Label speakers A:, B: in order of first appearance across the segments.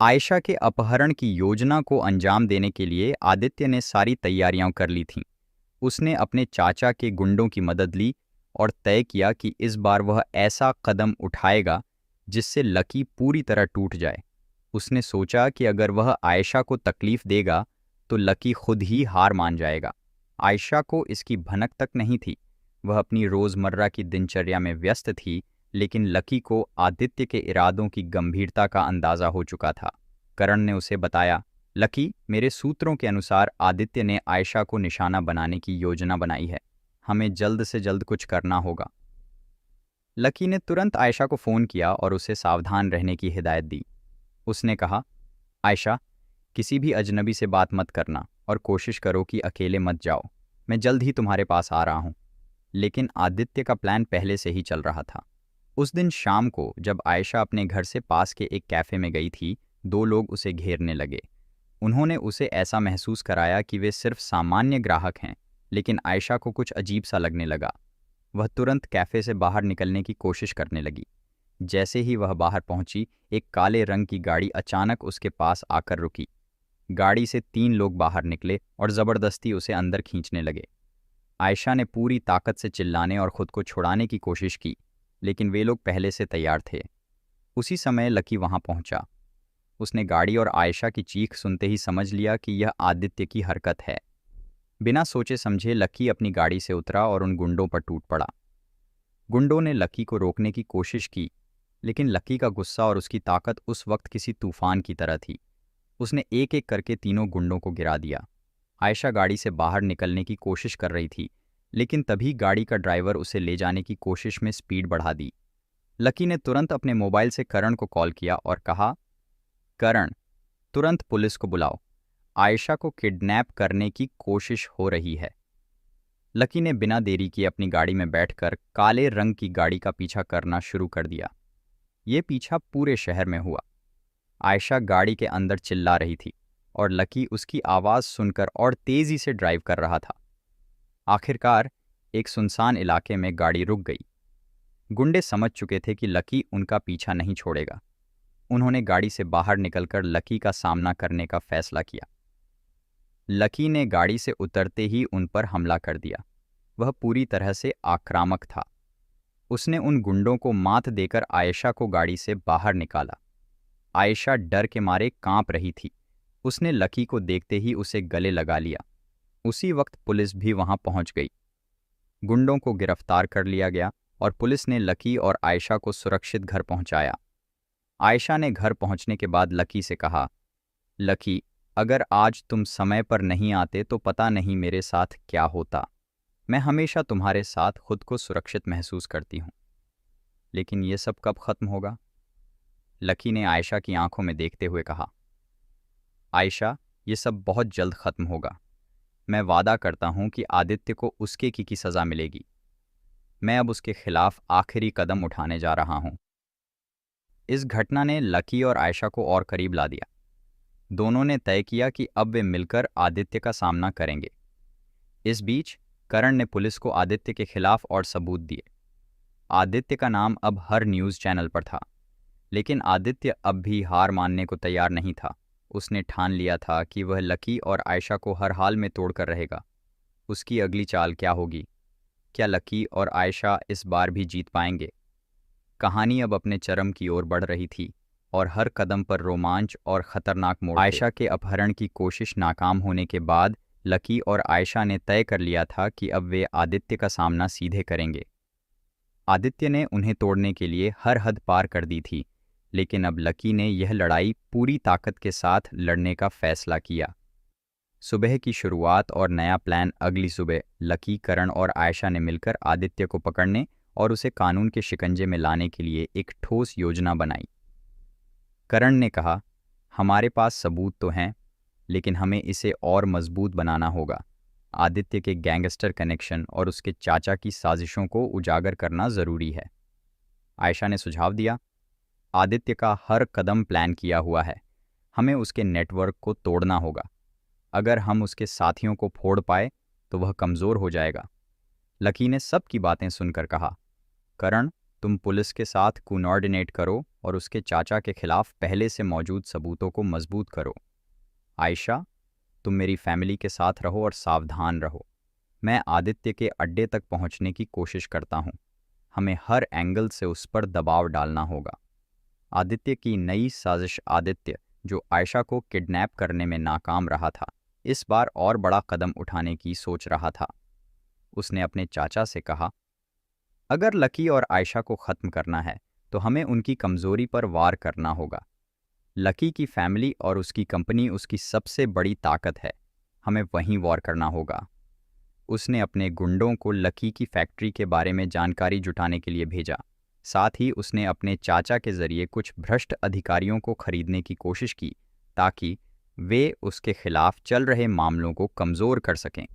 A: आयशा के अपहरण की योजना को अंजाम देने के लिए आदित्य ने सारी तैयारियां कर ली थीं। उसने अपने चाचा के गुंडों की मदद ली और तय किया कि इस बार वह ऐसा कदम उठाएगा जिससे लकी पूरी तरह टूट जाए। उसने सोचा कि अगर वह आयशा को तकलीफ देगा तो लकी खुद ही हार मान जाएगा। आयशा को इसकी भनक तक नहीं थी। वह अपनी रोजमर्रा की दिनचर्या में व्यस्त थी, लेकिन लकी को आदित्य के इरादों की गंभीरता का अंदाजा हो चुका था। करण ने उसे बताया, लकी, मेरे सूत्रों के अनुसार आदित्य ने आयशा को निशाना बनाने की योजना बनाई है। हमें जल्द से जल्द कुछ करना होगा। लकी ने तुरंत आयशा को फ़ोन किया और उसे सावधान रहने की हिदायत दी। उसने कहा, आयशा, किसी भी अजनबी से बात मत करना और कोशिश करो कि अकेले मत जाओ। मैं जल्द ही तुम्हारे पास आ रहा हूँ। लेकिन आदित्य का प्लान पहले से ही चल रहा था। उस दिन शाम को जब आयशा अपने घर से पास के एक कैफ़े में गई थी, दो लोग उसे घेरने लगे। उन्होंने उसे ऐसा महसूस कराया कि वे सिर्फ सामान्य ग्राहक हैं, लेकिन आयशा को कुछ अजीब सा लगने लगा। वह तुरंत कैफ़े से बाहर निकलने की कोशिश करने लगी। जैसे ही वह बाहर पहुंची, एक काले रंग की गाड़ी अचानक उसके पास आकर रुकी। गाड़ी से तीन लोग बाहर निकले और ज़बरदस्ती उसे अंदर खींचने लगे। आयशा ने पूरी ताकत से चिल्लाने और खुद को छुड़ाने की कोशिश की, लेकिन वे लोग पहले से तैयार थे। उसी समय लकी वहां पहुंचा। उसने गाड़ी और आयशा की चीख सुनते ही समझ लिया कि यह आदित्य की हरकत है। बिना सोचे समझे लकी अपनी गाड़ी से उतरा और उन गुंडों पर टूट पड़ा। गुंडों ने लकी को रोकने की कोशिश की, लेकिन लकी का गुस्सा और उसकी ताकत उस वक्त किसी तूफान की तरह थी। उसने एक एक करके तीनों गुंडों को गिरा दिया। आयशा गाड़ी से बाहर निकलने की कोशिश कर रही थी, लेकिन तभी गाड़ी का ड्राइवर उसे ले जाने की कोशिश में स्पीड बढ़ा दी। लकी ने तुरंत अपने मोबाइल से करण को कॉल किया और कहा, करण, तुरंत पुलिस को बुलाओ। आयशा को किडनैप करने की कोशिश हो रही है। लकी ने बिना देरी किए अपनी गाड़ी में बैठकर काले रंग की गाड़ी का पीछा करना शुरू कर दिया। ये पीछा पूरे शहर में हुआ। आयशा गाड़ी के अंदर चिल्ला रही थी और लकी उसकी आवाज़ सुनकर और तेज़ी से ड्राइव कर रहा था। आखिरकार एक सुनसान इलाके में गाड़ी रुक गई। गुंडे समझ चुके थे कि लकी उनका पीछा नहीं छोड़ेगा। उन्होंने गाड़ी से बाहर निकलकर लकी का सामना करने का फैसला किया। लकी ने गाड़ी से उतरते ही उन पर हमला कर दिया। वह पूरी तरह से आक्रामक था। उसने उन गुंडों को मात देकर आयशा को गाड़ी से बाहर निकाला। आयशा डर के मारे कांप रही थी। उसने लकी को देखते ही उसे गले लगा लिया। उसी वक्त पुलिस भी वहां पहुंच गई। गुंडों को गिरफ्तार कर लिया गया और पुलिस ने लकी और आयशा को सुरक्षित घर पहुंचाया। आयशा ने घर पहुंचने के बाद लकी से कहा, लकी, अगर आज तुम समय पर नहीं आते तो पता नहीं मेरे साथ क्या होता। मैं हमेशा तुम्हारे साथ खुद को सुरक्षित महसूस करती हूँ। लेकिन ये सब कब खत्म होगा? लकी ने आयशा की आंखों में देखते हुए कहा, आयशा, ये सब बहुत जल्द खत्म होगा। मैं वादा करता हूं कि आदित्य को उसके की सज़ा मिलेगी। मैं अब उसके खिलाफ आखिरी कदम उठाने जा रहा हूं। इस घटना ने लकी और आयशा को और करीब ला दिया। दोनों ने तय किया कि अब वे मिलकर आदित्य का सामना करेंगे। इस बीच करण ने पुलिस को आदित्य के खिलाफ और सबूत दिए। आदित्य का नाम अब हर न्यूज़ चैनल पर था, लेकिन आदित्य अब भी हार मानने को तैयार नहीं था। उसने ठान लिया था कि वह लकी और आयशा को हर हाल में तोड़कर रहेगा। उसकी अगली चाल क्या होगी? क्या लकी और आयशा इस बार भी जीत पाएंगे? कहानी अब अपने चरम की ओर बढ़ रही थी और हर कदम पर रोमांच और खतरनाक मोड़ थे। आयशा के अपहरण की कोशिश नाकाम होने के बाद लकी और आयशा ने तय कर लिया था कि अब वे आदित्य का सामना सीधे करेंगे। आदित्य ने उन्हें तोड़ने के लिए हर हद पार कर दी थी, लेकिन अब लकी ने यह लड़ाई पूरी ताकत के साथ लड़ने का फैसला किया। सुबह की शुरुआत और नया प्लान। अगली सुबह लकी, करण और आयशा ने मिलकर आदित्य को पकड़ने और उसे कानून के शिकंजे में लाने के लिए एक ठोस योजना बनाई। करण ने कहा, हमारे पास सबूत तो हैं, लेकिन हमें इसे और मजबूत बनाना होगा। आदित्य के गैंगस्टर कनेक्शन और उसके चाचा की साजिशों को उजागर करना ज़रूरी है। आयशा ने सुझाव दिया, आदित्य का हर कदम प्लान किया हुआ है। हमें उसके नेटवर्क को तोड़ना होगा। अगर हम उसके साथियों को फोड़ पाए तो वह कमज़ोर हो जाएगा। लकी ने सब की बातें सुनकर कहा, करण, तुम पुलिस के साथ कोऑर्डिनेट करो और उसके चाचा के खिलाफ पहले से मौजूद सबूतों को मजबूत करो। आयशा, तुम मेरी फैमिली के साथ रहो और सावधान रहो। मैं आदित्य के अड्डे तक पहुंचने की कोशिश करता हूं। हमें हर एंगल से उस पर दबाव डालना होगा। आदित्य की नई साजिश आदित्य, जो आयशा को किडनैप करने में नाकाम रहा था, इस बार और बड़ा कदम उठाने की सोच रहा था। उसने अपने चाचा से कहा, अगर लकी और आयशा को ख़त्म करना है तो हमें उनकी कमज़ोरी पर वार करना होगा। लकी की फैमिली और उसकी कंपनी उसकी सबसे बड़ी ताकत है। हमें वहीं वॉर करना होगा। उसने अपने गुंडों को लकी की फैक्ट्री के बारे में जानकारी जुटाने के लिए भेजा। साथ ही उसने अपने चाचा के ज़रिए कुछ भ्रष्ट अधिकारियों को खरीदने की कोशिश की ताकि वे उसके खिलाफ चल रहे मामलों को कमज़ोर कर सकें।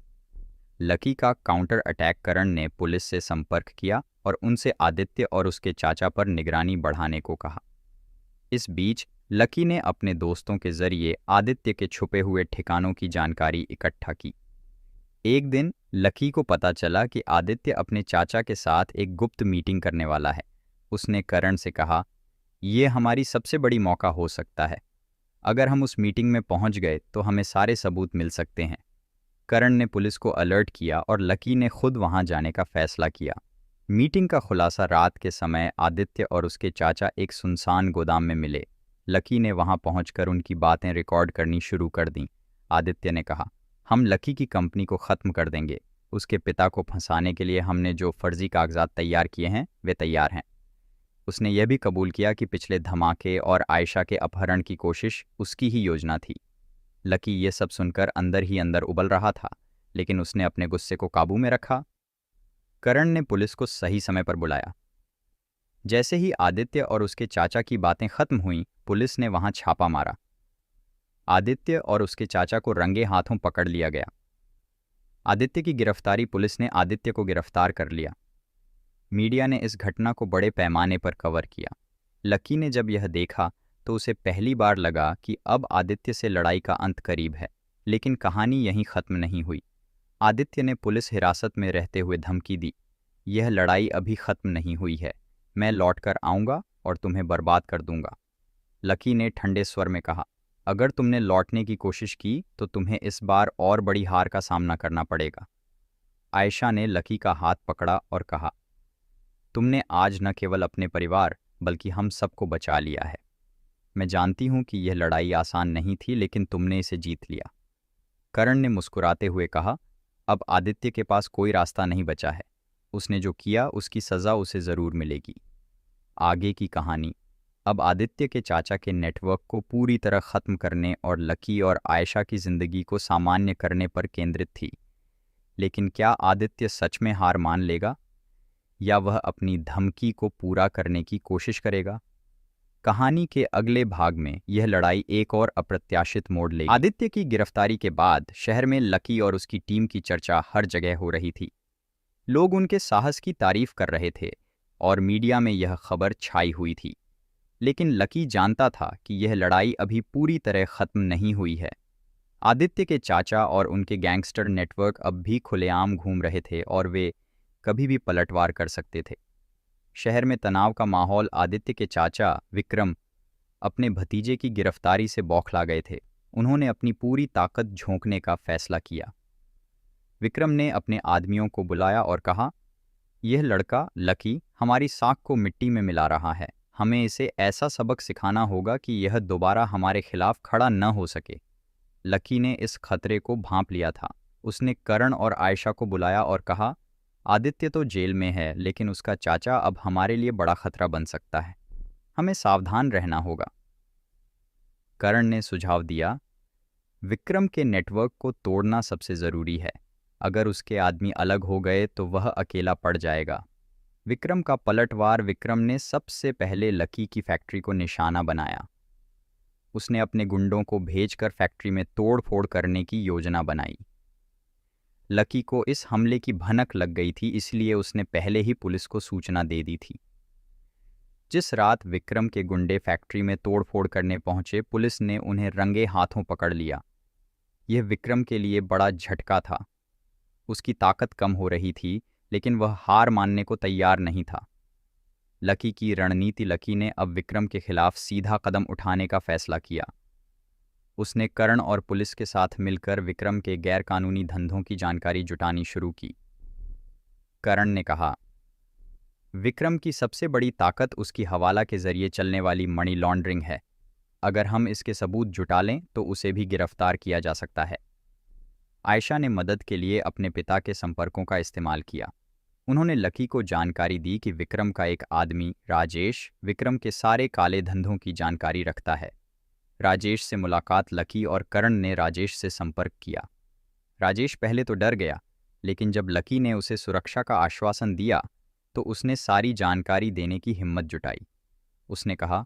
A: लकी का काउंटर अटैक करण ने पुलिस से संपर्क किया और उनसे आदित्य और उसके चाचा पर निगरानी बढ़ाने को कहा। इस बीच लकी ने अपने दोस्तों के जरिए आदित्य के छुपे हुए ठिकानों की जानकारी इकट्ठा की। एक दिन लकी को पता चला कि आदित्य अपने चाचा के साथ एक गुप्त मीटिंग करने वाला है। उसने करण से कहा, यह हमारी सबसे बड़ी मौका हो सकता है। अगर हम उस मीटिंग में पहुंच गए तो हमें सारे सबूत मिल सकते हैं। करण ने पुलिस को अलर्ट किया और लकी ने खुद वहां जाने का फैसला किया। मीटिंग का खुलासा रात के समय आदित्य और उसके चाचा एक सुनसान गोदाम में मिले। लकी ने वहां पहुंचकर उनकी बातें रिकॉर्ड करनी शुरू कर दीं। आदित्य ने कहा, हम लकी की कंपनी को ख़त्म कर देंगे। उसके पिता को फंसाने के लिए हमने जो फर्जी कागजात तैयार किए हैं वे तैयार हैं। उसने यह भी कबूल किया कि पिछले धमाके और आयशा के अपहरण की कोशिश उसकी ही योजना थी। लकी ये सब सुनकर अंदर ही अंदर उबल रहा था, लेकिन उसने अपने गुस्से को काबू में रखा। करण ने पुलिस को सही समय पर बुलाया। जैसे ही आदित्य और उसके चाचा की बातें खत्म हुईं, पुलिस ने वहां छापा मारा। आदित्य और उसके चाचा को रंगे हाथों पकड़ लिया गया। आदित्य की गिरफ्तारी पुलिस ने आदित्य को गिरफ्तार कर लिया। मीडिया ने इस घटना को बड़े पैमाने पर कवर किया। लकी ने जब यह देखा तो उसे पहली बार लगा कि अब आदित्य से लड़ाई का अंत करीब है। लेकिन कहानी यहीं ख़त्म नहीं हुई। आदित्य ने पुलिस हिरासत में रहते हुए धमकी दी, यह लड़ाई अभी ख़त्म नहीं हुई है। मैं लौटकर आऊँगा और तुम्हें बर्बाद कर दूंगा। लकी ने ठंडे स्वर में कहा, अगर तुमने लौटने की कोशिश की तो तुम्हें इस बार और बड़ी हार का सामना करना पड़ेगा। आयशा ने लकी का हाथ पकड़ा और कहा, तुमने आज न केवल अपने परिवार बल्कि हम सबको बचा लिया है। मैं जानती हूं कि यह लड़ाई आसान नहीं थी, लेकिन तुमने इसे जीत लिया। करण ने मुस्कुराते हुए कहा, अब आदित्य के पास कोई रास्ता नहीं बचा है। उसने जो किया उसकी सज़ा उसे ज़रूर मिलेगी। आगे की कहानी अब आदित्य के चाचा के नेटवर्क को पूरी तरह ख़त्म करने और लकी और आयशा की ज़िंदगी को सामान्य करने पर केंद्रित थी। लेकिन क्या आदित्य सच में हार मान लेगा या वह अपनी धमकी को पूरा करने की कोशिश करेगा? कहानी के अगले भाग में यह लड़ाई एक और अप्रत्याशित मोड़ लेगी। आदित्य की गिरफ्तारी के बाद शहर में लकी और उसकी टीम की चर्चा हर जगह हो रही थी। लोग उनके साहस की तारीफ कर रहे थे और मीडिया में यह खबर छाई हुई थी। लेकिन लकी जानता था कि यह लड़ाई अभी पूरी तरह ख़त्म नहीं हुई है। आदित्य के चाचा और उनके गैंगस्टर नेटवर्क अब भी खुलेआम घूम रहे थे और वे कभी भी पलटवार कर सकते थे। शहर में तनाव का माहौल। आदित्य के चाचा विक्रम अपने भतीजे की गिरफ्तारी से बौखला गए थे। उन्होंने अपनी पूरी ताकत झोंकने का फैसला किया। विक्रम ने अपने आदमियों को बुलाया और कहा, यह लड़का लकी हमारी साख को मिट्टी में मिला रहा है। हमें इसे ऐसा सबक सिखाना होगा कि यह दोबारा हमारे खिलाफ खड़ा न हो सके। लकी ने इस खतरे को भांप लिया था। उसने करण और आयशा को बुलाया और कहा, आदित्य तो जेल में है, लेकिन उसका चाचा अब हमारे लिए बड़ा खतरा बन सकता है। हमें सावधान रहना होगा। करण ने सुझाव दिया, विक्रम के नेटवर्क को तोड़ना सबसे ज़रूरी है। अगर उसके आदमी अलग हो गए तो वह अकेला पड़ जाएगा। विक्रम का पलटवार। विक्रम ने सबसे पहले लकी की फैक्ट्री को निशाना बनाया। उसने अपने गुंडों को भेजकर फैक्ट्री में तोड़ फोड़ करने की योजना बनाई। लकी को इस हमले की भनक लग गई थी, इसलिए उसने पहले ही पुलिस को सूचना दे दी थी। जिस रात विक्रम के गुंडे फैक्ट्री में तोड़फोड़ करने पहुंचे, पुलिस ने उन्हें रंगे हाथों पकड़ लिया। यह विक्रम के लिए बड़ा झटका था। उसकी ताकत कम हो रही थी, लेकिन वह हार मानने को तैयार नहीं था। लकी की रणनीति। लकी ने अब विक्रम के खिलाफ सीधा कदम उठाने का फैसला किया। उसने करण और पुलिस के साथ मिलकर विक्रम के गैरकानूनी धंधों की जानकारी जुटानी शुरू की। करण ने कहा, विक्रम की सबसे बड़ी ताकत उसकी हवाला के जरिए चलने वाली मनी लॉन्ड्रिंग है। अगर हम इसके सबूत जुटा लें तो उसे भी गिरफ्तार किया जा सकता है। आयशा ने मदद के लिए अपने पिता के संपर्कों का इस्तेमाल किया। उन्होंने लकी को जानकारी दी कि विक्रम का एक आदमी राजेश विक्रम के सारे काले धंधों की जानकारी रखता है। राजेश से मुलाकात लकी और करण ने राजेश से संपर्क किया। राजेश पहले तो डर गया, लेकिन जब लकी ने उसे सुरक्षा का आश्वासन दिया तो उसने सारी जानकारी देने की हिम्मत जुटाई। उसने कहा,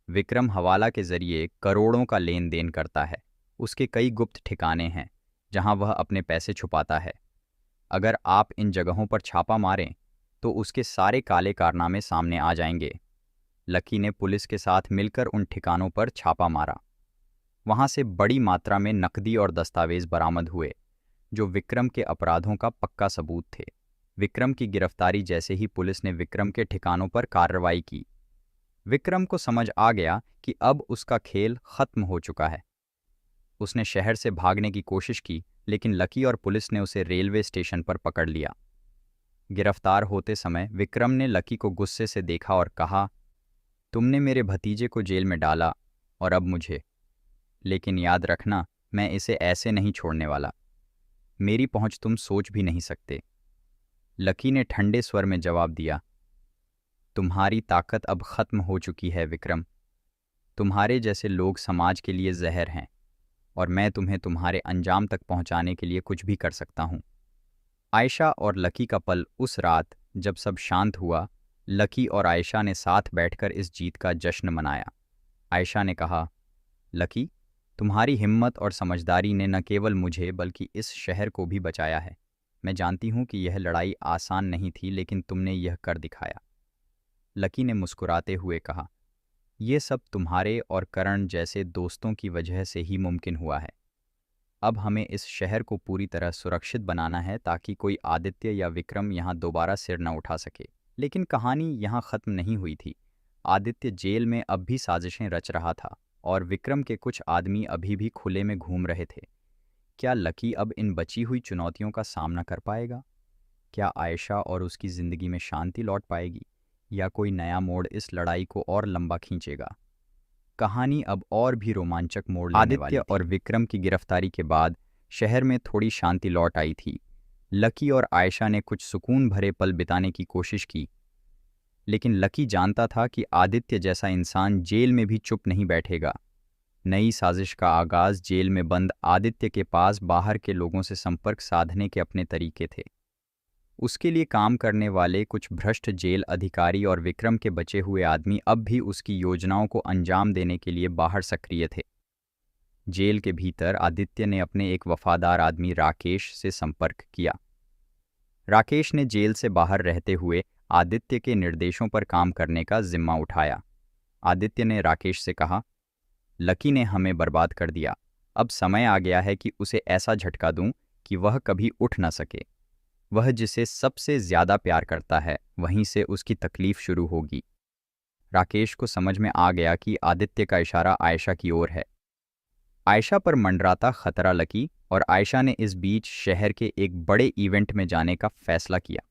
A: विक्रम हवाला के जरिए करोड़ों का लेन देन करता है। उसके कई गुप्त ठिकाने हैं जहां वह अपने पैसे छुपाता है। अगर आप इन जगहों पर छापा मारें तो उसके सारे काले कारनामे सामने आ जाएंगे। लकी ने पुलिस के साथ मिलकर उन ठिकानों पर छापा मारा। वहां से बड़ी मात्रा में नकदी और दस्तावेज बरामद हुए जो विक्रम के अपराधों का पक्का सबूत थे। विक्रम की गिरफ्तारी जैसे ही पुलिस ने विक्रम के ठिकानों पर कार्रवाई की, विक्रम को समझ आ गया कि अब उसका खेल खत्म हो चुका है। उसने शहर से भागने की कोशिश की, लेकिन लकी और पुलिस ने उसे रेलवे स्टेशन पर पकड़ लिया। गिरफ्तार होते समय विक्रम ने लकी को गुस्से से देखा और कहा, तुमने मेरे भतीजे को जेल में डाला और अब मुझे, लेकिन याद रखना, मैं इसे ऐसे नहीं छोड़ने वाला। मेरी पहुंच तुम सोच भी नहीं सकते। लकी ने ठंडे स्वर में जवाब दिया, तुम्हारी ताकत अब खत्म हो चुकी है विक्रम। तुम्हारे जैसे लोग समाज के लिए जहर हैं और मैं तुम्हें तुम्हारे अंजाम तक पहुंचाने के लिए कुछ भी कर सकता हूं। आयशा और लकी का पल। उस रात जब सब शांत हुआ, लकी और आयशा ने साथ बैठकर इस जीत का जश्न मनाया। आयशा ने कहा, लकी, तुम्हारी हिम्मत और समझदारी ने न केवल मुझे बल्कि इस शहर को भी बचाया है। मैं जानती हूं कि यह लड़ाई आसान नहीं थी, लेकिन तुमने यह कर दिखाया। लकी ने मुस्कुराते हुए कहा, यह सब तुम्हारे और करण जैसे दोस्तों की वजह से ही मुमकिन हुआ है। अब हमें इस शहर को पूरी तरह सुरक्षित बनाना है ताकि कोई आदित्य या विक्रम यहाँ दोबारा सिर न उठा सके। लेकिन कहानी यहाँ ख़त्म नहीं हुई थी। आदित्य जेल में अब भी साजिशें रच रहा था और विक्रम के कुछ आदमी अभी भी खुले में घूम रहे थे। क्या लकी अब इन बची हुई चुनौतियों का सामना कर पाएगा? क्या आयशा और उसकी ज़िंदगी में शांति लौट पाएगी, या कोई नया मोड़ इस लड़ाई को और लंबा खींचेगा? कहानी अब और भी रोमांचक मोड़ लेने वाली थी। आदित्य और विक्रम की गिरफ्तारी के बाद शहर में थोड़ी शांति लौट आई थी। लकी और आयशा ने कुछ सुकून भरे पल बिताने की कोशिश की, लेकिन लकी जानता था कि आदित्य जैसा इंसान जेल में भी चुप नहीं बैठेगा। नई साजिश का आगाज जेल में बंद आदित्य के पास बाहर के लोगों से संपर्क साधने के अपने तरीके थे। उसके लिए काम करने वाले कुछ भ्रष्ट जेल अधिकारी और विक्रम के बचे हुए आदमी अब भी उसकी योजनाओं को अंजाम देने के लिए बाहर सक्रिय थे। जेल के भीतर आदित्य ने अपने एक वफादार आदमी राकेश से संपर्क किया। राकेश ने जेल से बाहर रहते हुए आदित्य के निर्देशों पर काम करने का जिम्मा उठाया। आदित्य ने राकेश से कहा, लकी ने हमें बर्बाद कर दिया। अब समय आ गया है कि उसे ऐसा झटका दूं कि वह कभी उठ न सके। वह जिसे सबसे ज्यादा प्यार करता है, वहीं से उसकी तकलीफ शुरू होगी। राकेश को समझ में आ गया कि आदित्य का इशारा आयशा की ओर है। आयशा पर मंडराता खतरा लकी और आयशा ने इस बीच शहर के एक बड़े इवेंट में जाने का फैसला किया।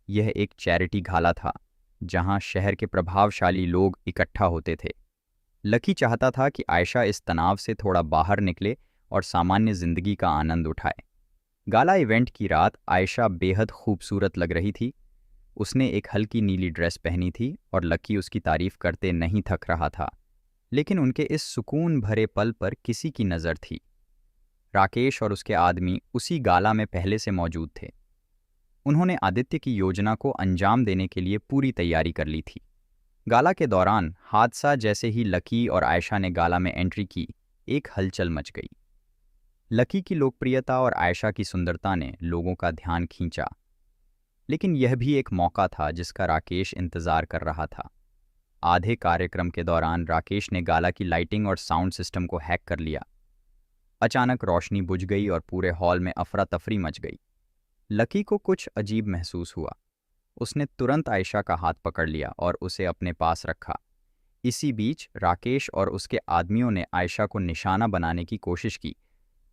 A: यह एक चैरिटी गाला था जहां शहर के प्रभावशाली लोग इकट्ठा होते थे। लकी चाहता था कि आयशा इस तनाव से थोड़ा बाहर निकले और सामान्य जिंदगी का आनंद उठाए। गाला इवेंट की रात आयशा बेहद खूबसूरत लग रही थी। उसने एक हल्की नीली ड्रेस पहनी थी और लकी उसकी तारीफ करते नहीं थक रहा था। लेकिन उनके इस सुकून भरे पल पर किसी की नज़र थी। राकेश और उसके आदमी उसी गाला में पहले से मौजूद थे। उन्होंने आदित्य की योजना को अंजाम देने के लिए पूरी तैयारी कर ली थी। गाला के दौरान हादसा जैसे ही लकी और आयशा ने गाला में एंट्री की, एक हलचल मच गई। लकी की लोकप्रियता और आयशा की सुंदरता ने लोगों का ध्यान खींचा, लेकिन यह भी एक मौका था जिसका राकेश इंतजार कर रहा था। आधे कार्यक्रम के दौरान राकेश ने गाला की लाइटिंग और साउंड सिस्टम को हैक कर लिया। अचानक रोशनी बुझ गई और पूरे हॉल में अफरा तफरी मच गई। लकी को कुछ अजीब महसूस हुआ। उसने तुरंत आयशा का हाथ पकड़ लिया और उसे अपने पास रखा। इसी बीच राकेश और उसके आदमियों ने आयशा को निशाना बनाने की कोशिश की,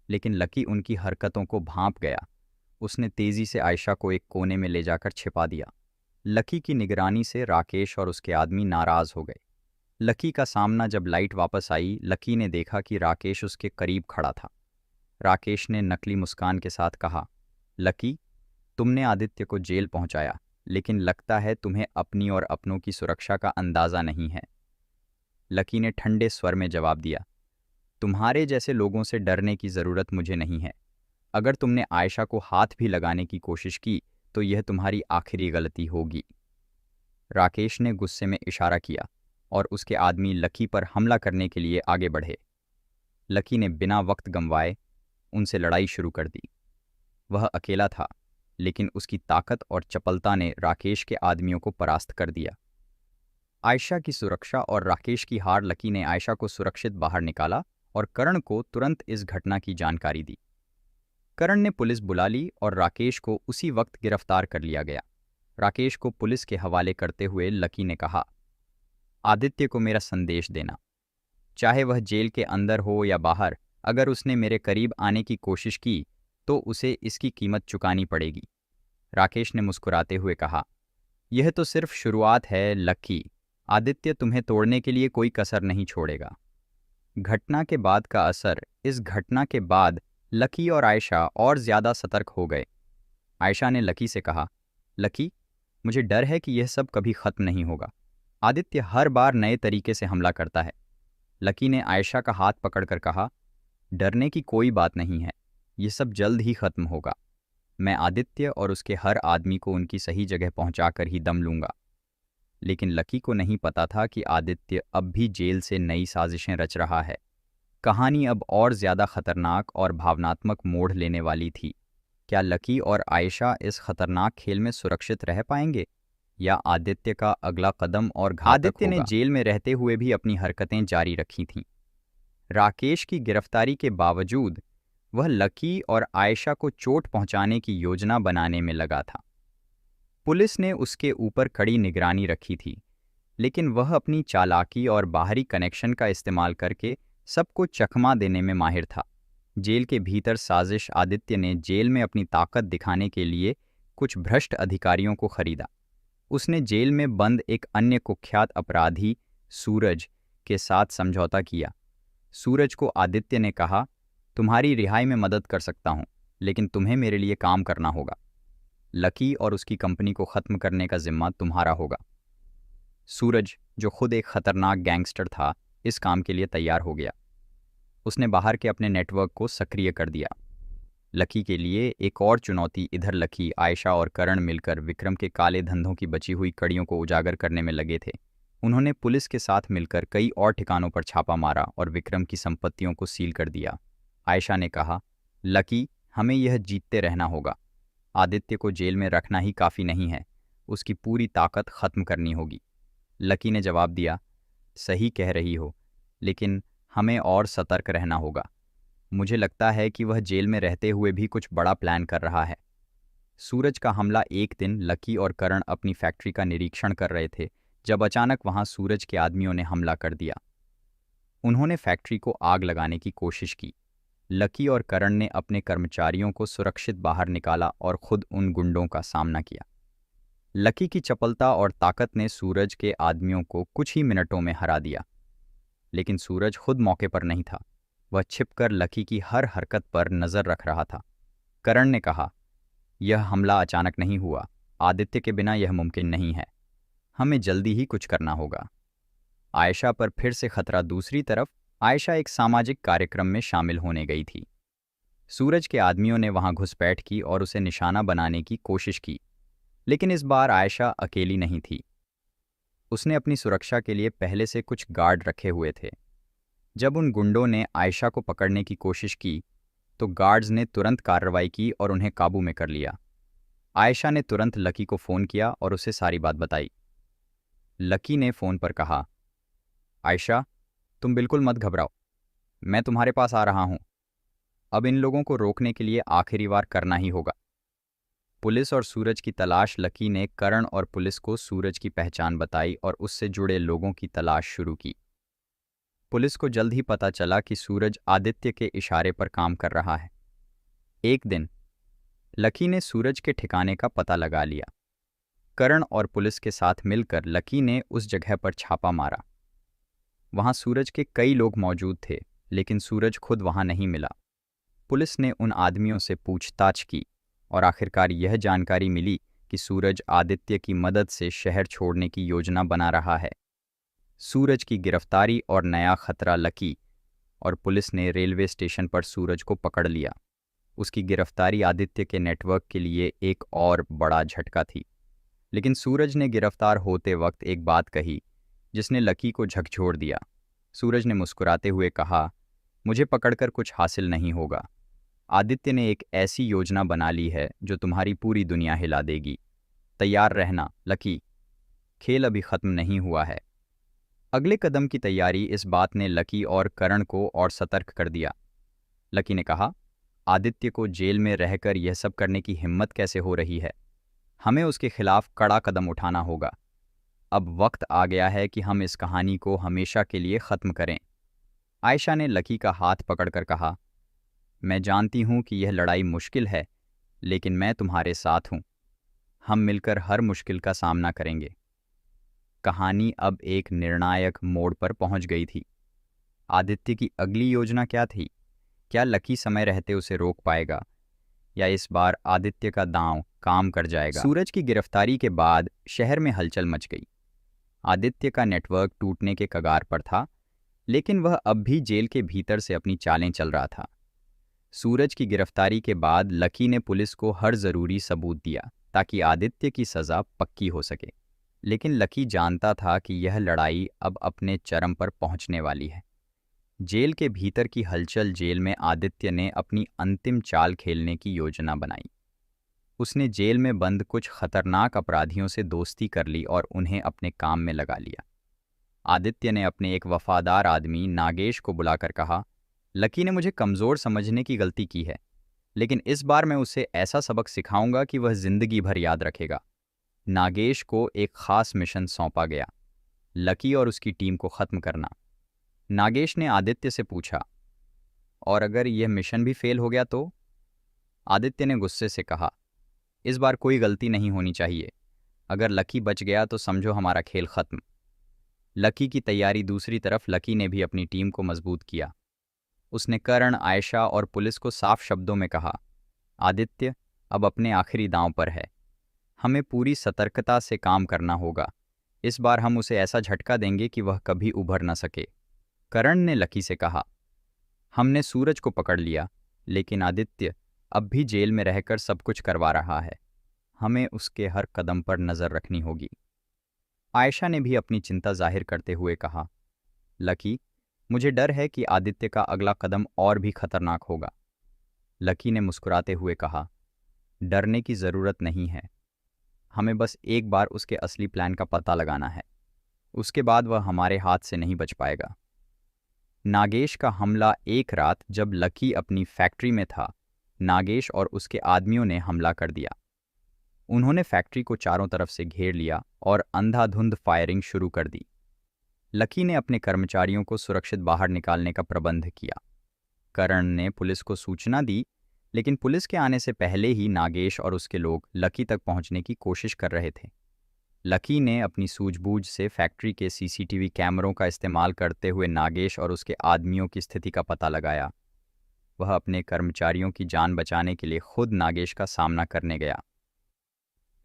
A: लेकिन लकी उनकी हरकतों को भांप गया। उसने तेजी से आयशा को एक कोने में ले जाकर छिपा दिया। लकी की निगरानी से राकेश और उसके आदमी नाराज हो गए। लकी का सामना जब लाइट वापस आई, लकी ने देखा कि राकेश उसके करीब खड़ा था। राकेश ने नकली मुस्कान के साथ कहा, लकी, तुमने आदित्य को जेल पहुंचाया, लेकिन लगता है तुम्हें अपनी और अपनों की सुरक्षा का अंदाजा नहीं है। लकी ने ठंडे स्वर में जवाब दिया, तुम्हारे जैसे लोगों से डरने की ज़रूरत मुझे नहीं है। अगर तुमने आयशा को हाथ भी लगाने की कोशिश की तो यह तुम्हारी आखिरी गलती होगी। राकेश ने गुस्से में इशारा किया और उसके आदमी लकी पर हमला करने के लिए आगे बढ़े। लकी ने बिना वक्त गंवाए उनसे लड़ाई शुरू कर दी। वह अकेला था, लेकिन उसकी ताकत और चपलता ने राकेश के आदमियों को परास्त कर दिया। आयशा की सुरक्षा और राकेश की हार। लकी ने आयशा को सुरक्षित बाहर निकाला और करण को तुरंत इस घटना की जानकारी दी। करण ने पुलिस बुला ली और राकेश को उसी वक्त गिरफ्तार कर लिया गया। राकेश को पुलिस के हवाले करते हुए लकी ने कहा, आदित्य को मेरा संदेश देना, चाहे वह जेल के अंदर हो या बाहर, अगर उसने मेरे करीब आने की कोशिश की तो उसे इसकी कीमत चुकानी पड़ेगी। राकेश ने मुस्कुराते हुए कहा, यह तो सिर्फ शुरुआत है लकी, आदित्य तुम्हें तोड़ने के लिए कोई कसर नहीं छोड़ेगा। घटना के बाद का असर। इस घटना के बाद लकी और आयशा और ज्यादा सतर्क हो गए। आयशा ने लकी से कहा, लकी, मुझे डर है कि यह सब कभी खत्म नहीं होगा। आदित्य हर बार नए तरीके से हमला करता है। लकी ने आयशा का हाथ पकड़कर कहा, डरने की कोई बात नहीं है, ये सब जल्द ही खत्म होगा। मैं आदित्य और उसके हर आदमी को उनकी सही जगह पहुंचाकर ही दम लूंगा। लेकिन लकी को नहीं पता था कि आदित्य अब भी जेल से नई साजिशें रच रहा है। कहानी अब और ज्यादा खतरनाक और भावनात्मक मोड़ लेने वाली थी। क्या लकी और आयशा इस खतरनाक खेल में सुरक्षित रह पाएंगे, या आदित्य का अगला कदम और घातक होगा? आदित्य ने जेल में रहते हुए भी अपनी हरकतें जारी रखी थीं। राकेश की गिरफ्तारी के बावजूद वह लकी और आयशा को चोट पहुंचाने की योजना बनाने में लगा था। पुलिस ने उसके ऊपर कड़ी निगरानी रखी थी, लेकिन वह अपनी चालाकी और बाहरी कनेक्शन का इस्तेमाल करके सबको चकमा देने में माहिर था। जेल के भीतर साजिश। आदित्य ने जेल में अपनी ताकत दिखाने के लिए कुछ भ्रष्ट अधिकारियों को खरीदा। उसने जेल में बंद एक अन्य कुख्यात अपराधी सूरज के साथ समझौता किया। सूरज को आदित्य ने कहा, तुम्हारी रिहाई में मदद कर सकता हूं, लेकिन तुम्हें मेरे लिए काम करना होगा। लकी और उसकी कंपनी को खत्म करने का जिम्मा तुम्हारा होगा। सूरज, जो खुद एक खतरनाक गैंगस्टर था, इस काम के लिए तैयार हो गया। उसने बाहर के अपने नेटवर्क को सक्रिय कर दिया। लकी के लिए एक और चुनौती। इधर लकी, आयशा और करण मिलकर विक्रम के काले धंधों की बची हुई कड़ियों को उजागर करने में लगे थे। उन्होंने पुलिस के साथ मिलकर कई और ठिकानों पर छापा मारा और विक्रम की संपत्तियों को सील कर दिया। आयशा ने कहा, लकी, हमें यह जीतते रहना होगा। आदित्य को जेल में रखना ही काफ़ी नहीं है, उसकी पूरी ताकत खत्म करनी होगी। लकी ने जवाब दिया, सही कह रही हो, लेकिन हमें और सतर्क रहना होगा। मुझे लगता है कि वह जेल में रहते हुए भी कुछ बड़ा प्लान कर रहा है। सूरज का हमला। एक दिन लकी और करण अपनी फैक्ट्री का निरीक्षण कर रहे थे जब अचानक वहां सूरज के आदमियों ने हमला कर दिया। उन्होंने फैक्ट्री को आग लगाने की कोशिश की। लकी और करण ने अपने कर्मचारियों को सुरक्षित बाहर निकाला और खुद उन गुंडों का सामना किया। लकी की चपलता और ताकत ने सूरज के आदमियों को कुछ ही मिनटों में हरा दिया। लेकिन सूरज खुद मौके पर नहीं था। वह छिपकर लकी की हर हरकत पर नजर रख रहा था। करण ने कहा, यह हमला अचानक नहीं हुआ। आदित्य के बिना यह मुमकिन नहीं है। हमें जल्दी ही कुछ करना होगा। आयशा पर फिर से खतरा। दूसरी तरफ आयशा एक सामाजिक कार्यक्रम में शामिल होने गई थी। सूरज के आदमियों ने वहां घुसपैठ की और उसे निशाना बनाने की कोशिश की, लेकिन इस बार आयशा अकेली नहीं थी। उसने अपनी सुरक्षा के लिए पहले से कुछ गार्ड रखे हुए थे। जब उन गुंडों ने आयशा को पकड़ने की कोशिश की तो गार्ड्स ने तुरंत कार्रवाई की और उन्हें काबू में कर लिया। आयशा ने तुरंत लकी को फ़ोन किया और उसे सारी बात बताई। लकी ने फ़ोन पर कहा, आयशा, तुम बिल्कुल मत घबराओ, मैं तुम्हारे पास आ रहा हूं। अब इन लोगों को रोकने के लिए आखिरी बार करना ही होगा। पुलिस और सूरज की तलाश। लकी ने करण और पुलिस को सूरज की पहचान बताई और उससे जुड़े लोगों की तलाश शुरू की। पुलिस को जल्द ही पता चला कि सूरज आदित्य के इशारे पर काम कर रहा है। एक दिन लकी ने सूरज के ठिकाने का पता लगा लिया। करण और पुलिस के साथ मिलकर लकी ने उस जगह पर छापा मारा। वहां सूरज के कई लोग मौजूद थे, लेकिन सूरज खुद वहां नहीं मिला। पुलिस ने उन आदमियों से पूछताछ की और आखिरकार यह जानकारी मिली कि सूरज आदित्य की मदद से शहर छोड़ने की योजना बना रहा है। सूरज की गिरफ्तारी और नया खतरा। लकी और पुलिस ने रेलवे स्टेशन पर सूरज को पकड़ लिया। उसकी गिरफ्तारी आदित्य के नेटवर्क के लिए एक और बड़ा झटका थी। लेकिन सूरज ने गिरफ्तार होते वक्त एक बात कही जिसने लकी को झकझोर दिया। सूरज ने मुस्कुराते हुए कहा, मुझे पकड़कर कुछ हासिल नहीं होगा। आदित्य ने एक ऐसी योजना बना ली है जो तुम्हारी पूरी दुनिया हिला देगी। तैयार रहना लकी, खेल अभी खत्म नहीं हुआ है। अगले कदम की तैयारी। इस बात ने लकी और करण को और सतर्क कर दिया। लकी ने कहा, आदित्य को जेल में रहकर यह सब करने की हिम्मत कैसे हो रही है? हमें उसके खिलाफ कड़ा कदम उठाना होगा। अब वक्त आ गया है कि हम इस कहानी को हमेशा के लिए ख़त्म करें। आयशा ने लकी का हाथ पकड़कर कहा, मैं जानती हूं कि यह लड़ाई मुश्किल है, लेकिन मैं तुम्हारे साथ हूं। हम मिलकर हर मुश्किल का सामना करेंगे। कहानी अब एक निर्णायक मोड़ पर पहुंच गई थी। आदित्य की अगली योजना क्या थी? क्या लकी समय रहते उसे रोक पाएगा, या इस बार आदित्य का दांव काम कर जाएगा? सूरज की गिरफ्तारी के बाद शहर में हलचल मच गई। आदित्य का नेटवर्क टूटने के कगार पर था, लेकिन वह अब भी जेल के भीतर से अपनी चालें चल रहा था। सूरज की गिरफ्तारी के बाद लकी ने पुलिस को हर जरूरी सबूत दिया ताकि आदित्य की सज़ा पक्की हो सके। लेकिन लकी जानता था कि यह लड़ाई अब अपने चरम पर पहुंचने वाली है। जेल के भीतर की हलचल। जेल में आदित्य ने अपनी अंतिम चाल खेलने की योजना बनाई। उसने जेल में बंद कुछ खतरनाक अपराधियों से दोस्ती कर ली और उन्हें अपने काम में लगा लिया। आदित्य ने अपने एक वफादार आदमी नागेश को बुलाकर कहा, लकी ने मुझे कमज़ोर समझने की गलती की है, लेकिन इस बार मैं उसे ऐसा सबक सिखाऊंगा कि वह जिंदगी भर याद रखेगा। नागेश को एक खास मिशन सौंपा गया, लकी और उसकी टीम को ख़त्म करना। नागेश ने आदित्य से पूछा, और अगर यह मिशन भी फेल हो गया तो? आदित्य ने गुस्से से कहा, इस बार कोई गलती नहीं होनी चाहिए। अगर लकी बच गया तो समझो हमारा खेल खत्म। लकी की तैयारी। दूसरी तरफ लकी ने भी अपनी टीम को मजबूत किया। उसने करण, आयशा और पुलिस को साफ शब्दों में कहा, आदित्य अब अपने आखिरी दांव पर है। हमें पूरी सतर्कता से काम करना होगा। इस बार हम उसे ऐसा झटका देंगे कि वह कभी उभर न सके। करण ने लकी से कहा, हमने सूरज को पकड़ लिया, लेकिन आदित्य अब भी जेल में रहकर सब कुछ करवा रहा है। हमें उसके हर कदम पर नज़र रखनी होगी। आयशा ने भी अपनी चिंता जाहिर करते हुए कहा, लकी, मुझे डर है कि आदित्य का अगला कदम और भी खतरनाक होगा। लकी ने मुस्कुराते हुए कहा, डरने की ज़रूरत नहीं है। हमें बस एक बार उसके असली प्लान का पता लगाना है। उसके बाद वह हमारे हाथ से नहीं बच पाएगा। नागेश का हमला। एक रात जब लकी अपनी फैक्ट्री में था, नागेश और उसके आदमियों ने हमला कर दिया। उन्होंने फैक्ट्री को चारों तरफ से घेर लिया और अंधाधुंध फायरिंग शुरू कर दी। लकी ने अपने कर्मचारियों को सुरक्षित बाहर निकालने का प्रबंध किया। करण ने पुलिस को सूचना दी, लेकिन पुलिस के आने से पहले ही नागेश और उसके लोग लकी तक पहुंचने की कोशिश कर रहे थे। लकी ने अपनी सूझबूझ से फैक्ट्री के सीसीटीवी कैमरों का इस्तेमाल करते हुए नागेश और उसके आदमियों की स्थिति का पता लगाया। वह अपने कर्मचारियों की जान बचाने के लिए खुद नागेश का सामना करने गया।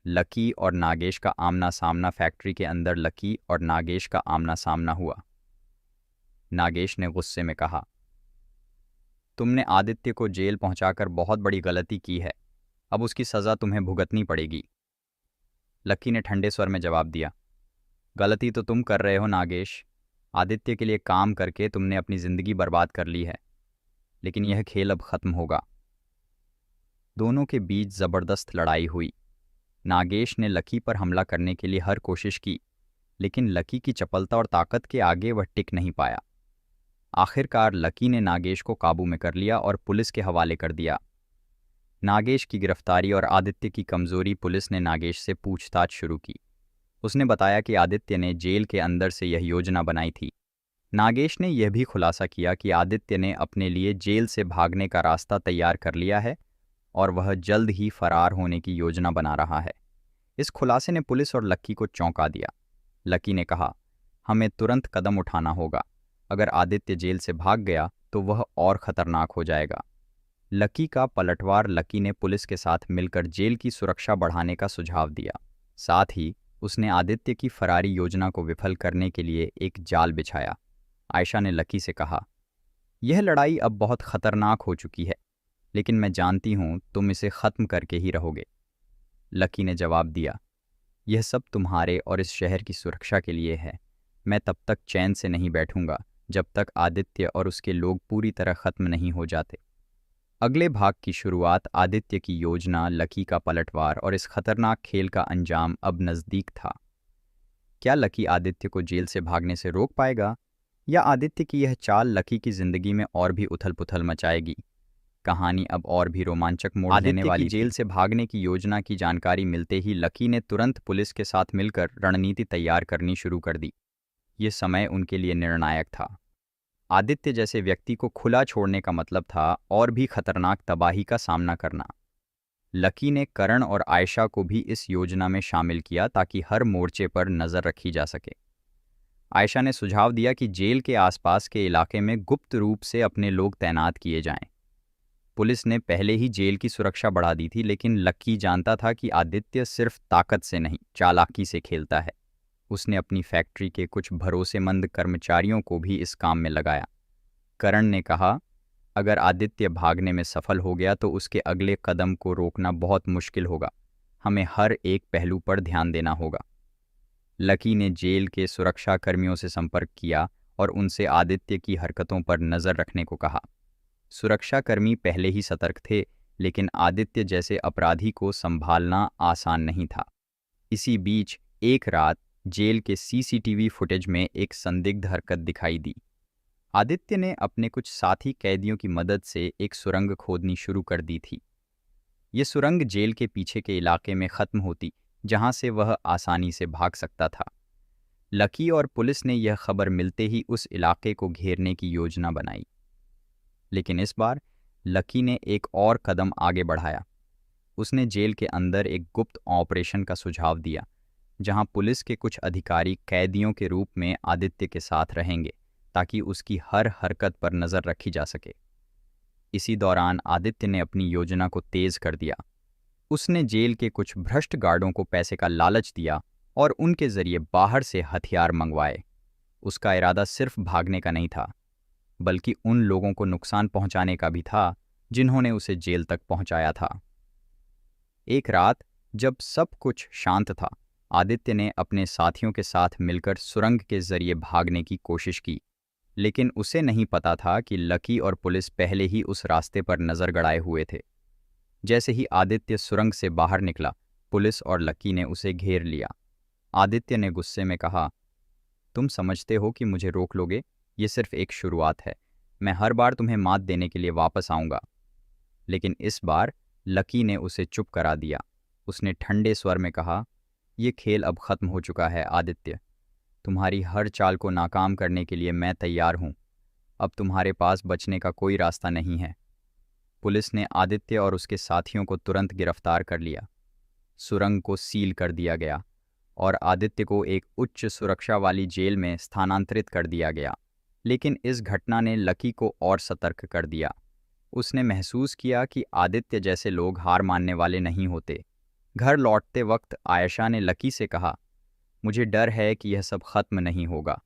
A: लकी और नागेश का आमना सामना। फैक्ट्री के अंदर लकी और नागेश का आमना सामना हुआ। नागेश ने गुस्से में कहा, तुमने आदित्य को जेल पहुंचाकर बहुत बड़ी गलती की है। अब उसकी सज़ा तुम्हें भुगतनी पड़ेगी। लकी ने ठंडे स्वर में जवाब दिया, गलती तो तुम कर रहे हो नागेश। आदित्य के लिए काम करके तुमने अपनी ज़िंदगी बर्बाद कर ली है, लेकिन यह खेल अब ख़त्म होगा। दोनों के बीच ज़बरदस्त लड़ाई हुई। नागेश ने लकी पर हमला करने के लिए हर कोशिश की, लेकिन लकी की चपलता और ताकत के आगे वह टिक नहीं पाया। आखिरकार लकी ने नागेश को काबू में कर लिया और पुलिस के हवाले कर दिया। नागेश की गिरफ्तारी और आदित्य की कमजोरी। पुलिस ने नागेश से पूछताछ शुरू की। उसने बताया कि आदित्य ने जेल के अंदर से यह योजना बनाई थी। नागेश ने यह भी खुलासा किया कि आदित्य ने अपने लिए जेल से भागने का रास्ता तैयार कर लिया है और वह जल्द ही फरार होने की योजना बना रहा है। इस खुलासे ने पुलिस और लक्की को चौंका दिया। लक्की ने कहा, हमें तुरंत कदम उठाना होगा। अगर आदित्य जेल से भाग गया तो वह और खतरनाक हो जाएगा। लक्की का पलटवार लक्की ने पुलिस के साथ मिलकर जेल की सुरक्षा बढ़ाने का सुझाव दिया। साथ ही उसने आदित्य की फरारी योजना को विफल करने के लिए एक जाल बिछाया। आयशा ने लक्की से कहा, यह लड़ाई अब बहुत खतरनाक हो चुकी है, लेकिन मैं जानती हूं तुम इसे खत्म करके ही रहोगे। लक्की ने जवाब दिया, यह सब तुम्हारे और इस शहर की सुरक्षा के लिए है। मैं तब तक चैन से नहीं बैठूंगा जब तक आदित्य और उसके लोग पूरी तरह खत्म नहीं हो जाते। अगले भाग की शुरुआत आदित्य की योजना, लकी का पलटवार और इस खतरनाक खेल का अंजाम अब नज़दीक था। क्या लकी आदित्य को जेल से भागने से रोक पाएगा, या आदित्य की यह चाल लकी की जिंदगी में और भी उथल पुथल मचाएगी? कहानी अब और भी रोमांचक मोड़ लेने वाली थी। जेल से भागने की योजना की जानकारी मिलते ही लकी ने तुरंत पुलिस के साथ मिलकर रणनीति तैयार करनी शुरू कर दी। ये समय उनके लिए निर्णायक था। आदित्य जैसे व्यक्ति को खुला छोड़ने का मतलब था और भी खतरनाक तबाही का सामना करना। लकी ने करण और आयशा को भी इस योजना में शामिल किया ताकि हर मोर्चे पर नज़र रखी जा सके। आयशा ने सुझाव दिया कि जेल के आसपास के इलाके में गुप्त रूप से अपने लोग तैनात किए जाएं। पुलिस ने पहले ही जेल की सुरक्षा बढ़ा दी थी, लेकिन लक्की जानता था कि आदित्य सिर्फ ताकत से नहीं, चालाकी से खेलता है। उसने अपनी फैक्ट्री के कुछ भरोसेमंद कर्मचारियों को भी इस काम में लगाया। करण ने कहा, अगर आदित्य भागने में सफल हो गया तो उसके अगले कदम को रोकना बहुत मुश्किल होगा। हमें हर एक पहलू पर ध्यान देना होगा। लकी ने जेल के सुरक्षा कर्मियों से संपर्क किया और उनसे आदित्य की हरकतों पर नज़र रखने को कहा। सुरक्षाकर्मी पहले ही सतर्क थे, लेकिन आदित्य जैसे अपराधी को संभालना आसान नहीं था। इसी बीच एक रात जेल के सीसीटीवी फुटेज में एक संदिग्ध हरकत दिखाई दी। आदित्य ने अपने कुछ साथी कैदियों की मदद से एक सुरंग खोदनी शुरू कर दी थी। ये सुरंग जेल के पीछे के इलाके में ख़त्म होती, जहां से वह आसानी से भाग सकता था। लकी और पुलिस ने यह खबर मिलते ही उस इलाके को घेरने की योजना बनाई। लेकिन इस बार लकी ने एक और कदम आगे बढ़ाया। उसने जेल के अंदर एक गुप्त ऑपरेशन का सुझाव दिया, जहां पुलिस के कुछ अधिकारी कैदियों के रूप में आदित्य के साथ रहेंगे ताकि उसकी हर हरकत पर नज़र रखी जा सके। इसी दौरान आदित्य ने अपनी योजना को तेज कर दिया। उसने जेल के कुछ भ्रष्ट गार्डों को पैसे का लालच दिया और उनके जरिए बाहर से हथियार मंगवाए। उसका इरादा सिर्फ भागने का नहीं था, बल्कि उन लोगों को नुकसान पहुंचाने का भी था जिन्होंने उसे जेल तक पहुंचाया था। एक रात जब सब कुछ शांत था, आदित्य ने अपने साथियों के साथ मिलकर सुरंग के जरिए भागने की कोशिश की, लेकिन उसे नहीं पता था कि लकी और पुलिस पहले ही उस रास्ते पर नज़र गड़ाए हुए थे। जैसे ही आदित्य सुरंग से बाहर निकला, पुलिस और लकी ने उसे घेर लिया। आदित्य ने गुस्से में कहा, तुम समझते हो कि मुझे रोक लोगे? ये सिर्फ एक शुरुआत है। मैं हर बार तुम्हें मात देने के लिए वापस आऊँगा। लेकिन इस बार लकी ने उसे चुप करा दिया। उसने ठंडे स्वर में कहा, यह खेल अब ख़त्म हो चुका है आदित्य। तुम्हारी हर चाल को नाकाम करने के लिए मैं तैयार हूँ। अब तुम्हारे पास बचने का कोई रास्ता नहीं है। पुलिस ने आदित्य और उसके साथियों को तुरंत गिरफ्तार कर लिया। सुरंग को सील कर दिया गया और आदित्य को एक उच्च सुरक्षा वाली जेल में स्थानांतरित कर दिया गया। लेकिन इस घटना ने लकी को और सतर्क कर दिया। उसने महसूस किया कि आदित्य जैसे लोग हार मानने वाले नहीं होते। घर लौटते वक्त आयशा ने लकी से कहा, मुझे डर है कि यह सब खत्म नहीं होगा।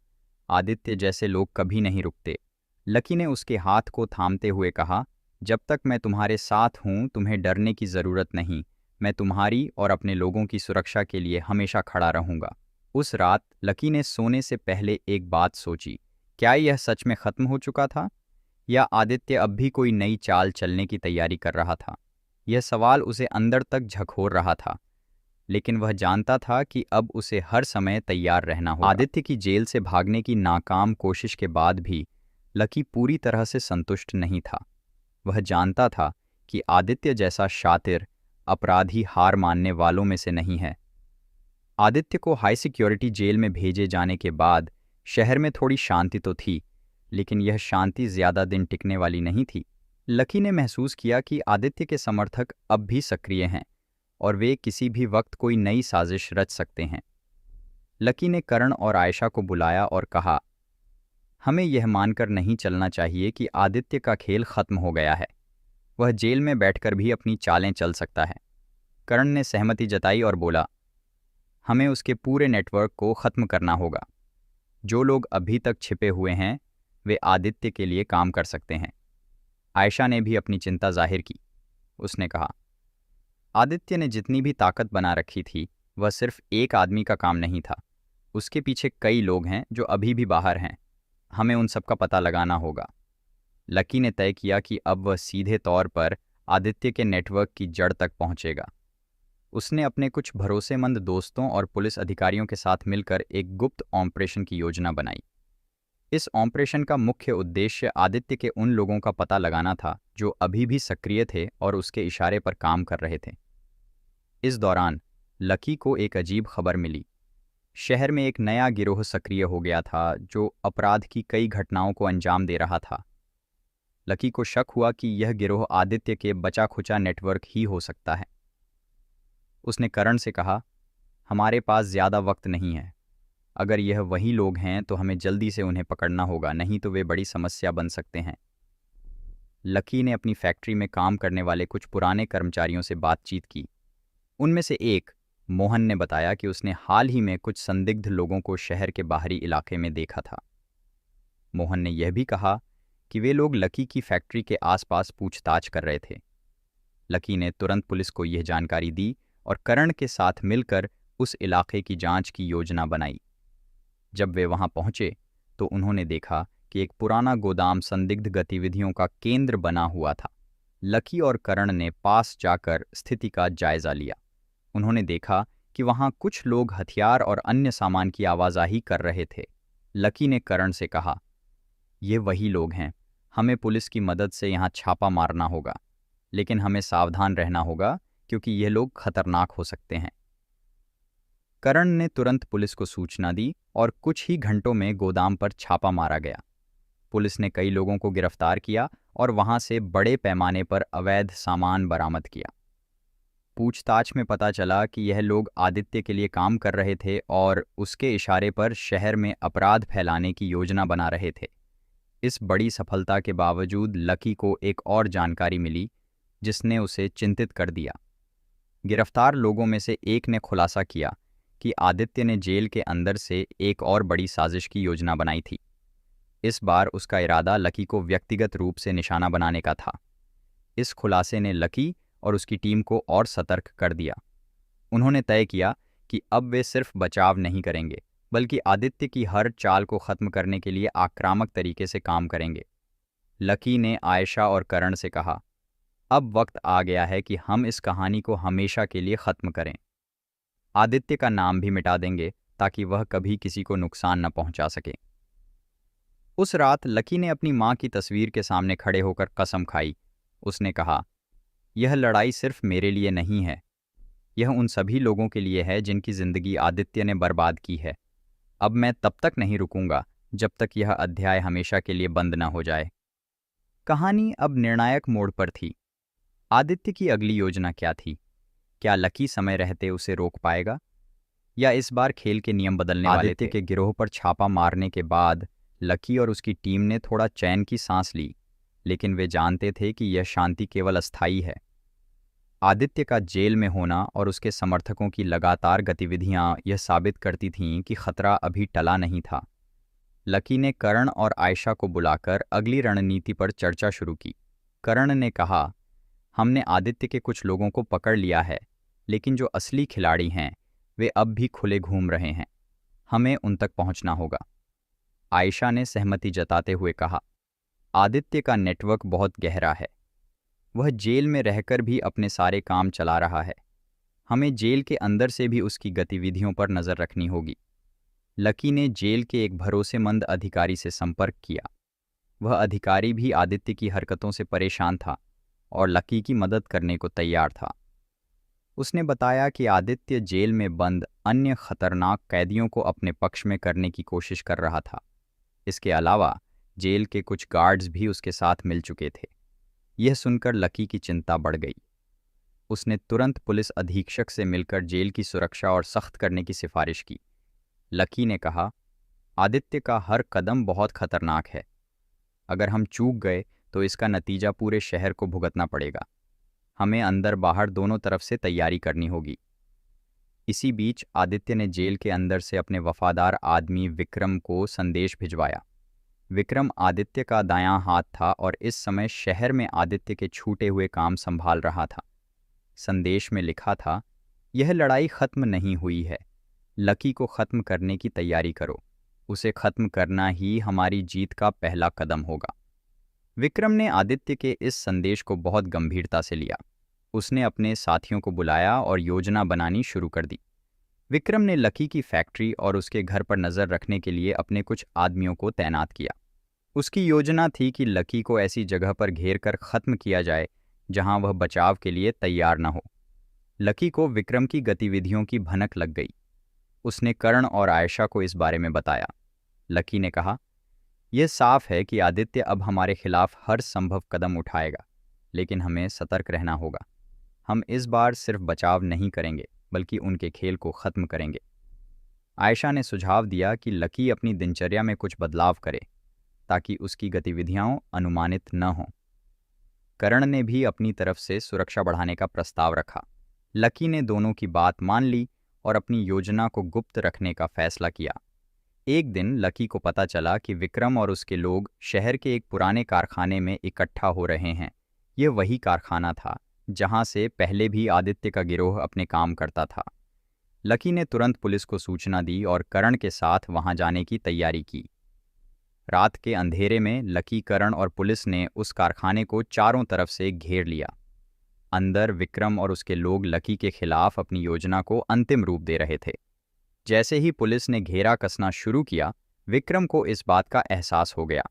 A: आदित्य जैसे लोग कभी नहीं रुकते। लकी ने उसके हाथ को थामते हुए कहा, जब तक मैं तुम्हारे साथ हूँ तुम्हें डरने की ज़रूरत नहीं। मैं तुम्हारी और अपने लोगों की सुरक्षा के लिए हमेशा खड़ा रहूँगा। उस रात लकी ने सोने से पहले एक बात सोची, क्या यह सच में ख़त्म हो चुका था, या आदित्य अब भी कोई नई चाल चलने की तैयारी कर रहा था? यह सवाल उसे अंदर तक झकझोर रहा था, लेकिन वह जानता था कि अब उसे हर समय तैयार रहना होगा। आदित्य की जेल से भागने की नाकाम कोशिश के बाद भी लकी पूरी तरह से संतुष्ट नहीं था। वह जानता था कि आदित्य जैसा शातिर अपराधी हार मानने वालों में से नहीं है। आदित्य को हाई सिक्योरिटी जेल में भेजे जाने के बाद शहर में थोड़ी शांति तो थी, लेकिन यह शांति ज्यादा दिन टिकने वाली नहीं थी। लकी ने महसूस किया कि आदित्य के समर्थक अब भी सक्रिय हैं और वे किसी भी वक्त कोई नई साजिश रच सकते हैं। लकी ने करण और आयशा को बुलाया और कहा, हमें यह मानकर नहीं चलना चाहिए कि आदित्य का खेल खत्म हो गया है। वह जेल में बैठकर भी अपनी चालें चल सकता है। करण ने सहमति जताई और बोला, हमें उसके पूरे नेटवर्क को खत्म करना होगा। जो लोग अभी तक छिपे हुए हैं वे आदित्य के लिए काम कर सकते हैं। आयशा ने भी अपनी चिंता जाहिर की। उसने कहा, आदित्य ने जितनी भी ताकत बना रखी थी वह सिर्फ एक आदमी का काम नहीं था। उसके पीछे कई लोग हैं जो अभी भी बाहर हैं। हमें उन सब का पता लगाना होगा। लकी ने तय किया कि अब वह सीधे तौर पर आदित्य के नेटवर्क की जड़ तक पहुंचेगा। उसने अपने कुछ भरोसेमंद दोस्तों और पुलिस अधिकारियों के साथ मिलकर एक गुप्त ऑपरेशन की योजना बनाई। इस ऑपरेशन का मुख्य उद्देश्य आदित्य के उन लोगों का पता लगाना था जो अभी भी सक्रिय थे और उसके इशारे पर काम कर रहे थे। इस दौरान लकी को एक अजीब खबर मिली। शहर में एक नया गिरोह सक्रिय हो गया था जो अपराध की कई घटनाओं को अंजाम दे रहा था। लकी को शक हुआ कि यह गिरोह आदित्य के बचा खुचा नेटवर्क ही हो सकता है। उसने करण से कहा, हमारे पास ज़्यादा वक्त नहीं है। अगर यह वही लोग हैं तो हमें जल्दी से उन्हें पकड़ना होगा, नहीं तो वे बड़ी समस्या बन सकते हैं। लकी ने अपनी फैक्ट्री में काम करने वाले कुछ पुराने कर्मचारियों से बातचीत की। उनमें से एक, मोहन, ने बताया कि उसने हाल ही में कुछ संदिग्ध लोगों को शहर के बाहरी इलाके में देखा था। मोहन ने यह भी कहा कि वे लोग लकी की फैक्ट्री के आसपास पूछताछ कर रहे थे। लकी ने तुरंत पुलिस को यह जानकारी दी और करण के साथ मिलकर उस इलाके की जांच की योजना बनाई। जब वे वहां पहुंचे तो उन्होंने देखा कि एक पुराना गोदाम संदिग्ध गतिविधियों का केंद्र बना हुआ था। लकी और करण ने पास जाकर स्थिति का जायजा लिया। उन्होंने देखा कि वहां कुछ लोग हथियार और अन्य सामान की आवाजाही कर रहे थे। लकी ने करण से कहा, ये वही लोग हैं। हमें पुलिस की मदद से यहाँ छापा मारना होगा, लेकिन हमें सावधान रहना होगा क्योंकि ये लोग खतरनाक हो सकते हैं। करण ने तुरंत पुलिस को सूचना दी और कुछ ही घंटों में गोदाम पर छापा मारा गया। पुलिस ने कई लोगों को गिरफ्तार किया और वहां से बड़े पैमाने पर अवैध सामान बरामद किया। पूछताछ में पता चला कि यह लोग आदित्य के लिए काम कर रहे थे और उसके इशारे पर शहर में अपराध फैलाने की योजना बना रहे थे। इस बड़ी सफलता के बावजूद लकी को एक और जानकारी मिली जिसने उसे चिंतित कर दिया। गिरफ्तार लोगों में से एक ने खुलासा किया कि आदित्य ने जेल के अंदर से एक और बड़ी साजिश की योजना बनाई थी। इस बार उसका इरादा लकी को व्यक्तिगत रूप से निशाना बनाने का था। इस खुलासे ने लकी और उसकी टीम को और सतर्क कर दिया। उन्होंने तय किया कि अब वे सिर्फ बचाव नहीं करेंगे बल्कि आदित्य की हर चाल को खत्म करने के लिए आक्रामक तरीके से काम करेंगे। लकी ने आयशा और करण से कहा, अब वक्त आ गया है कि हम इस कहानी को हमेशा के लिए खत्म करें। आदित्य का नाम भी मिटा देंगे ताकि वह कभी किसी को नुकसान न पहुंचा सके। उस रात लकी ने अपनी मां की तस्वीर के सामने खड़े होकर कसम खाई। उसने कहा, यह लड़ाई सिर्फ मेरे लिए नहीं है, यह उन सभी लोगों के लिए है जिनकी जिंदगी आदित्य ने बर्बाद की है। अब मैं तब तक नहीं रुकूंगा जब तक यह अध्याय हमेशा के लिए बंद न हो जाए। कहानी अब निर्णायक मोड़ पर थी। आदित्य की अगली योजना क्या थी? क्या लकी समय रहते उसे रोक पाएगा, या इस बार खेल के नियम बदलने वाले थे? आदित्य के गिरोह पर छापा मारने के बाद लकी और उसकी टीम ने थोड़ा चैन की सांस ली, लेकिन वे जानते थे कि यह शांति केवल अस्थायी है। आदित्य का जेल में होना और उसके समर्थकों की लगातार गतिविधियां यह साबित करती थीं कि खतरा अभी टला नहीं था। लकी ने करण और आयशा को बुलाकर अगली रणनीति पर चर्चा शुरू की। करण ने कहा, हमने आदित्य के कुछ लोगों को पकड़ लिया है, लेकिन जो असली खिलाड़ी हैं वे अब भी खुले घूम रहे हैं। हमें उन तक पहुंचना होगा। आयशा ने सहमति जताते हुए कहा, आदित्य का नेटवर्क बहुत गहरा है। वह जेल में रहकर भी अपने सारे काम चला रहा है। हमें जेल के अंदर से भी उसकी गतिविधियों पर नज़र रखनी होगी। लकी ने जेल के एक भरोसेमंद अधिकारी से संपर्क किया। वह अधिकारी भी आदित्य की हरकतों से परेशान था। और लकी की मदद करने को तैयार था। उसने बताया कि आदित्य जेल में बंद अन्य खतरनाक कैदियों को अपने पक्ष में करने की कोशिश कर रहा था। इसके अलावा जेल के कुछ गार्ड्स भी उसके साथ मिल चुके थे। यह सुनकर लकी की चिंता बढ़ गई। उसने तुरंत पुलिस अधीक्षक से मिलकर जेल की सुरक्षा और सख्त करने की सिफारिश की। लकी ने कहा, आदित्य का हर कदम बहुत खतरनाक है। अगर हम चूक गए तो इसका नतीजा पूरे शहर को भुगतना पड़ेगा। हमें अंदर बाहर दोनों तरफ से तैयारी करनी होगी। इसी बीच आदित्य ने जेल के अंदर से अपने वफादार आदमी विक्रम को संदेश भिजवाया। विक्रम आदित्य का दायां हाथ था और इस समय शहर में आदित्य के छूटे हुए काम संभाल रहा था। संदेश में लिखा था, यह लड़ाई खत्म नहीं हुई है। लकी को खत्म करने की तैयारी करो। उसे खत्म करना ही हमारी जीत का पहला कदम होगा। विक्रम ने आदित्य के इस संदेश को बहुत गंभीरता से लिया। उसने अपने साथियों को बुलाया और योजना बनानी शुरू कर दी। विक्रम ने लकी की फैक्ट्री और उसके घर पर नज़र रखने के लिए अपने कुछ आदमियों को तैनात किया। उसकी योजना थी कि लकी को ऐसी जगह पर घेर कर ख़त्म किया जाए जहां वह बचाव के लिए तैयार न हो। लकी को विक्रम की गतिविधियों की भनक लग गई। उसने करण और आयशा को इस बारे में बताया। लकी ने कहा, यह साफ है कि आदित्य अब हमारे खिलाफ हर संभव कदम उठाएगा, लेकिन हमें सतर्क रहना होगा। हम इस बार सिर्फ बचाव नहीं करेंगे बल्कि उनके खेल को ख़त्म करेंगे। आयशा ने सुझाव दिया कि लकी अपनी दिनचर्या में कुछ बदलाव करे ताकि उसकी गतिविधियां अनुमानित न हों। करण ने भी अपनी तरफ से सुरक्षा बढ़ाने का प्रस्ताव रखा। लकी ने दोनों की बात मान ली और अपनी योजना को गुप्त रखने का फैसला किया। एक दिन लकी को पता चला कि विक्रम और उसके लोग शहर के एक पुराने कारखाने में इकट्ठा हो रहे हैं। यह वही कारखाना था जहां से पहले भी आदित्य का गिरोह अपने काम करता था। लकी ने तुरंत पुलिस को सूचना दी और करण के साथ वहां जाने की तैयारी की। रात के अंधेरे में लकी, करण और पुलिस ने उस कारखाने को चारों तरफ से घेर लिया। अंदर विक्रम और उसके लोग लकी के खिलाफ अपनी योजना को अंतिम रूप दे रहे थे। जैसे ही पुलिस ने घेरा कसना शुरू किया, विक्रम को इस बात का एहसास हो गया।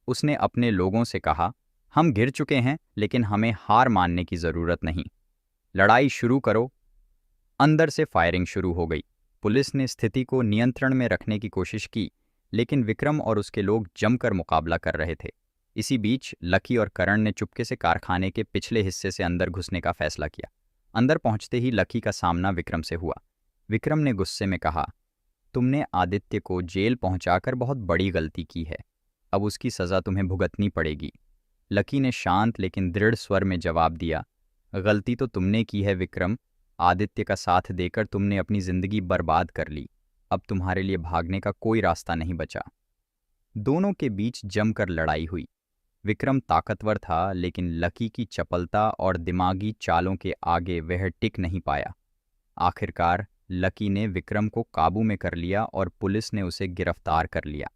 A: उसने अपने लोगों से कहा, हम घिर चुके हैं लेकिन हमें हार मानने की ज़रूरत नहीं। लड़ाई शुरू करो। अंदर से फायरिंग शुरू हो गई। पुलिस ने स्थिति को नियंत्रण में रखने की कोशिश की, लेकिन विक्रम और उसके लोग जमकर मुकाबला कर रहे थे। इसी बीच लकी और करण ने चुपके से कारखाने के पिछले हिस्से से अंदर घुसने का फैसला किया। अंदर पहुंचते ही लकी का सामना विक्रम से हुआ। विक्रम ने गुस्से में कहा, तुमने आदित्य को जेल पहुंचाकर बहुत बड़ी गलती की है। अब उसकी सज़ा तुम्हें भुगतनी पड़ेगी। लकी ने शांत लेकिन दृढ़ स्वर में जवाब दिया, गलती तो तुमने की है विक्रम। आदित्य का साथ देकर तुमने अपनी ज़िंदगी बर्बाद कर ली। अब तुम्हारे लिए भागने का कोई रास्ता नहीं बचा। दोनों के बीच जमकर लड़ाई हुई। विक्रम ताकतवर था, लेकिन लकी की चपलता और दिमागी चालों के आगे वह टिक नहीं पाया। आखिरकार लकी ने विक्रम को काबू में कर लिया और पुलिस ने उसे गिरफ्तार कर लिया।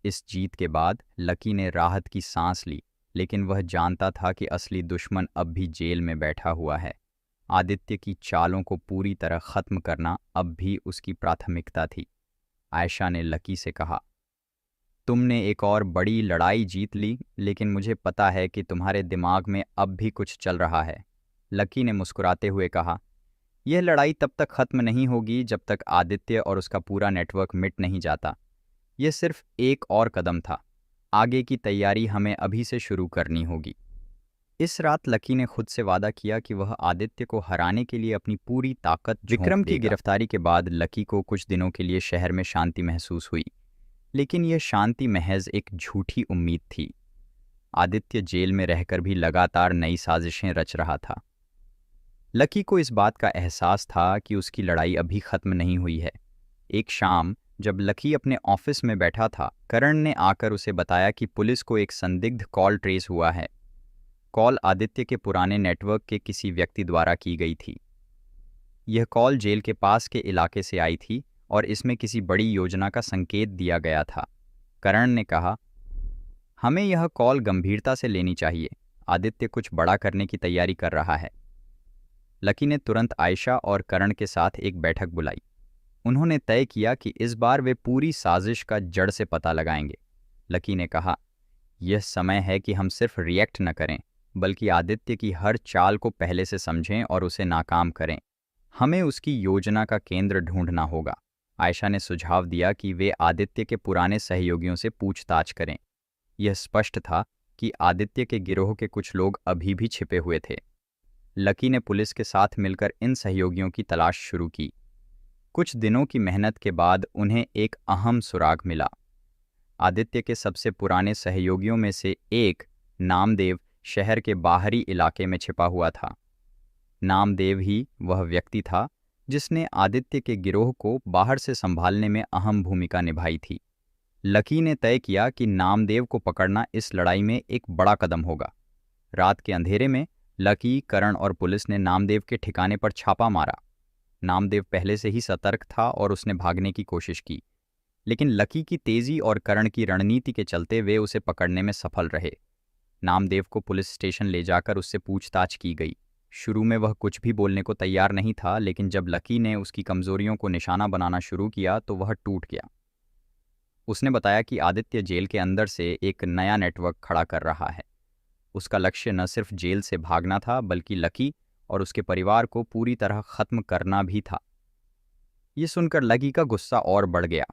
A: इस जीत के बाद लकी ने राहत की सांस ली, लेकिन वह जानता था कि असली दुश्मन अब भी जेल में बैठा हुआ है। आदित्य की चालों को पूरी तरह ख़त्म करना अब भी उसकी प्राथमिकता थी। आयशा ने लकी से कहा, तुमने एक और बड़ी लड़ाई जीत ली, लेकिन मुझे पता है कि तुम्हारे दिमाग में अब भी कुछ चल रहा है। लकी ने मुस्कुराते हुए कहा, यह लड़ाई तब तक ख़त्म नहीं होगी जब तक आदित्य और उसका पूरा नेटवर्क मिट नहीं जाता। यह सिर्फ एक और कदम था। आगे की तैयारी हमें अभी से शुरू करनी होगी। इस रात लकी ने खुद से वादा किया कि वह आदित्य को हराने के लिए अपनी पूरी ताकत झोंक देगा। विक्रम की गिरफ्तारी के बाद लकी को कुछ दिनों के लिए शहर में शांति महसूस हुई, लेकिन यह शांति महज एक झूठी उम्मीद थी। आदित्य जेल में रहकर भी लगातार नई साजिशें रच रहा था। लकी को इस बात का एहसास था कि उसकी लड़ाई अभी ख़त्म नहीं हुई है। एक शाम जब लकी अपने ऑफिस में बैठा था, करण ने आकर उसे बताया कि पुलिस को एक संदिग्ध कॉल ट्रेस हुआ है। कॉल आदित्य के पुराने नेटवर्क के किसी व्यक्ति द्वारा की गई थी। यह कॉल जेल के पास के इलाके से आई थी और इसमें किसी बड़ी योजना का संकेत दिया गया था। करण ने कहा, हमें यह कॉल गंभीरता से लेनी चाहिए। आदित्य कुछ बड़ा करने की तैयारी कर रहा है। लकी ने तुरंत आयशा और करण के साथ एक बैठक बुलाई। उन्होंने तय किया कि इस बार वे पूरी साजिश का जड़ से पता लगाएंगे। लकी ने कहा, यह समय है कि हम सिर्फ रिएक्ट न करें, बल्कि आदित्य की हर चाल को पहले से समझें और उसे नाकाम करें। हमें उसकी योजना का केंद्र ढूंढना होगा। आयशा ने सुझाव दिया कि वे आदित्य के पुराने सहयोगियों से पूछताछ करें। यह स्पष्ट था कि आदित्य के गिरोह के कुछ लोग अभी भी छिपे हुए थे। लकी ने पुलिस के साथ मिलकर इन सहयोगियों की तलाश शुरू की। कुछ दिनों की मेहनत के बाद उन्हें एक अहम सुराग मिला। आदित्य के सबसे पुराने सहयोगियों में से एक, नामदेव, शहर के बाहरी इलाके में छिपा हुआ था। नामदेव ही वह व्यक्ति था जिसने आदित्य के गिरोह को बाहर से संभालने में अहम भूमिका निभाई थी। लकी ने तय किया कि नामदेव को पकड़ना इस लड़ाई में एक बड़ा कदम होगा। रात के अंधेरे में लकी, करण और पुलिस ने नामदेव के ठिकाने पर छापा मारा। नामदेव पहले से ही सतर्क था और उसने भागने की कोशिश की, लेकिन लकी की तेजी और करण की रणनीति के चलते वे उसे पकड़ने में सफल रहे। नामदेव को पुलिस स्टेशन ले जाकर उससे पूछताछ की गई। शुरू में वह कुछ भी बोलने को तैयार नहीं था, लेकिन जब लकी ने उसकी कमजोरियों को निशाना बनाना शुरू किया तो वह टूट गया। उसने बताया कि आदित्य जेल के अंदर से एक नया नेटवर्क खड़ा कर रहा है। उसका लक्ष्य न सिर्फ जेल से भागना था, बल्कि लकी और उसके परिवार को पूरी तरह खत्म करना भी था। ये सुनकर लकी का गुस्सा और बढ़ गया।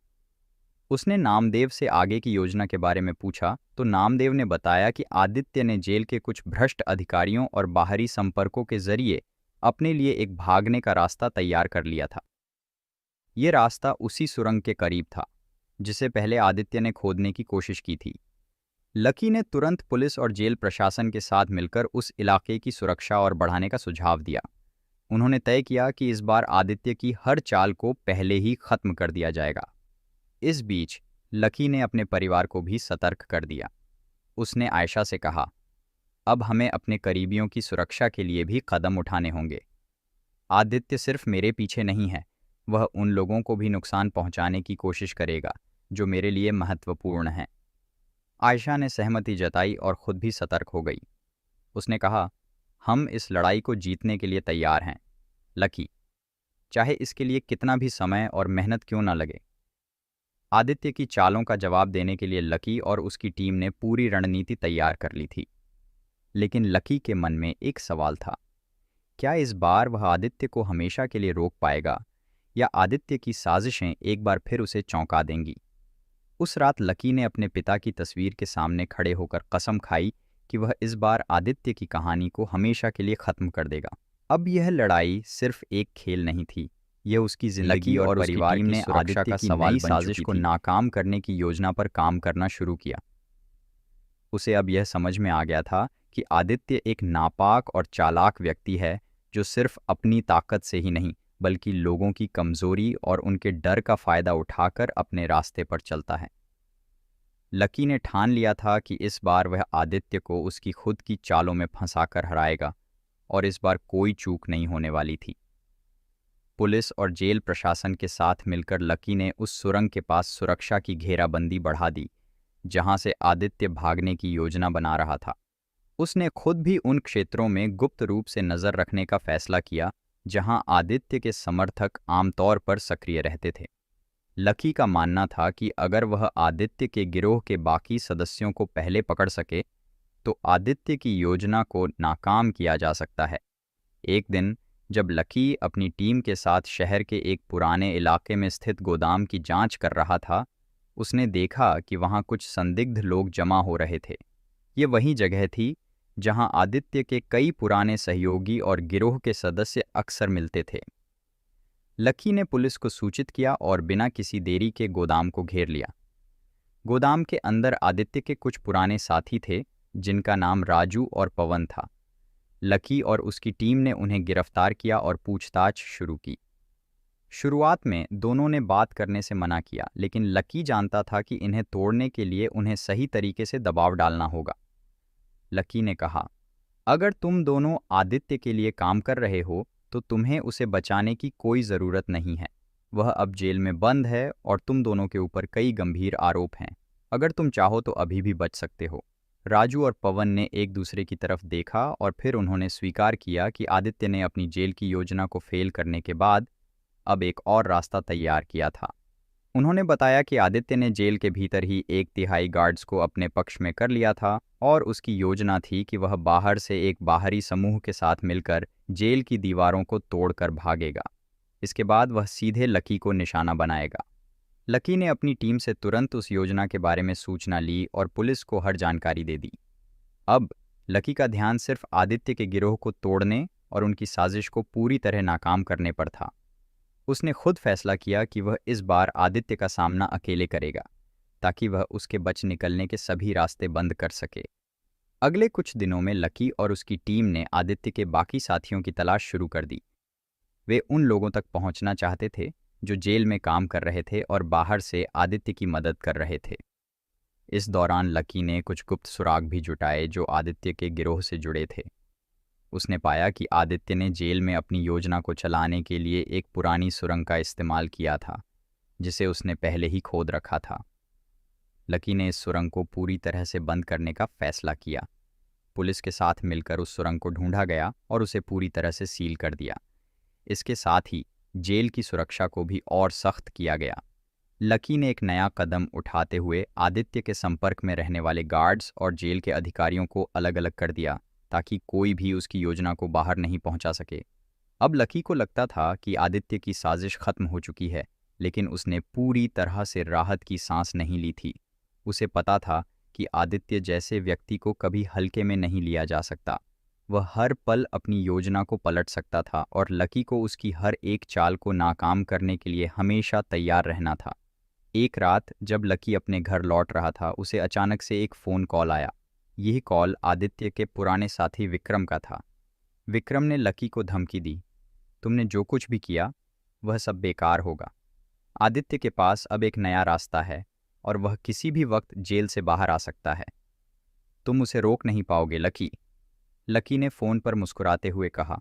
A: उसने नामदेव से आगे की योजना के बारे में पूछा तो नामदेव ने बताया कि आदित्य ने जेल के कुछ भ्रष्ट अधिकारियों और बाहरी संपर्कों के जरिए अपने लिए एक भागने का रास्ता तैयार कर लिया था। ये रास्ता उसी सुरंग के करीब था जिसे पहले आदित्य ने खोदने की कोशिश की थी। लकी ने तुरंत पुलिस और जेल प्रशासन के साथ मिलकर उस इलाके की सुरक्षा और बढ़ाने का सुझाव दिया। उन्होंने तय किया कि इस बार आदित्य की हर चाल को पहले ही खत्म कर दिया जाएगा। इस बीच लकी ने अपने परिवार को भी सतर्क कर दिया। उसने आयशा से कहा, अब हमें अपने करीबियों की सुरक्षा के लिए भी कदम उठाने होंगे। आदित्य सिर्फ मेरे पीछे नहीं है, वह उन लोगों को भी नुकसान पहुंचाने की कोशिश करेगा जो मेरे लिए महत्वपूर्ण हैं। आयशा ने सहमति जताई और खुद भी सतर्क हो गई। उसने कहा, हम इस लड़ाई को जीतने के लिए तैयार हैं, लकी, चाहे इसके लिए कितना भी समय और मेहनत क्यों न लगे। आदित्य की चालों का जवाब देने के लिए लकी और उसकी टीम ने पूरी रणनीति तैयार कर ली थी। लेकिन लकी के मन में एक सवाल था, क्या इस बार वह आदित्य को हमेशा के लिए रोक पाएगा या आदित्य की साजिशें एक बार फिर उसे चौंका देंगी। उस रात लकी ने अपने पिता की तस्वीर के सामने खड़े होकर कसम खाई कि वह इस बार आदित्य की कहानी को हमेशा के लिए खत्म कर देगा। अब यह लड़ाई सिर्फ एक खेल नहीं थी, यह उसकी जिंदगी और परिवार की सुरक्षा का सवाल बन साजिश को नाकाम करने की योजना पर काम करना शुरू किया। उसे अब यह समझ में आ गया था कि आदित्य एक नापाक और चालाक व्यक्ति है जो सिर्फ अपनी ताकत से ही नहीं बल्कि लोगों की कमजोरी और उनके डर का फायदा उठाकर अपने रास्ते पर चलता है। लकी ने ठान लिया था कि इस बार वह आदित्य को उसकी खुद की चालों में फंसाकर हराएगा और इस बार कोई चूक नहीं होने वाली थी। पुलिस और जेल प्रशासन के साथ मिलकर लकी ने उस सुरंग के पास सुरक्षा की घेराबंदी बढ़ा दी जहां से आदित्य भागने की योजना बना रहा था। उसने खुद भी उन क्षेत्रों में गुप्त रूप से नजर रखने का फैसला किया जहां आदित्य के समर्थक आमतौर पर सक्रिय रहते थे। लकी का मानना था कि अगर वह आदित्य के गिरोह के बाकी सदस्यों को पहले पकड़ सके तो आदित्य की योजना को नाकाम किया जा सकता है। एक दिन जब लकी अपनी टीम के साथ शहर के एक पुराने इलाके में स्थित गोदाम की जांच कर रहा था, उसने देखा कि वहां कुछ संदिग्ध लोग जमा हो रहे थे। ये वही जगह थी जहां आदित्य के कई पुराने सहयोगी और गिरोह के सदस्य अक्सर मिलते थे। लकी ने पुलिस को सूचित किया और बिना किसी देरी के गोदाम को घेर लिया। गोदाम के अंदर आदित्य के कुछ पुराने साथी थे जिनका नाम राजू और पवन था। लकी और उसकी टीम ने उन्हें गिरफ्तार किया और पूछताछ शुरू की। शुरुआत में दोनों ने बात करने से मना किया, लेकिन लकी जानता था कि इन्हें तोड़ने के लिए उन्हें सही तरीके से दबाव डालना होगा। लकी ने कहा, अगर तुम दोनों आदित्य के लिए काम कर रहे हो तो तुम्हें उसे बचाने की कोई ज़रूरत नहीं है। वह अब जेल में बंद है और तुम दोनों के ऊपर कई गंभीर आरोप हैं। अगर तुम चाहो तो अभी भी बच सकते हो। राजू और पवन ने एक दूसरे की तरफ देखा और फिर उन्होंने स्वीकार किया कि आदित्य ने अपनी जेल की योजना को फेल करने के बाद अब एक और रास्ता तैयार किया था। उन्होंने बताया कि आदित्य ने जेल के भीतर ही 1/3 गार्ड्स को अपने पक्ष में कर लिया था और उसकी योजना थी कि वह बाहर से एक बाहरी समूह के साथ मिलकर जेल की दीवारों को तोड़कर भागेगा। इसके बाद वह सीधे लकी को निशाना बनाएगा। लकी ने अपनी टीम से तुरंत उस योजना के बारे में सूचना ली और पुलिस को हर जानकारी दे दी। अब लकी का ध्यान सिर्फ आदित्य के गिरोह को तोड़ने और उनकी साजिश को पूरी तरह नाकाम करने पर था। उसने खुद फैसला किया कि वह इस बार आदित्य का सामना अकेले करेगा, ताकि वह उसके बच निकलने के सभी रास्ते बंद कर सके। अगले कुछ दिनों में लकी और उसकी टीम ने आदित्य के बाकी साथियों की तलाश शुरू कर दी। वे उन लोगों तक पहुंचना चाहते थे जो जेल में काम कर रहे थे और बाहर से आदित्य की मदद कर रहे थे। इस दौरान लकी ने कुछ गुप्त सुराग भी जुटाए जो आदित्य के गिरोह से जुड़े थे। उसने पाया कि आदित्य ने जेल में अपनी योजना को चलाने के लिए एक पुरानी सुरंग का इस्तेमाल किया था, जिसे उसने पहले ही खोद रखा था। लकी ने इस सुरंग को पूरी तरह से बंद करने का फैसला किया। पुलिस के साथ मिलकर उस सुरंग को ढूंढा गया और उसे पूरी तरह से सील कर दिया। इसके साथ ही जेल की सुरक्षा को भी और सख्त किया गया। लकी ने एक नया कदम उठाते हुए आदित्य के संपर्क में रहने वाले गार्ड्स और जेल के अधिकारियों को अलग अलग कर दिया, ताकि कोई भी उसकी योजना को बाहर नहीं पहुंचा सके। अब लकी को लगता था कि आदित्य की साजिश खत्म हो चुकी है, लेकिन उसने पूरी तरह से राहत की सांस नहीं ली थी। उसे पता था कि आदित्य जैसे व्यक्ति को कभी हल्के में नहीं लिया जा सकता। वह हर पल अपनी योजना को पलट सकता था और लकी को उसकी हर एक चाल को नाकाम करने के लिए हमेशा तैयार रहना था। एक रात जब लकी अपने घर लौट रहा था, उसे अचानक से एक फ़ोन कॉल आया। यह कॉल आदित्य के पुराने साथी विक्रम का था। विक्रम ने लकी को धमकी दी, तुमने जो कुछ भी किया वह सब बेकार होगा। आदित्य के पास अब एक नया रास्ता है और वह किसी भी वक्त जेल से बाहर आ सकता है। तुम उसे रोक नहीं पाओगे लकी। लकी ने फ़ोन पर मुस्कुराते हुए कहा,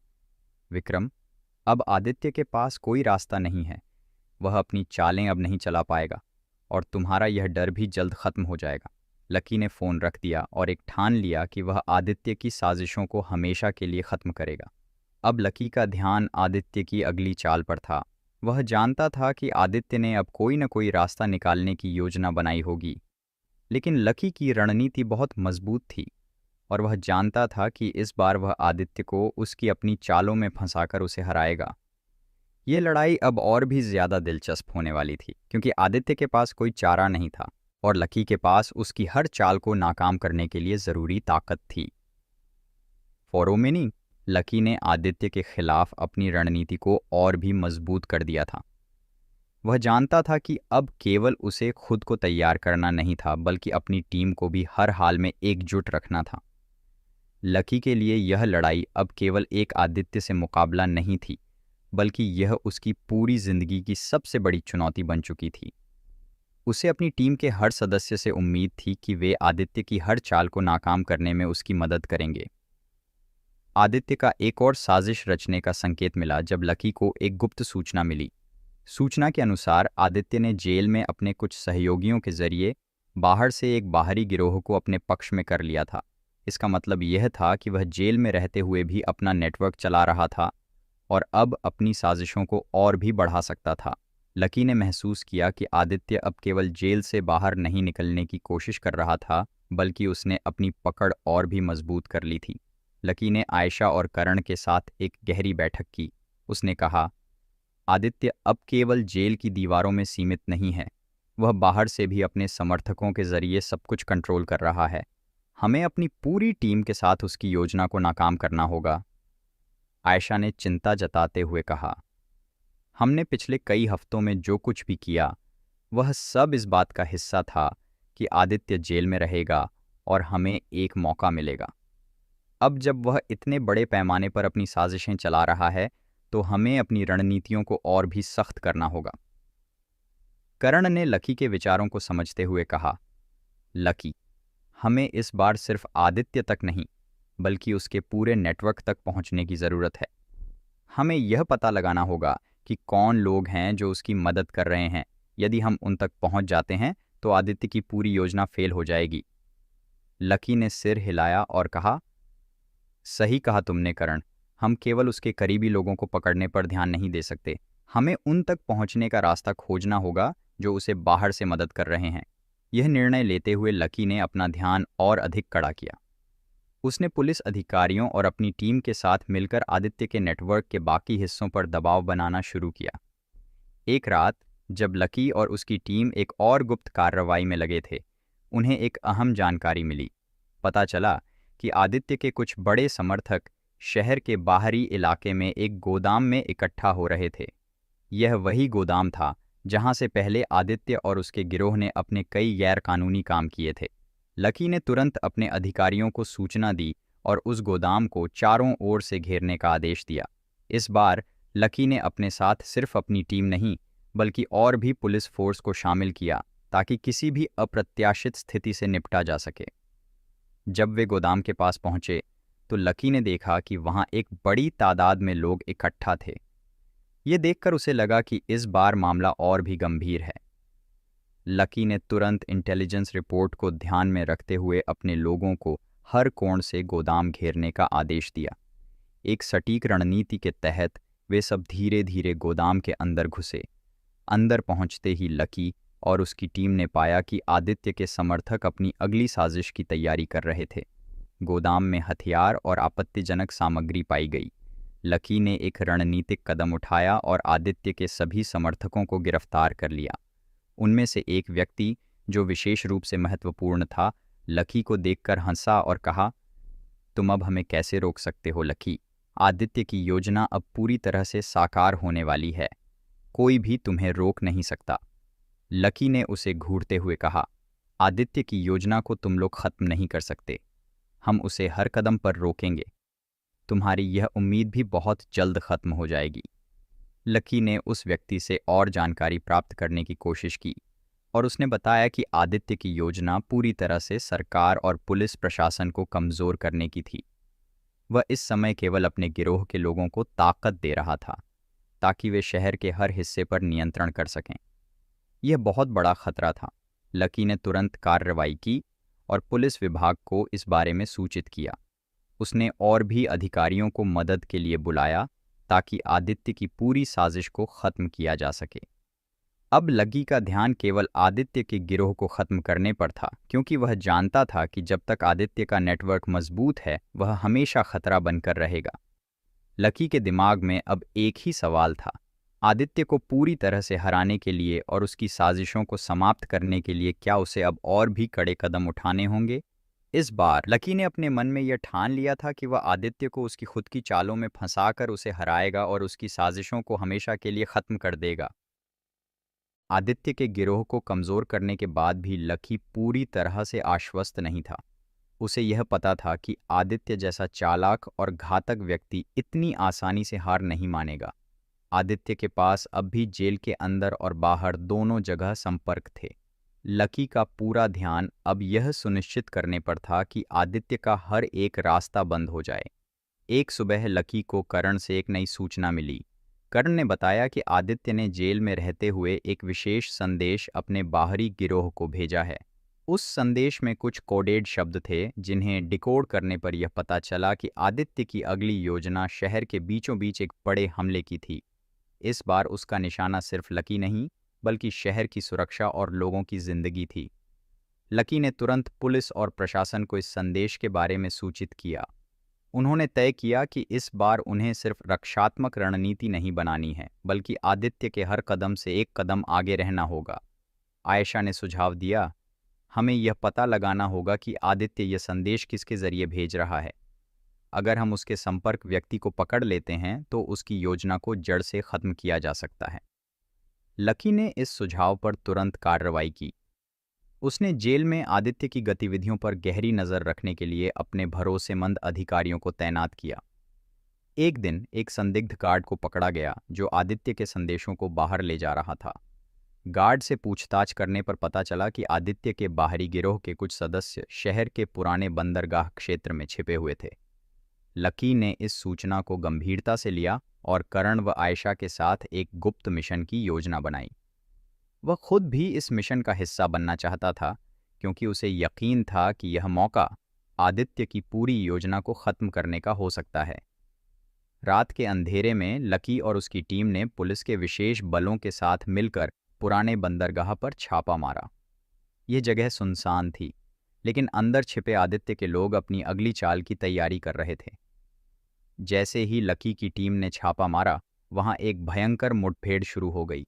A: विक्रम, अब आदित्य के पास कोई रास्ता नहीं है। वह अपनी चालें अब नहीं चला पाएगा और तुम्हारा यह डर भी जल्द खत्म हो जाएगा। लकी ने फ़ोन रख दिया और एक ठान लिया कि वह आदित्य की साजिशों को हमेशा के लिए ख़त्म करेगा। अब लकी का ध्यान आदित्य की अगली चाल पर था। वह जानता था कि आदित्य ने अब कोई न कोई रास्ता निकालने की योजना बनाई होगी, लेकिन लकी की रणनीति बहुत मजबूत थी और वह जानता था कि इस बार वह आदित्य को उसकी अपनी चालों में फंसाकर उसे हराएगा। ये लड़ाई अब और भी ज़्यादा दिलचस्प होने वाली थी, क्योंकि आदित्य के पास कोई चारा नहीं था और लकी के पास उसकी हर चाल को नाकाम करने के लिए ज़रूरी ताकत थी। फोरोमेनी, लकी ने आदित्य के खिलाफ अपनी रणनीति को और भी मजबूत कर दिया था। वह जानता था कि अब केवल उसे खुद को तैयार करना नहीं था, बल्कि अपनी टीम को भी हर हाल में एकजुट रखना था। लकी के लिए यह लड़ाई अब केवल एक आदित्य से मुकाबला नहीं थी, बल्कि यह उसकी पूरी जिंदगी की सबसे बड़ी चुनौती बन चुकी थी। उसे अपनी टीम के हर सदस्य से उम्मीद थी कि वे आदित्य की हर चाल को नाकाम करने में उसकी मदद करेंगे। आदित्य का एक और साजिश रचने का संकेत मिला जब लकी को एक गुप्त सूचना मिली। सूचना के अनुसार आदित्य ने जेल में अपने कुछ सहयोगियों के जरिए बाहर से एक बाहरी गिरोह को अपने पक्ष में कर लिया था। इसका मतलब यह था कि वह जेल में रहते हुए भी अपना नेटवर्क चला रहा था और अब अपनी साजिशों को और भी बढ़ा सकता था। लकी ने महसूस किया कि आदित्य अब केवल जेल से बाहर नहीं निकलने की कोशिश कर रहा था, बल्कि उसने अपनी पकड़ और भी मजबूत कर ली थी। लकी ने आयशा और करण के साथ एक गहरी बैठक की। उसने कहा, आदित्य अब केवल जेल की दीवारों में सीमित नहीं है, वह बाहर से भी अपने समर्थकों के जरिए सब कुछ कंट्रोल कर रहा है। हमें अपनी पूरी टीम के साथ उसकी योजना को नाकाम करना होगा। आयशा ने चिंता जताते हुए कहा, हमने पिछले कई हफ्तों में जो कुछ भी किया वह सब इस बात का हिस्सा था कि आदित्य जेल में रहेगा और हमें एक मौका मिलेगा। अब जब वह इतने बड़े पैमाने पर अपनी साजिशें चला रहा है, तो हमें अपनी रणनीतियों को और भी सख्त करना होगा। करण ने लकी के विचारों को समझते हुए कहा, लकी, हमें इस बार सिर्फ आदित्य तक नहीं, बल्कि उसके पूरे नेटवर्क तक पहुंचने की ज़रूरत है। हमें यह पता लगाना होगा कि कौन लोग हैं जो उसकी मदद कर रहे हैं। यदि हम उन तक पहुंच जाते हैं तो आदित्य की पूरी योजना फेल हो जाएगी। लकी ने सिर हिलाया और कहा, सही कहा तुमने करण, हम केवल उसके करीबी लोगों को पकड़ने पर ध्यान नहीं दे सकते। हमें उन तक पहुंचने का रास्ता खोजना होगा जो उसे बाहर से मदद कर रहे हैं। यह निर्णय लेते हुए लकी ने अपना ध्यान और अधिक कड़ा किया। उसने पुलिस अधिकारियों और अपनी टीम के साथ मिलकर आदित्य के नेटवर्क के बाकी हिस्सों पर दबाव बनाना शुरू किया। एक रात जब लकी और उसकी टीम एक और गुप्त कार्रवाई में लगे थे, उन्हें एक अहम जानकारी मिली। पता चला कि आदित्य के कुछ बड़े समर्थक शहर के बाहरी इलाके में एक गोदाम में इकट्ठा हो रहे थे। यह वही गोदाम था जहां से पहले आदित्य और उसके गिरोह ने अपने कई गैरकानूनी काम किए थे। लकी ने तुरंत अपने अधिकारियों को सूचना दी और उस गोदाम को चारों ओर से घेरने का आदेश दिया। इस बार लकी ने अपने साथ सिर्फ अपनी टीम नहीं, बल्कि और भी पुलिस फोर्स को शामिल किया ताकि किसी भी अप्रत्याशित स्थिति से निपटा जा सके। जब वे गोदाम के पास पहुंचे तो लकी ने देखा कि वहां एक बड़ी तादाद में लोग इकट्ठा थे। ये देखकर उसे लगा कि इस बार मामला और भी गंभीर है। लकी ने तुरंत इंटेलिजेंस रिपोर्ट को ध्यान में रखते हुए अपने लोगों को हर कोण से गोदाम घेरने का आदेश दिया। एक सटीक रणनीति के तहत वे सब धीरे धीरे गोदाम के अंदर घुसे। अंदर पहुंचते ही लकी और उसकी टीम ने पाया कि आदित्य के समर्थक अपनी अगली साजिश की तैयारी कर रहे थे। गोदाम में हथियार और आपत्तिजनक सामग्री पाई गई। लकी ने एक रणनीतिक कदम उठाया और आदित्य के सभी समर्थकों को गिरफ्तार कर लिया। उनमें से एक व्यक्ति, जो विशेष रूप से महत्वपूर्ण था, लकी को देखकर हंसा और कहा, तुम अब हमें कैसे रोक सकते हो लकी? आदित्य की योजना अब पूरी तरह से साकार होने वाली है। कोई भी तुम्हें रोक नहीं सकता। लकी ने उसे घूरते हुए कहा, आदित्य की योजना को तुम लोग खत्म नहीं कर सकते। हम उसे हर कदम पर रोकेंगे। तुम्हारी यह उम्मीद भी बहुत जल्द खत्म हो जाएगी। लकी ने उस व्यक्ति से और जानकारी प्राप्त करने की कोशिश की और उसने बताया कि आदित्य की योजना पूरी तरह से सरकार और पुलिस प्रशासन को कमज़ोर करने की थी। वह इस समय केवल अपने गिरोह के लोगों को ताकत दे रहा था ताकि वे शहर के हर हिस्से पर नियंत्रण कर सकें। यह बहुत बड़ा खतरा था। लकी ने तुरंत कार्रवाई की और पुलिस विभाग को इस बारे में सूचित किया। उसने और भी अधिकारियों को मदद के लिए बुलाया ताकि आदित्य की पूरी साजिश को खत्म किया जा सके। अब लकी का ध्यान केवल आदित्य के गिरोह को खत्म करने पर था, क्योंकि वह जानता था कि जब तक आदित्य का नेटवर्क मजबूत है, वह हमेशा खतरा बनकर रहेगा। लकी के दिमाग में अब एक ही सवाल था, आदित्य को पूरी तरह से हराने के लिए और उसकी साजिशों को समाप्त करने के लिए क्या उसे अब और भी कड़े कदम उठाने होंगे? इस बार लकी ने अपने मन में यह ठान लिया था कि वह आदित्य को उसकी खुद की चालों में फंसाकर उसे हराएगा और उसकी साजिशों को हमेशा के लिए खत्म कर देगा। आदित्य के गिरोह को कमज़ोर करने के बाद भी लकी पूरी तरह से आश्वस्त नहीं था। उसे यह पता था कि आदित्य जैसा चालाक और घातक व्यक्ति इतनी आसानी से हार नहीं मानेगा। आदित्य के पास अब भी जेल के अंदर और बाहर दोनों जगह संपर्क थे। लकी का पूरा ध्यान अब यह सुनिश्चित करने पर था कि आदित्य का हर एक रास्ता बंद हो जाए। एक सुबह लकी को करण से एक नई सूचना मिली। करण ने बताया कि आदित्य ने जेल में रहते हुए एक विशेष संदेश अपने बाहरी गिरोह को भेजा है। उस संदेश में कुछ कोडेड शब्द थे जिन्हें डिकोड करने पर यह पता चला कि आदित्य की अगली योजना शहर के बीचों बीच एक बड़े हमले की थी। इस बार उसका निशाना सिर्फ लकी नहीं, बल्कि शहर की सुरक्षा और लोगों की जिंदगी थी। लकी ने तुरंत पुलिस और प्रशासन को इस संदेश के बारे में सूचित किया। उन्होंने तय किया कि इस बार उन्हें सिर्फ रक्षात्मक रणनीति नहीं बनानी है, बल्कि आदित्य के हर कदम से एक कदम आगे रहना होगा। आयशा ने सुझाव दिया, हमें यह पता लगाना होगा कि आदित्य यह संदेश किसके जरिए भेज रहा है। अगर हम उसके संपर्क व्यक्ति को पकड़ लेते हैं तो उसकी योजना को जड़ से खत्म किया जा सकता है। लकी ने इस सुझाव पर तुरंत कार्रवाई की। उसने जेल में आदित्य की गतिविधियों पर गहरी नज़र रखने के लिए अपने भरोसेमंद अधिकारियों को तैनात किया। एक दिन एक संदिग्ध गार्ड को पकड़ा गया जो आदित्य के संदेशों को बाहर ले जा रहा था। गार्ड से पूछताछ करने पर पता चला कि आदित्य के बाहरी गिरोह के कुछ सदस्य शहर के पुराने बंदरगाह क्षेत्र में छिपे हुए थे। लकी ने इस सूचना को गंभीरता से लिया और करण व आयशा के साथ एक गुप्त मिशन की योजना बनाई। वह खुद भी इस मिशन का हिस्सा बनना चाहता था, क्योंकि उसे यकीन था कि यह मौका आदित्य की पूरी योजना को खत्म करने का हो सकता है। रात के अंधेरे में लकी और उसकी टीम ने पुलिस के विशेष बलों के साथ मिलकर पुराने बंदरगाह पर छापा मारा। यह जगह सुनसान थी, लेकिन अंदर छिपे आदित्य के लोग अपनी अगली चाल की तैयारी कर रहे थे। जैसे ही लकी की टीम ने छापा मारा, वहां एक भयंकर मुठभेड़ शुरू हो गई।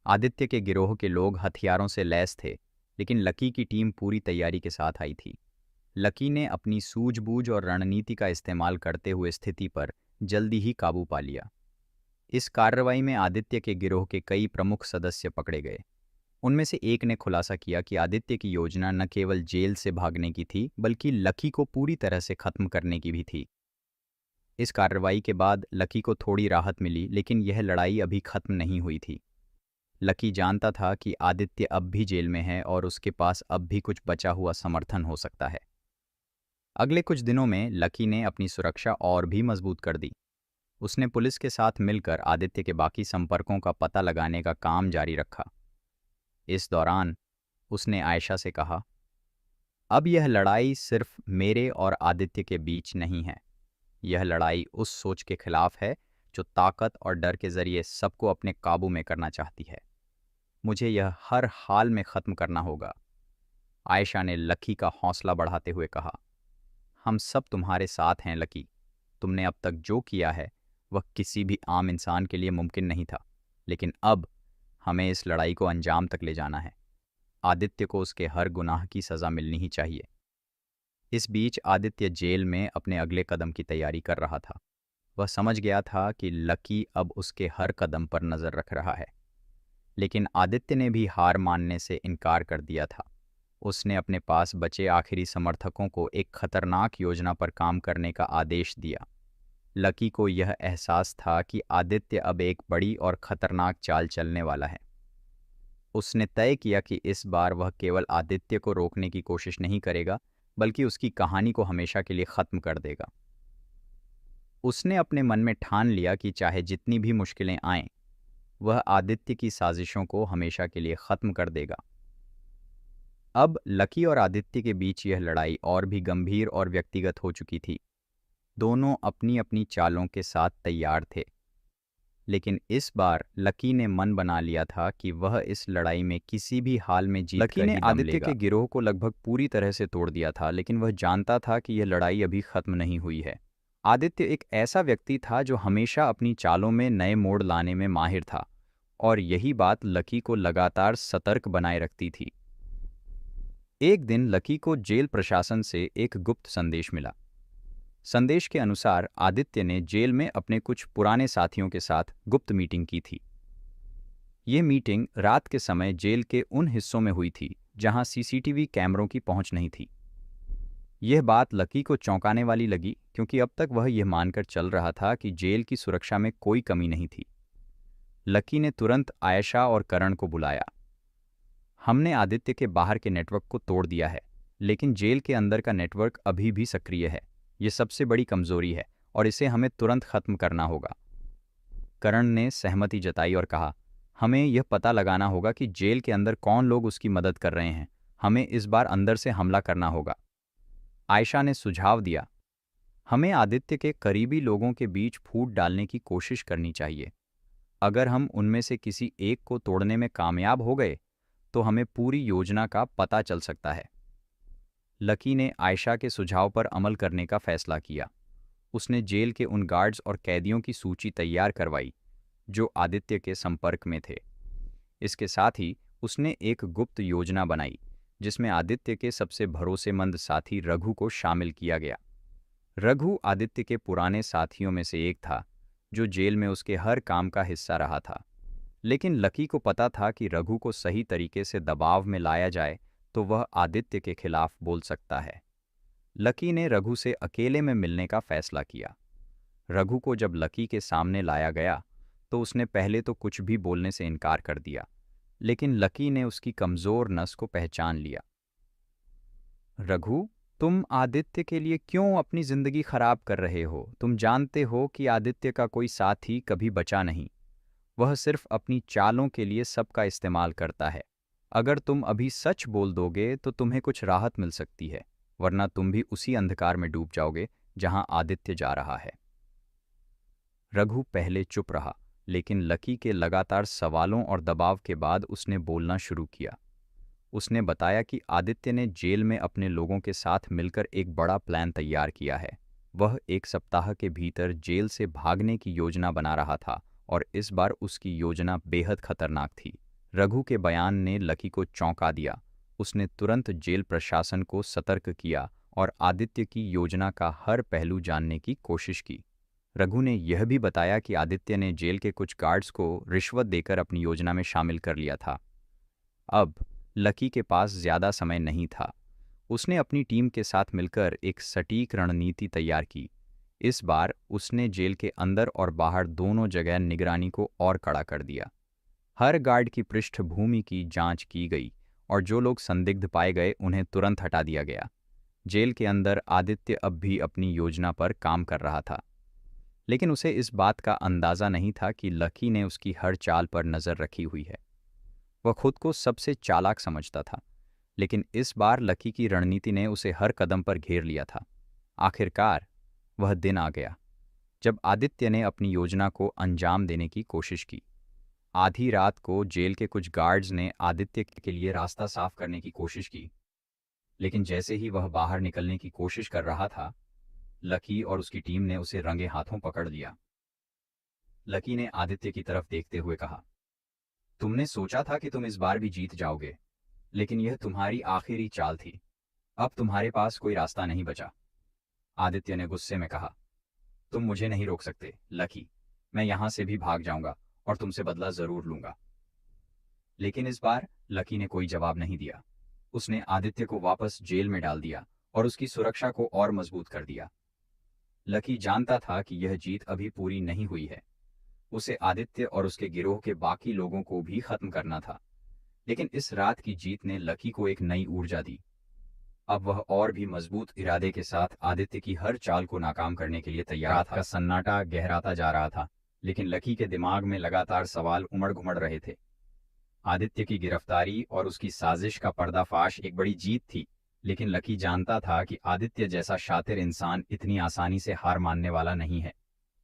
A: आदित्य के गिरोह के लोग हथियारों से लैस थे, लेकिन लकी की टीम पूरी तैयारी के साथ आई थी। लकी ने अपनी सूझबूझ और रणनीति का इस्तेमाल करते हुए स्थिति पर जल्दी ही काबू पा लिया। इस कार्रवाई में आदित्य के गिरोह के कई प्रमुख सदस्य पकड़े गए। उनमें से एक ने खुलासा किया कि आदित्य की योजना न केवल जेल से भागने की थी, बल्कि लकी को पूरी तरह से खत्म करने की भी थी। इस कार्रवाई के बाद लकी को थोड़ी राहत मिली, लेकिन यह लड़ाई अभी खत्म नहीं हुई थी। लकी जानता था कि आदित्य अब भी जेल में है और उसके पास अब भी कुछ बचा हुआ समर्थन हो सकता है। अगले कुछ दिनों में लकी ने अपनी सुरक्षा और भी मजबूत कर दी। उसने पुलिस के साथ मिलकर आदित्य के बाकी संपर्कों का पता लगाने का काम जारी रखा। इस दौरान उसने आयशा से कहा, अब यह लड़ाई सिर्फ मेरे और आदित्य के बीच नहीं है। यह लड़ाई उस सोच के खिलाफ है जो ताकत और डर के जरिए सबको अपने काबू में करना चाहती है। मुझे यह हर हाल में खत्म करना होगा। आयशा ने लकी का हौसला बढ़ाते हुए कहा, हम सब तुम्हारे साथ हैं लकी। तुमने अब तक जो किया है वह किसी भी आम इंसान के लिए मुमकिन नहीं था, लेकिन अब हमें इस लड़ाई को अंजाम तक ले जाना है। आदित्य को उसके हर गुनाह की सज़ा मिलनी ही चाहिए। इस बीच आदित्य जेल में अपने अगले कदम की तैयारी कर रहा था। वह समझ गया था कि लकी अब उसके हर कदम पर नज़र रख रहा है, लेकिन आदित्य ने भी हार मानने से इनकार कर दिया था। उसने अपने पास बचे आखिरी समर्थकों को एक खतरनाक योजना पर काम करने का आदेश दिया। लकी को यह एहसास था कि आदित्य अब एक बड़ी और खतरनाक चाल चलने वाला है। उसने तय किया कि इस बार वह केवल आदित्य को रोकने की कोशिश नहीं करेगा, बल्कि उसकी कहानी को हमेशा के लिए ख़त्म कर देगा। उसने अपने मन में ठान लिया कि चाहे जितनी भी मुश्किलें आएं, वह आदित्य की साजिशों को हमेशा के लिए ख़त्म कर देगा। अब लकी और आदित्य के बीच यह लड़ाई और भी गंभीर और व्यक्तिगत हो चुकी थी। दोनों अपनी अपनी चालों के साथ तैयार थे, लेकिन इस बार लकी ने मन बना लिया था कि वह इस लड़ाई में किसी भी हाल में जीत कर ही दम लेगा। लकी ने आदित्य के गिरोह को लगभग पूरी तरह से तोड़ दिया था, लेकिन वह जानता था कि यह लड़ाई अभी खत्म नहीं हुई है। आदित्य एक ऐसा व्यक्ति था जो हमेशा अपनी चालों में नए मोड़ लाने में माहिर था, और यही बात लकी को लगातार सतर्क बनाए रखती थी। एक दिन लकी को जेल प्रशासन से एक गुप्त संदेश मिला। संदेश के अनुसार आदित्य ने जेल में अपने कुछ पुराने साथियों के साथ गुप्त मीटिंग की थी। ये मीटिंग रात के समय जेल के उन हिस्सों में हुई थी जहां सीसीटीवी कैमरों की पहुंच नहीं थी। यह बात लकी को चौंकाने वाली लगी, क्योंकि अब तक वह यह मानकर चल रहा था कि जेल की सुरक्षा में कोई कमी नहीं थी। लकी ने तुरंत आयशा और करण को बुलाया। हमने आदित्य के बाहर के नेटवर्क को तोड़ दिया है, लेकिन जेल के अंदर का नेटवर्क अभी भी सक्रिय है। ये सबसे बड़ी कमजोरी है और इसे हमें तुरंत खत्म करना होगा। करण ने सहमति जताई और कहा, हमें यह पता लगाना होगा कि जेल के अंदर कौन लोग उसकी मदद कर रहे हैं। हमें इस बार अंदर से हमला करना होगा। आयशा ने सुझाव दिया, हमें आदित्य के करीबी लोगों के बीच फूट डालने की कोशिश करनी चाहिए। अगर हम उनमें से किसी एक को तोड़ने में कामयाब हो गए तो हमें पूरी योजना का पता चल सकता है। लकी ने आयशा के सुझाव पर अमल करने का फैसला किया। उसने जेल के उन गार्ड्स और कैदियों की सूची तैयार करवाई जो आदित्य के संपर्क में थे। इसके साथ ही उसने एक गुप्त योजना बनाई जिसमें आदित्य के सबसे भरोसेमंद साथी रघु को शामिल किया गया। रघु आदित्य के पुराने साथियों में से एक था जो जेल में उसके हर काम का हिस्सा रहा था, लेकिन लकी को पता था कि रघु को सही तरीके से दबाव में लाया जाए तो वह आदित्य के खिलाफ बोल सकता है। लकी ने रघु से अकेले में मिलने का फैसला किया। रघु को जब लकी के सामने लाया गया तो उसने पहले तो कुछ भी बोलने से इनकार कर दिया, लेकिन लकी ने उसकी कमजोर नस को पहचान लिया। रघु, तुम आदित्य के लिए क्यों अपनी जिंदगी खराब कर रहे हो? तुम जानते हो कि आदित्य का कोई साथी कभी बचा नहीं। वह सिर्फ अपनी चालों के लिए सबका इस्तेमाल करता है। अगर तुम अभी सच बोल दोगे तो तुम्हें कुछ राहत मिल सकती है, वरना तुम भी उसी अंधकार में डूब जाओगे जहां आदित्य जा रहा है। रघु पहले चुप रहा, लेकिन लकी के लगातार सवालों और दबाव के बाद उसने बोलना शुरू किया। उसने बताया कि आदित्य ने जेल में अपने लोगों के साथ मिलकर एक बड़ा प्लान तैयार किया है। वह 1 सप्ताह के भीतर जेल से भागने की योजना बना रहा था और इस बार उसकी योजना बेहद खतरनाक थी। रघु के बयान ने लकी को चौंका दिया। उसने तुरंत जेल प्रशासन को सतर्क किया और आदित्य की योजना का हर पहलू जानने की कोशिश की। रघु ने यह भी बताया कि आदित्य ने जेल के कुछ गार्ड्स को रिश्वत देकर अपनी योजना में शामिल कर लिया था। अब लकी के पास ज्यादा समय नहीं था। उसने अपनी टीम के साथ मिलकर एक सटीक रणनीति तैयार की। इस बार उसने जेल के अंदर और बाहर दोनों जगह निगरानी को और कड़ा कर दिया। हर गार्ड की पृष्ठभूमि की जांच की गई और जो लोग संदिग्ध पाए गए उन्हें तुरंत हटा दिया गया। जेल के अंदर आदित्य अब भी अपनी योजना पर काम कर रहा था, लेकिन उसे इस बात का अंदाजा नहीं था कि लकी ने उसकी हर चाल पर नजर रखी हुई है। वह खुद को सबसे चालाक समझता था, लेकिन इस बार लकी की रणनीति ने उसे हर कदम पर घेर लिया था। आखिरकार वह दिन आ गया जब आदित्य ने अपनी योजना को अंजाम देने की कोशिश की। आधी रात को जेल के कुछ गार्ड्स ने आदित्य के लिए रास्ता साफ करने की कोशिश की, लेकिन जैसे ही वह बाहर निकलने की कोशिश कर रहा था, लकी और उसकी टीम ने उसे रंगे हाथों पकड़ लिया। लकी ने आदित्य की तरफ देखते हुए कहा, तुमने सोचा था कि तुम इस बार भी जीत जाओगे, लेकिन यह तुम्हारी आखिरी चाल थी। अब तुम्हारे पास कोई रास्ता नहीं बचा। आदित्य ने गुस्से में कहा, तुम मुझे नहीं रोक सकते लकी। मैं यहां से भी भाग जाऊंगा और तुमसे बदला जरूर लूंगा। लेकिन इस बार लकी ने कोई जवाब नहीं दिया। उसने आदित्य को वापस जेल में डाल दिया और उसकी सुरक्षा को और मजबूत कर दिया। लकी जानता था कि यह जीत अभी पूरी नहीं हुई है। उसे आदित्य और उसके गिरोह के बाकी लोगों को भी खत्म करना था। लेकिन इस रात की जीत ने लकी को एक नई ऊर्जा दी। अब वह और भी मजबूत इरादे के साथ आदित्य की हर चाल को नाकाम करने के लिए तैयार था। सन्नाटा गहराता जा रहा था, लेकिन लकी के दिमाग में लगातार सवाल उमड़ घुमड़ रहे थे। आदित्य की गिरफ्तारी और उसकी साजिश का पर्दाफाश एक बड़ी जीत थी, लेकिन लकी जानता था कि आदित्य जैसा शातिर इंसान इतनी आसानी से हार मानने वाला नहीं है।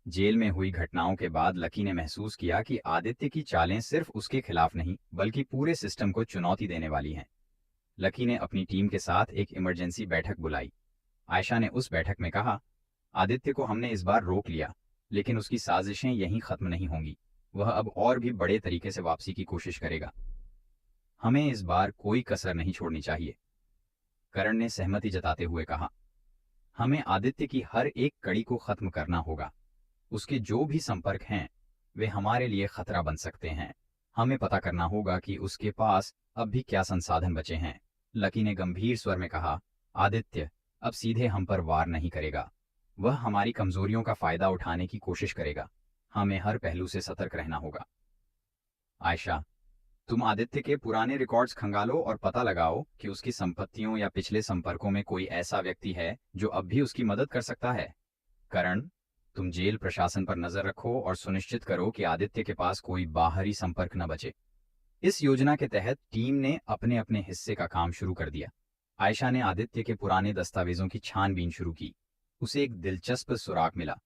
A: जेल में हुई घटनाओं के बाद लकी ने महसूस किया कि आदित्य की चालें सिर्फ उसके खिलाफ नहीं, बल्कि पूरे सिस्टम को चुनौती देने वाली हैं। लकी ने अपनी टीम के साथ एक इमरजेंसी बैठक बुलाई। आयशा ने उस बैठक में कहा, आदित्य को हमने इस बार रोक लिया, लेकिन उसकी साजिशें यहीं खत्म नहीं होंगी। वह अब और भी बड़े तरीके से वापसी की कोशिश करेगा। हमें इस बार कोई कसर नहीं छोड़नी चाहिए, करण ने सहमति जताते हुए कहा। हमें आदित्य की हर एक कड़ी को खत्म करना होगा। उसके जो भी संपर्क हैं, वे हमारे लिए खतरा बन सकते हैं। हमें पता करना होगा कि उसके पास अब भी क्या संसाधन बचे हैं। लकी ने गंभीर स्वर में कहा, आदित्य अब सीधे हम पर वार नहीं करेगा। वह हमारी कमजोरियों का फायदा उठाने की कोशिश करेगा। हमें हर पहलू से सतर्क रहना होगा। आयशा, तुम आदित्य के पुराने रिकॉर्ड्स खंगालो और पता लगाओ कि उसकी संपत्तियों या पिछले संपर्कों में कोई ऐसा व्यक्ति है जो अब भी उसकी मदद कर सकता है। करण, तुम जेल प्रशासन पर नजर रखो और सुनिश्चित करो कि आदित्य के पास कोई बाहरी संपर्क न बचे। इस योजना के तहत टीम ने अपने अपने हिस्से का काम शुरू कर दिया। आयशा ने आदित्य के पुराने दस्तावेजों की छानबीन शुरू की। उसे एक दिलचस्प सुराग मिला।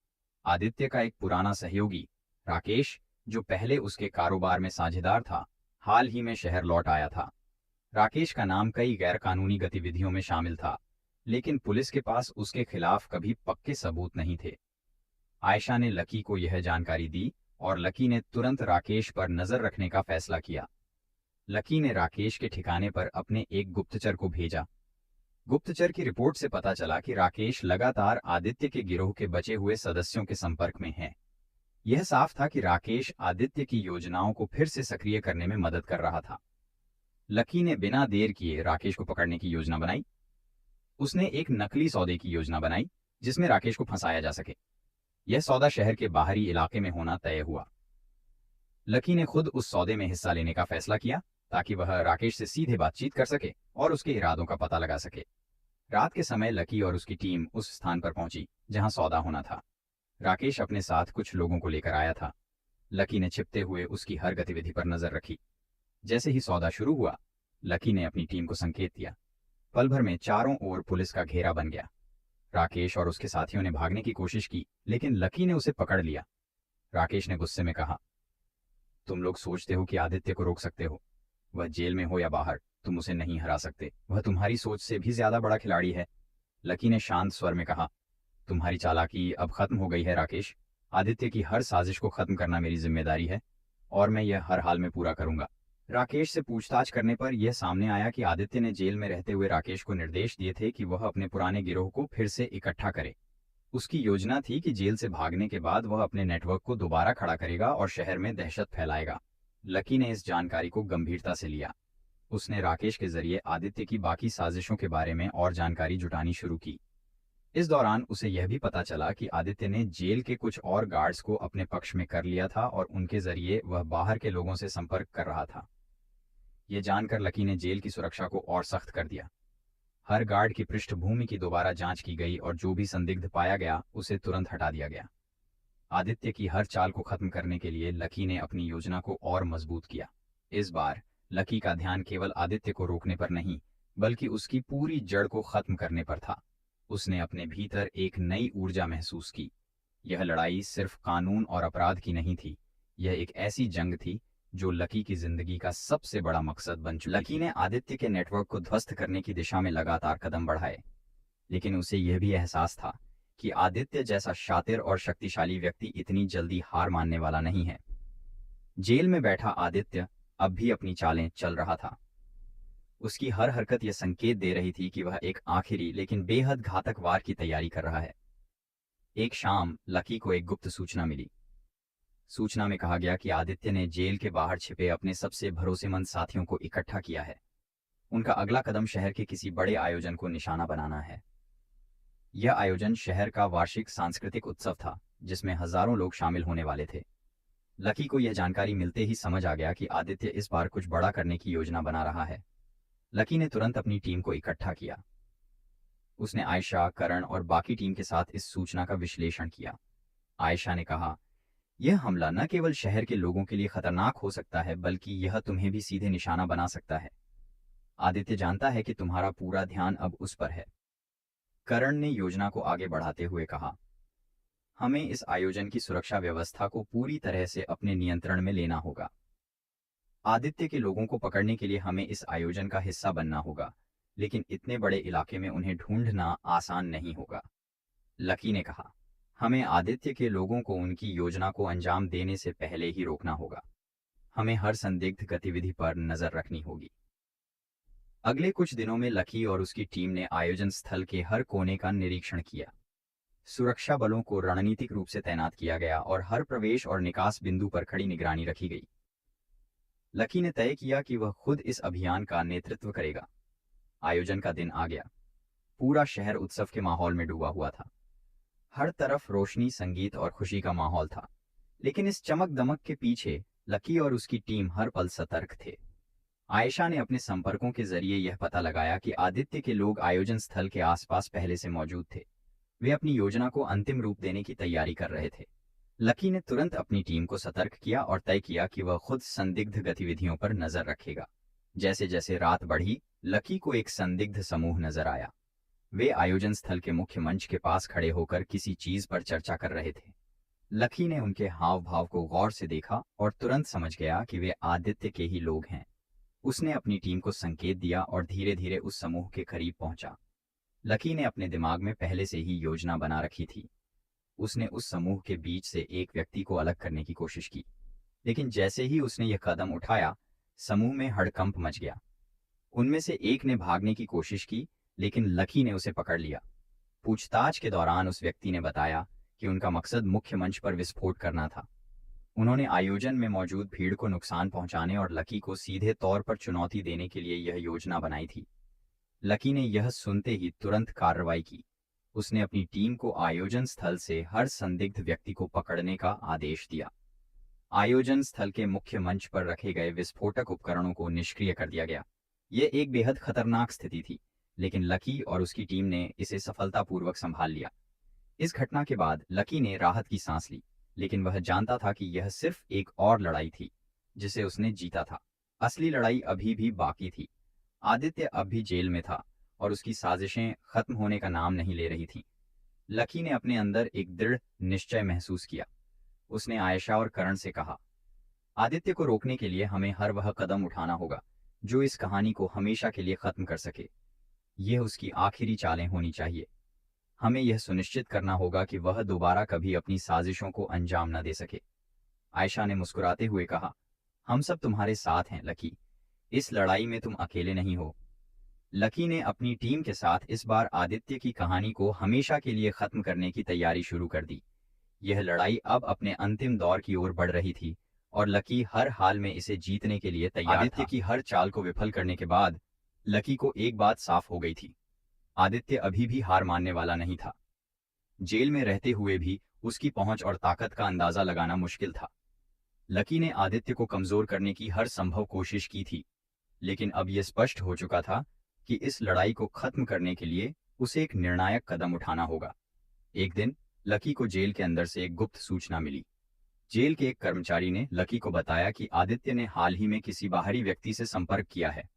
A: आदित्य का एक पुराना सहयोगी राकेश, जो पहले उसके कारोबार में साझेदार था, हाल ही में शहर लौट आया था। राकेश का नाम कई गैरकानूनी गतिविधियों में शामिल था, लेकिन पुलिस के पास उसके खिलाफ कभी पक्के सबूत नहीं थे। आयशा ने लकी को यह जानकारी दी और लकी ने तुरंत राकेश पर नजर रखने का फैसला किया। लकी ने राकेश के ठिकाने पर अपने एक गुप्तचर को भेजा। गुप्तचर की रिपोर्ट से पता चला कि राकेश लगातार आदित्य के गिरोह के बचे हुए सदस्यों के संपर्क में है। यह साफ था कि राकेश आदित्य की योजनाओं को फिर से सक्रिय करने में मदद कर रहा था। लकी ने बिना देर किए राकेश को पकड़ने की योजना बनाई। उसने एक नकली सौदे की योजना बनाई जिसमें राकेश को फंसाया जा सके। यह सौदा शहर के बाहरी इलाके में होना तय हुआ। लकी ने खुद उस सौदे में हिस्सा लेने का फैसला किया ताकि वह राकेश से सीधे बातचीत कर सके और उसके इरादों का पता लगा सके। रात के समय लकी और उसकी टीम उस स्थान पर पहुंची जहां सौदा होना था। राकेश अपने साथ कुछ लोगों को लेकर आया था। लकी ने छिपते हुए उसकी हर गतिविधि पर नजर रखी। जैसे ही सौदा शुरू हुआ, लकी ने अपनी टीम को संकेत दिया। पल भर में चारों ओर पुलिस का घेरा बन गया। राकेश और उसके साथियों ने भागने की कोशिश की, लेकिन लकी ने उसे पकड़ लिया। राकेश ने गुस्से में कहा, तुम लोग सोचते हो कि आदित्य को रोक सकते हो। वह जेल में हो या बाहर, तुम उसे नहीं हरा सकते। वह तुम्हारी सोच से भी ज्यादा बड़ा खिलाड़ी है। लकी ने शांत स्वर में कहा। तुम्हारी चालाकी अब खत्म हो गई है राकेश। आदित्य की हर साजिश को खत्म करना मेरी जिम्मेदारी है और मैं यह हर हाल में पूरा करूंगा। राकेश से पूछताछ करने पर यह सामने आया कि आदित्य ने जेल में रहते हुए राकेश को निर्देश दिए थे कि वह अपने पुराने गिरोह को फिर से इकट्ठा करे। उसकी योजना थी कि जेल से भागने के बाद वह अपने नेटवर्क को दोबारा खड़ा करेगा और शहर में दहशत फैलाएगा। लकी ने इस जानकारी को गंभीरता से लिया। उसने राकेश के जरिए आदित्य की बाकी साजिशों के बारे में और जानकारी जुटानी शुरू की। इस दौरान उसे यह भी पता चला कि आदित्य ने जेल के कुछ और गार्ड्स को अपने पक्ष में कर लिया था और उनके जरिए वह बाहर के लोगों से संपर्क कर रहा था। यह जानकर लकी ने जेल की सुरक्षा को और सख्त कर दिया। हर गार्ड की पृष्ठभूमि की दोबारा जांच की गई और जो भी संदिग्ध पाया गया उसे तुरंत हटा दिया गया। आदित्य की हर चाल को खत्म करने के लिए लकी ने अपनी योजना को और मजबूत किया। इस बार लकी का ध्यान केवल आदित्य को रोकने पर नहीं, बल्कि उसकी पूरी जड़ को खत्म करने पर था। उसने अपने भीतर एक नई ऊर्जा महसूस की। यह लड़ाई सिर्फ कानून और अपराध की नहीं थी, यह एक ऐसी जंग थी जो लकी की जिंदगी का सबसे बड़ा मकसद बन चुकी। लकी ने आदित्य के नेटवर्क को ध्वस्त करने की दिशा में लगातार कदम बढ़ाए, लेकिन उसे यह भी एहसास था कि आदित्य जैसा शातिर और शक्तिशाली व्यक्ति इतनी जल्दी हार मानने वाला नहीं है। जेल में बैठा आदित्य अब भी अपनी चालें चल रहा था। उसकी हर हरकत यह संकेत दे रही थी कि वह एक आखिरी लेकिन बेहद घातक वार की तैयारी कर रहा है। एक शाम लकी को एक गुप्त सूचना मिली। सूचना में कहा गया कि आदित्य ने जेल के बाहर छिपे अपने सबसे भरोसेमंद साथियों को इकट्ठा किया है। उनका अगला कदम शहर के किसी बड़े आयोजन को निशाना बनाना है। यह आयोजन शहर का वार्षिक सांस्कृतिक उत्सव था, जिसमें हजारों लोग शामिल होने वाले थे। लकी को यह जानकारी मिलते ही समझ आ गया कि आदित्य इस बार कुछ बड़ा करने की योजना बना रहा है। लकी ने तुरंत अपनी टीम को इकट्ठा किया। उसने आयशा, करण और बाकी टीम के साथ इस सूचना का विश्लेषण किया। आयशा ने कहा, यह हमला न केवल शहर के लोगों के लिए खतरनाक हो सकता है, बल्कि यह तुम्हें भी सीधे निशाना बना सकता है। आदित्य जानता है कि तुम्हारा पूरा ध्यान अब उस पर है। करण ने योजना को आगे बढ़ाते हुए कहा, हमें इस आयोजन की सुरक्षा व्यवस्था को पूरी तरह से अपने नियंत्रण में लेना होगा। आदित्य के लोगों को पकड़ने के लिए हमें इस आयोजन का हिस्सा बनना होगा, लेकिन इतने बड़े इलाके में उन्हें ढूंढना आसान नहीं होगा। लकी ने कहा, हमें आदित्य के लोगों को उनकी योजना को अंजाम देने से पहले ही रोकना होगा। हमें हर संदिग्ध गतिविधि पर नजर रखनी होगी। अगले कुछ दिनों में लकी और उसकी टीम ने आयोजन स्थल के हर कोने का निरीक्षण किया। सुरक्षा बलों को रणनीतिक रूप से तैनात किया गया और हर प्रवेश और निकास बिंदु पर कड़ी निगरानी रखी गई। लकी ने तय किया कि वह खुद इस अभियान का नेतृत्व करेगा। आयोजन का दिन आ गया। पूरा शहर उत्सव के माहौल में डूबा हुआ था। हर तरफ रोशनी, संगीत और खुशी का माहौल था, लेकिन इस चमक दमक के पीछे लकी और उसकी टीम हर पल सतर्क थे। आयशा ने अपने संपर्कों के जरिए यह पता लगाया कि आदित्य के लोग आयोजन स्थल के आसपास पहले से मौजूद थे। वे अपनी योजना को अंतिम रूप देने की तैयारी कर रहे थे। लकी ने तुरंत अपनी टीम को सतर्क किया और तय किया कि वह खुद संदिग्ध गतिविधियों पर नजर रखेगा। जैसे जैसे रात बढ़ी, लकी को एक संदिग्ध समूह नजर आया। वे आयोजन स्थल के मुख्य मंच के पास खड़े होकर किसी चीज पर चर्चा कर रहे थे। लकी ने उनके हाव भाव को गौर से देखा और तुरंत समझ गया कि वे आदित्य के ही लोग हैं। उसने अपनी टीम को संकेत दिया और धीरे धीरे उस समूह के करीब पहुंचा। लकी ने अपने दिमाग में पहले से ही योजना बना रखी थी। उसने उस समूह के बीच से एक व्यक्ति को अलग करने की कोशिश की, लेकिन जैसे ही उसने यह कदम उठाया, समूह में हड़कंप मच गया। उनमें से एक ने भागने की कोशिश की, लेकिन लकी ने उसे पकड़ लिया। पूछताछ के दौरान उस व्यक्ति ने बताया कि उनका मकसद मुख्य मंच पर विस्फोट करना था। उन्होंने आयोजन में मौजूद भीड़ को नुकसान पहुंचाने और लकी को सीधे तौर पर चुनौती देने के लिए यह योजना बनाई थी। लकी ने यह सुनते ही तुरंत कार्रवाई की। उसने अपनी टीम को आयोजन स्थल से हर संदिग्ध व्यक्ति को पकड़ने का आदेश दिया। आयोजन स्थल के मुख्य मंच पर रखे गए विस्फोटक उपकरणों को निष्क्रिय कर दिया गया। यह एक बेहद खतरनाक स्थिति थी, लेकिन लकी और उसकी टीम ने इसे सफलतापूर्वक संभाल लिया। इस घटना के बाद लकी ने राहत की सांस ली, लेकिन वह जानता था कि यह सिर्फ एक और लड़ाई थी जिसे उसने जीता था। असली लड़ाई अभी भी बाकी थी। आदित्य अब भी जेल में था और उसकी साजिशें खत्म होने का नाम नहीं ले रही थीं। लकी ने अपने अंदर एक दृढ़ निश्चय महसूस किया। उसने आयशा और करण से कहा, आदित्य को रोकने के लिए हमें हर वह कदम उठाना होगा जो इस कहानी को हमेशा के लिए खत्म कर सके। यह उसकी आखिरी चालें होनी चाहिए। हमें यह सुनिश्चित करना होगा कि वह दोबारा कभी अपनी साजिशों को अंजाम न दे सके। आयशा ने मुस्कुराते हुए कहा, हम सब तुम्हारे साथ हैं लकी। इस लड़ाई में तुम अकेले नहीं हो। लकी ने अपनी टीम के साथ इस बार आदित्य की कहानी को हमेशा के लिए खत्म करने की तैयारी शुरू कर दी। यह लड़ाई अब अपने अंतिम दौर की ओर बढ़ रही थी और लकी हर हाल में इसे जीतने के लिए तैयार था। आदित्य की हर चाल को विफल करने के बाद लकी को एक बात साफ हो गई थी, आदित्य अभी भी हार मानने वाला नहीं था। जेल में रहते हुए भी उसकी पहुंच और ताकत का अंदाजा लगाना मुश्किल था। लकी ने आदित्य को कमजोर करने की हर संभव कोशिश की थी, लेकिन अब यह स्पष्ट हो चुका था कि इस लड़ाई को खत्म करने के लिए उसे एक निर्णायक कदम उठाना होगा। एक दिन लकी को जेल के अंदर से एक गुप्त सूचना मिली। जेल के एक कर्मचारी ने लकी को बताया कि आदित्य ने हाल ही में किसी बाहरी व्यक्ति से संपर्क किया है।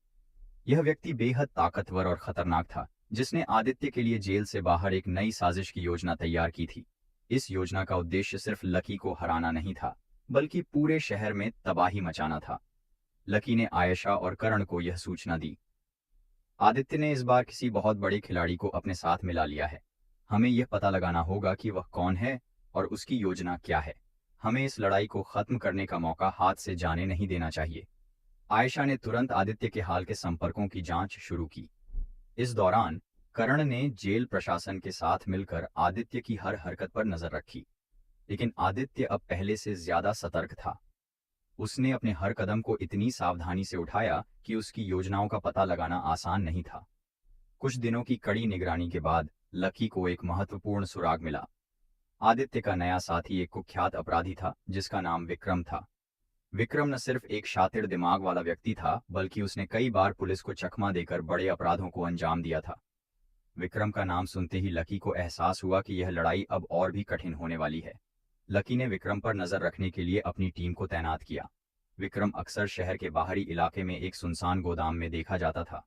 A: यह व्यक्ति बेहद ताकतवर और खतरनाक था, जिसने आदित्य के लिए जेल से बाहर एक नई साजिश की योजना तैयार की थी। इस योजना का उद्देश्य सिर्फ लकी को हराना नहीं था, बल्कि पूरे शहर में तबाही मचाना था। लकी ने आयशा और करण को यह सूचना दी, आदित्य ने इस बार किसी बहुत बड़े खिलाड़ी को अपने साथ मिला लिया है। हमें यह पता लगाना होगा कि वह कौन है और उसकी योजना क्या है। हमें इस लड़ाई को खत्म करने का मौका हाथ से जाने नहीं देना चाहिए। आयशा ने तुरंत आदित्य के हाल के संपर्कों की जांच शुरू की। इस दौरान करण ने जेल प्रशासन के साथ मिलकर आदित्य की हर हरकत पर नजर रखी, लेकिन आदित्य अब पहले से ज्यादा सतर्क था। उसने अपने हर कदम को इतनी सावधानी से उठाया कि उसकी योजनाओं का पता लगाना आसान नहीं था। कुछ दिनों की कड़ी निगरानी के बाद लकी को एक महत्वपूर्ण सुराग मिला। आदित्य का नया साथी एक कुख्यात अपराधी था जिसका नाम विक्रम था। विक्रम न सिर्फ एक शातिर दिमाग वाला व्यक्ति था, बल्कि उसने कई बार पुलिस को चकमा देकर बड़े अपराधों को अंजाम दिया था। विक्रम का नाम सुनते ही लकी को एहसास हुआ कि यह लड़ाई अब और भी कठिन होने वाली है। लकी ने विक्रम पर नजर रखने के लिए अपनी टीम को तैनात किया। विक्रम अक्सर शहर के बाहरी इलाके में एक सुनसान गोदाम में देखा जाता था।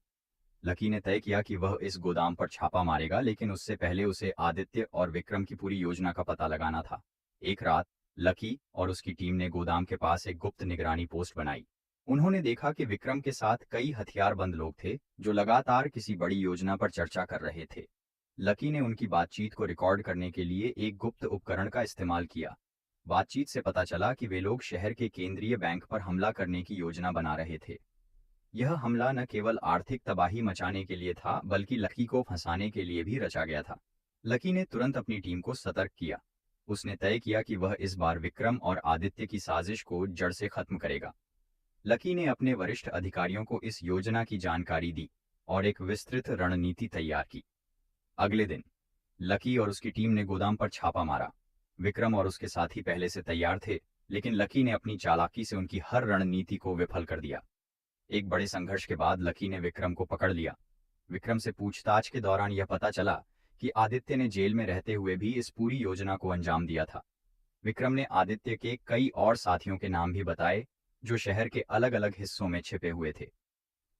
A: लकी ने तय किया कि वह इस गोदाम पर छापा मारेगा, लेकिन उससे पहले उसे आदित्य और विक्रम की पूरी योजना का पता लगाना था। एक रात लकी और उसकी टीम ने गोदाम के पास एक गुप्त निगरानी पोस्ट बनाई। उन्होंने देखा कि विक्रम के साथ कई हथियारबंद लोग थे जो लगातार किसी बड़ी योजना पर चर्चा कर रहे थे। लकी ने उनकी बातचीत को रिकॉर्ड करने के लिए एक गुप्त उपकरण का इस्तेमाल किया। बातचीत से पता चला कि वे लोग शहर के केंद्रीय बैंक पर हमला करने की योजना बना रहे थे। यह हमला न केवल आर्थिक तबाही मचाने के लिए था, बल्कि लकी को फंसाने के लिए भी रचा गया था। लकी ने तुरंत अपनी टीम को सतर्क किया। उसने तय किया कि वह इस बार विक्रम और आदित्य की साजिश को जड़ से खत्म करेगा। लकी ने अपने वरिष्ठ अधिकारियों को इस योजना की जानकारी दी और एक विस्तृत रणनीति तैयार की। अगले दिन लकी और उसकी टीम ने गोदाम पर छापा मारा। विक्रम और उसके साथी पहले से तैयार थे, लेकिन लकी ने अपनी चालाकी से उनकी हर रणनीति को विफल कर दिया। एक बड़े संघर्ष के बाद लकी ने विक्रम को पकड़ लिया। विक्रम से पूछताछ के दौरान यह पता चला कि आदित्य ने जेल में रहते हुए भी इस पूरी योजना को अंजाम दिया था। विक्रम ने आदित्य के कई और साथियों के नाम भी बताए जो शहर के अलग अलग हिस्सों में छिपे हुए थे।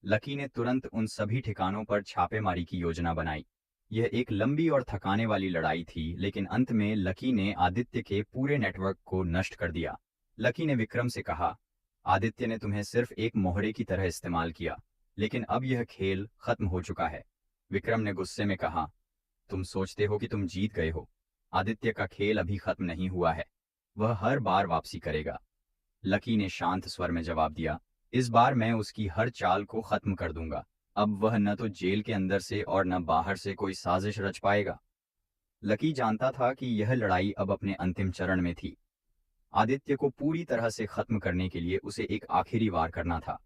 A: लकी ने तुरंत उन सभी ठिकानों पर छापेमारी की योजना बनाई। यह एक लंबी और थकाने वाली लड़ाई थी, लेकिन अंत में लकी ने आदित्य के पूरे नेटवर्क को नष्ट कर दिया। लकी ने विक्रम से कहा, आदित्य ने तुम्हें सिर्फ एक मोहरे की तरह इस्तेमाल किया, लेकिन अब यह खेल खत्म हो चुका है। विक्रम ने गुस्से में कहा, तुम सोचते हो कि तुम जीत गए हो। आदित्य का खेल अभी खत्म नहीं हुआ है, वह हर बार वापसी करेगा। लकी ने शांत स्वर में जवाब दिया, इस बार मैं उसकी हर चाल को खत्म कर दूंगा। अब वह न तो जेल के अंदर से और न बाहर से कोई साजिश रच पाएगा। लकी जानता था कि यह लड़ाई अब अपने अंतिम चरण में थी। आदित्य को पूरी तरह से खत्म करने के लिए उसे एक आखिरी वार करना था,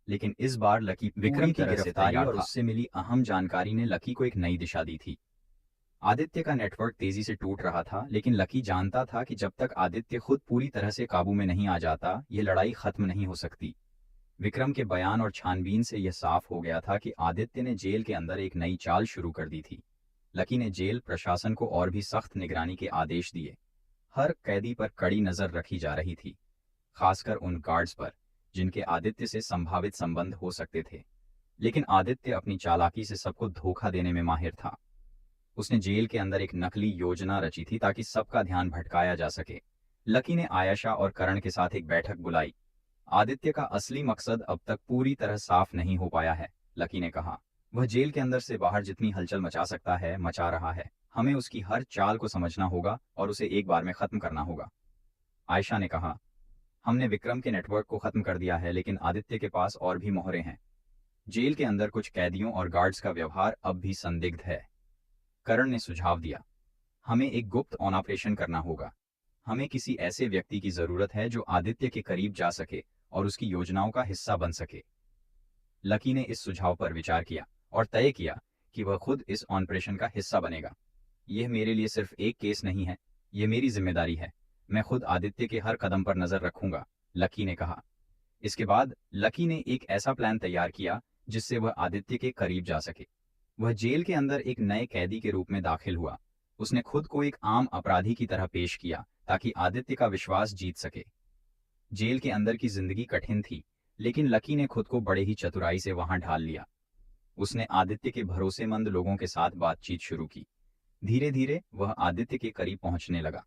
A: लेकिन इस बार लकी विक्रम की गिरफ्तारी और उससे मिली अहम जानकारी ने लकी को एक नई दिशा दी थी। आदित्य का नेटवर्क तेजी से टूट रहा था, लेकिन लकी जानता था कि जब तक आदित्य खुद पूरी तरह से काबू में नहीं आ जाता, यह लड़ाई खत्म नहीं हो सकती। विक्रम के बयान और छानबीन से यह साफ हो गया था कि आदित्य ने जेल के अंदर एक नई चाल शुरू कर दी थी। लकी ने जेल प्रशासन को और भी सख्त निगरानी के आदेश दिए। हर कैदी पर कड़ी नजर रखी जा रही थी, खासकर उन गार्ड्स पर जिनके आदित्य से संभावित संबंध हो सकते थे। लेकिन आदित्य अपनी चालाकी से सबको धोखा देने में माहिर था। उसने जेल के अंदर एक नकली योजना रची थी ताकि सबका ध्यान भटकाया जा सके। लकी ने आयशा और करण के साथ एक बैठक बुलाई। आदित्य का असली मकसद अब तक पूरी तरह साफ नहीं हो पाया है, लकी ने कहा। वह जेल के अंदर से बाहर जितनी हलचल मचा सकता है मचा रहा है। हमें उसकी हर चाल को समझना होगा और उसे एक बार में खत्म करना होगा। आयशा ने कहा, हमने विक्रम के नेटवर्क को खत्म कर दिया है, लेकिन आदित्य के पास और भी मोहरे हैं। जेल के अंदर कुछ कैदियों और गार्ड्स का व्यवहार अब भी संदिग्ध है। करण ने सुझाव दिया, हमें एक गुप्त ऑन ऑपरेशन करना होगा। हमें किसी ऐसे व्यक्ति की जरूरत है जो आदित्य के करीब जा सके और उसकी योजनाओं का हिस्सा बन सके। लकी ने इस सुझाव पर विचार किया और तय किया कि वह खुद इस ऑपरेशन का हिस्सा बनेगा। यह मेरे लिए सिर्फ एक केस नहीं है, यह मेरी जिम्मेदारी है। मैं खुद आदित्य के हर कदम पर नजर रखूंगा, लकी ने कहा। इसके बाद लकी ने एक ऐसा प्लान तैयार किया जिससे वह आदित्य के करीब जा सके। वह जेल के अंदर एक नए कैदी के रूप में दाखिल हुआ। उसने खुद को एक आम अपराधी की तरह पेश किया ताकि आदित्य का विश्वास जीत सके। जेल के अंदर की जिंदगी कठिन थी, लेकिन लकी ने खुद को बड़े ही चतुराई से वहां ढाल लिया। उसने आदित्य के भरोसेमंद लोगों के साथ बातचीत शुरू की। धीरे धीरे वह आदित्य के करीब पहुंचने लगा।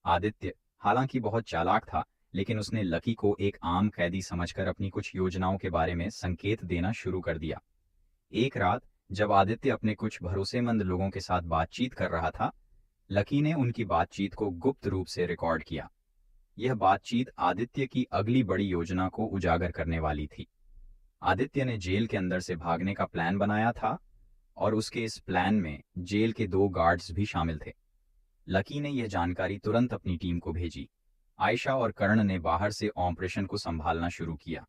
A: आदित्य हालांकि बहुत चालाक था, लेकिन उसने लकी को एक आम कैदी समझकर अपनी कुछ योजनाओं के बारे में संकेत देना शुरू कर दिया। एक रात जब आदित्य अपने कुछ भरोसेमंद लोगों के साथ बातचीत कर रहा था, लकी ने उनकी बातचीत को गुप्त रूप से रिकॉर्ड किया। यह बातचीत आदित्य की अगली बड़ी योजना को उजागर करने वाली थी। आदित्य ने जेल के अंदर से भागने का प्लान बनाया था और उसके इस प्लान में जेल के 2 गार्ड्स भी शामिल थे। लकी ने यह जानकारी तुरंत अपनी टीम को भेजी। आयशा और कर्ण ने बाहर से ऑपरेशन को संभालना शुरू किया।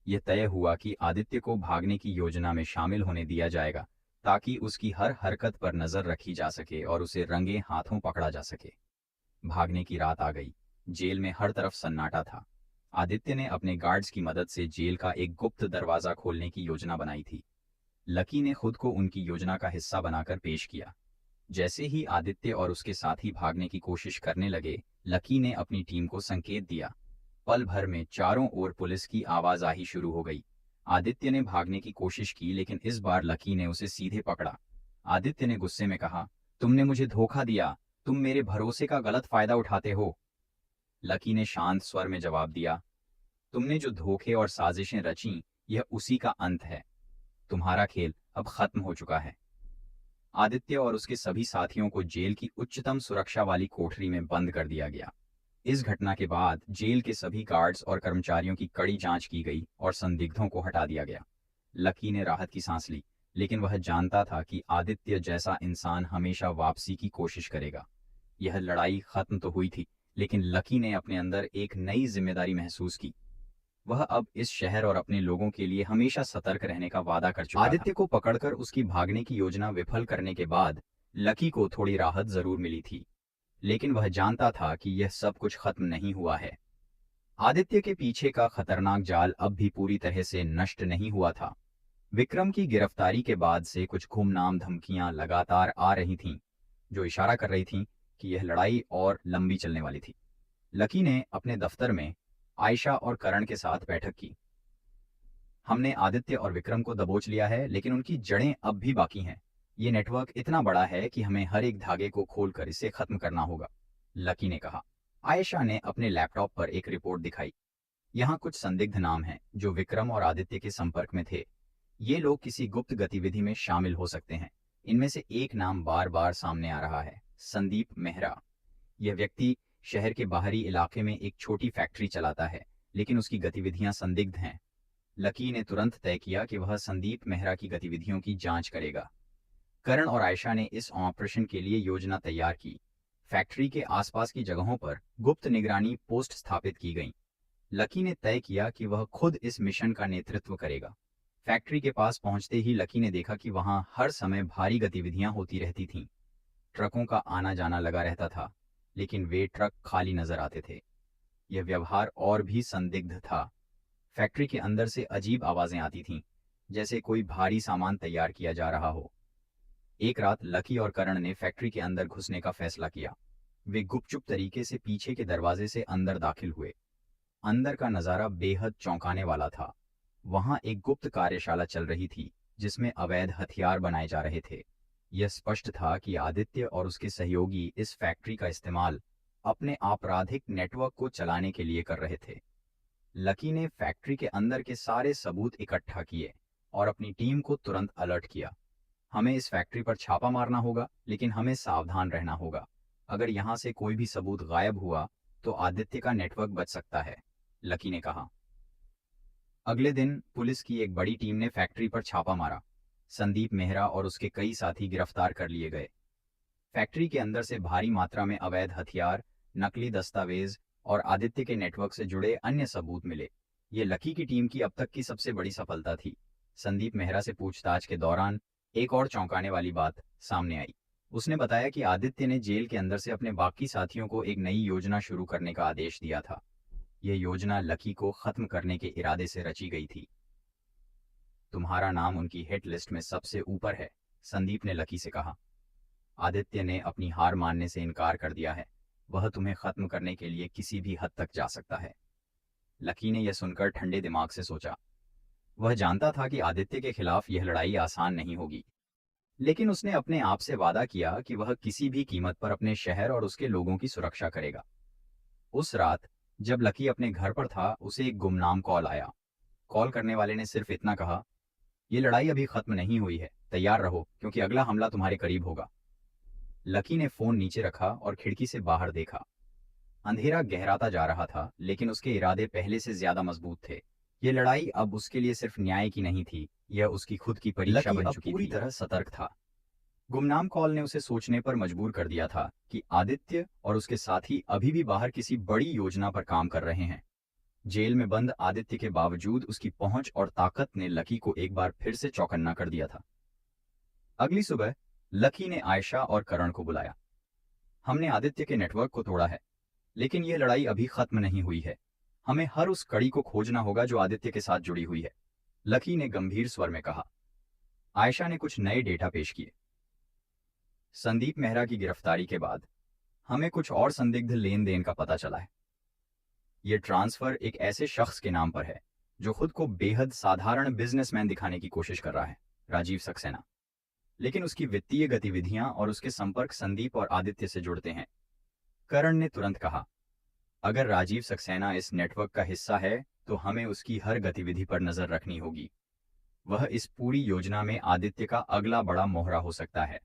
A: यह तय हुआ कि आदित्य को भागने की योजना में शामिल होने दिया जाएगा ताकि उसकी हर हरकत पर नजर रखी जा सके और उसे रंगे हाथों पकड़ा जा सके। भागने की रात आ गई। जेल में हर तरफ सन्नाटा था। आदित्य ने अपने गार्ड्स की मदद से जेल का एक गुप्त दरवाजा खोलने की योजना बनाई थी। लकी ने खुद को उनकी योजना का हिस्सा बनाकर पेश किया। जैसे ही आदित्य और उसके साथी भागने की कोशिश करने लगे, लकी ने अपनी टीम को संकेत दिया। पल भर में चारों ओर पुलिस की आवाजाही शुरू हो गई। आदित्य ने भागने की कोशिश की, लेकिन इस बार लकी ने उसे सीधे पकड़ा। आदित्य ने गुस्से में कहा, तुमने मुझे धोखा दिया, तुम मेरे भरोसे का गलत फायदा उठाते हो। लकी ने शांत स्वर में जवाब दिया, तुमने जो धोखे और साजिशें रची, यह उसी का अंत है। तुम्हारा खेल अब खत्म हो चुका है। आदित्य और उसके सभी साथियों को जेल की उच्चतम सुरक्षा वाली कोठरी में बंद कर दिया गया। इस घटना के बाद जेल के सभी गार्ड्स और कर्मचारियों की कड़ी जांच की गई और संदिग्धों को हटा दिया गया। लकी ने राहत की सांस ली, लेकिन वह जानता था कि आदित्य जैसा इंसान हमेशा वापसी की कोशिश करेगा। यह लड़ाई खत्म तो हुई थी, लेकिन लकी ने अपने अंदर एक नई जिम्मेदारी महसूस की। वह अब इस शहर और अपने लोगों के लिए हमेशा सतर्क रहने का वादा कर चुका था। आदित्य को पकड़कर उसकी भागने की योजना विफल करने के बाद लकी को थोड़ी राहत जरूर मिली थी, लेकिन वह जानता था कि यह सब कुछ खत्म नहीं हुआ है। आदित्य के पीछे का खतरनाक जाल अब भी पूरी तरह से नष्ट नहीं हुआ था। विक्रम की गिरफ्तारी के बाद से कुछ गुमनाम धमकियां लगातार आ रही थीं, जो इशारा कर रही थीं कि यह लड़ाई और लंबी चलने वाली थी। लकी ने अपने दफ्तर में आयशा और करण के साथ बैठक की। हमने आदित्य और विक्रम को दबोच लिया है, लेकिन उनकी जड़ें अब भी बाकी हैं। ये नेटवर्क इतना बड़ा है कि हमें हर एक धागे को खोलकर इसे खत्म करना होगा, लकी ने कहा। आयशा ने अपने लैपटॉप पर एक रिपोर्ट दिखाई। यहाँ कुछ संदिग्ध नाम हैं जो विक्रम और आदित्य के संपर्क में थे। ये लोग किसी गुप्त गतिविधि में शामिल हो सकते हैं। इनमें से एक नाम बार बार सामने आ रहा है, संदीप मेहरा। यह व्यक्ति शहर के बाहरी इलाके में एक छोटी फैक्ट्री चलाता है, लेकिन उसकी गतिविधियां संदिग्ध हैं। लकी ने तुरंत तय किया कि वह संदीप मेहरा की गतिविधियों की जांच करेगा। करण और आयशा ने इस ऑपरेशन के लिए योजना तैयार की। फैक्ट्री के आसपास की जगहों पर गुप्त निगरानी पोस्ट स्थापित की गई। लकी ने तय किया कि वह खुद इस मिशन का नेतृत्व करेगा। फैक्ट्री के पास पहुंचते ही लकी ने देखा कि वहां हर समय भारी गतिविधियां होती रहती थीं। ट्रकों का आना जाना लगा रहता था, लेकिन वे ट्रक खाली नजर आते थे। यह व्यवहार और भी संदिग्ध था। फैक्ट्री के अंदर से अजीब आवाजें आती थीं, जैसे कोई भारी सामान तैयार किया जा रहा हो। एक रात लकी और करण ने फैक्ट्री के अंदर घुसने का फैसला किया। वे गुपचुप तरीके से पीछे के दरवाजे से अंदर दाखिल हुए। अंदर का नजारा बेहद चौंकाने वाला था। वहां एक गुप्त कार्यशाला चल रही थी, जिसमें अवैध हथियार बनाए जा रहे थे। यह स्पष्ट था कि आदित्य और उसके सहयोगी इस फैक्ट्री का इस्तेमाल अपने आपराधिक नेटवर्क को चलाने के लिए कर रहे थे। लकी ने फैक्ट्री के अंदर के सारे सबूत इकट्ठा किए और अपनी टीम को तुरंत अलर्ट किया। हमें इस फैक्ट्री पर छापा मारना होगा, लेकिन हमें सावधान रहना होगा। अगर यहाँ से कोई भी सबूत गायब हुआ तो आदित्य का नेटवर्क बच सकता है, लकी ने कहा। अगले दिन पुलिस की एक बड़ी टीम ने फैक्ट्री पर छापा मारा। संदीप मेहरा और उसके कई साथी गिरफ्तार कर लिए गए। फैक्ट्री के अंदर से भारी मात्रा में अवैध हथियार, नकली दस्तावेज और आदित्य के नेटवर्क से जुड़े अन्य सबूत मिले। ये लकी की टीम की अब तक की सबसे बड़ी सफलता थी। संदीप मेहरा से पूछताछ के दौरान एक और चौंकाने वाली बात सामने आई। उसने बताया कि आदित्य ने जेल के अंदर से अपने बाकी साथियों को एक नई योजना शुरू करने का आदेश दिया था। यह योजना लकी को खत्म करने के इरादे से रची गई थी। तुम्हारा नाम उनकी हिट लिस्ट में सबसे ऊपर है, संदीप ने लकी से कहा। आदित्य ने अपनी हार मानने से इनकार कर दिया है। वह तुम्हें खत्म करने के लिए किसी भी हद तक जा सकता है। लकी ने यह सुनकर ठंडे दिमाग से सोचा। वह जानता था कि आदित्य के खिलाफ यह लड़ाई आसान नहीं होगी, लेकिन उसने अपने आप से वादा किया कि वह किसी भी कीमत पर अपने शहर और उसके लोगों की सुरक्षा करेगा। उस रात जब लकी अपने घर पर था, उसे एक गुमनाम कॉल आया। कॉल करने वाले ने सिर्फ इतना कहा, यह लड़ाई अभी खत्म नहीं हुई है, तैयार रहो क्योंकि अगला हमला तुम्हारे करीब होगा। लकी ने फोन नीचे रखा और खिड़की से बाहर देखा। अंधेरा गहराता जा रहा था, लेकिन उसके इरादे पहले से ज्यादा मजबूत थे। ये लड़ाई अब उसके लिए सिर्फ न्याय की नहीं थी, यह उसकी खुद की परीक्षा बन चुकी थी। पूरी तरह सतर्क था। गुमनाम कॉल ने उसे सोचने पर मजबूर कर दिया था कि आदित्य और उसके साथी अभी भी बाहर किसी बड़ी योजना पर काम कर रहे हैं। जेल में बंद आदित्य के बावजूद उसकी पहुंच और ताकत ने लकी को एक बार फिर से चौकन्ना कर दिया था। अगली सुबह लकी ने आयशा और करण को बुलाया। हमने आदित्य के नेटवर्क को तोड़ा है, लेकिन यह लड़ाई अभी खत्म नहीं हुई है। हमें हर उस कड़ी को खोजना होगा जो आदित्य के साथ जुड़ी हुई है, लकी ने गंभीर स्वर में कहा। आयशा ने कुछ नए डेटा पेश किए। संदीप मेहरा की गिरफ्तारी के बाद हमें कुछ और संदिग्ध लेन देन का पता चला है। यह ट्रांसफर एक ऐसे शख्स के नाम पर है जो खुद को बेहद साधारण बिजनेसमैन दिखाने की कोशिश कर रहा है, राजीव सक्सेना। लेकिन उसकी वित्तीय गतिविधियां और उसके संपर्क संदीप और आदित्य से जुड़ते हैं। करण ने तुरंत कहा, अगर राजीव सक्सेना इस नेटवर्क का हिस्सा है तो हमें उसकी हर गतिविधि पर नजर रखनी होगी। वह इस पूरी योजना में आदित्य का अगला बड़ा मोहरा हो सकता है।